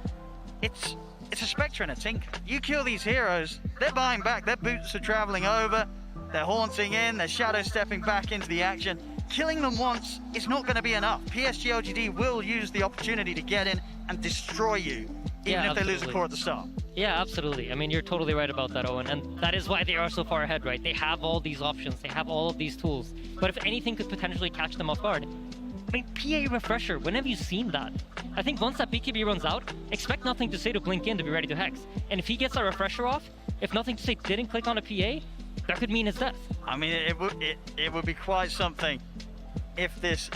it's a Spectre and a Tinker. You kill these heroes, they're buying back. Their boots are traveling over. They're haunting in. They're shadow stepping back into the action. Killing them once is not going to be enough. PSG LGD will use the opportunity to get in and destroy you, even if they lose the core at the start. Yeah, absolutely. I mean, you're totally right about that, Owen. And that is why they are so far ahead, right? They have all these options. They have all of these tools. But if anything could potentially catch them off guard, I mean, PA refresher, when have you seen that? I think once that BKB runs out, expect Nothing to Say to blink in to be ready to hex. And if he gets that refresher off, if Nothing to Say didn't click on a PA, that could mean his death. I mean, it would be quite something if this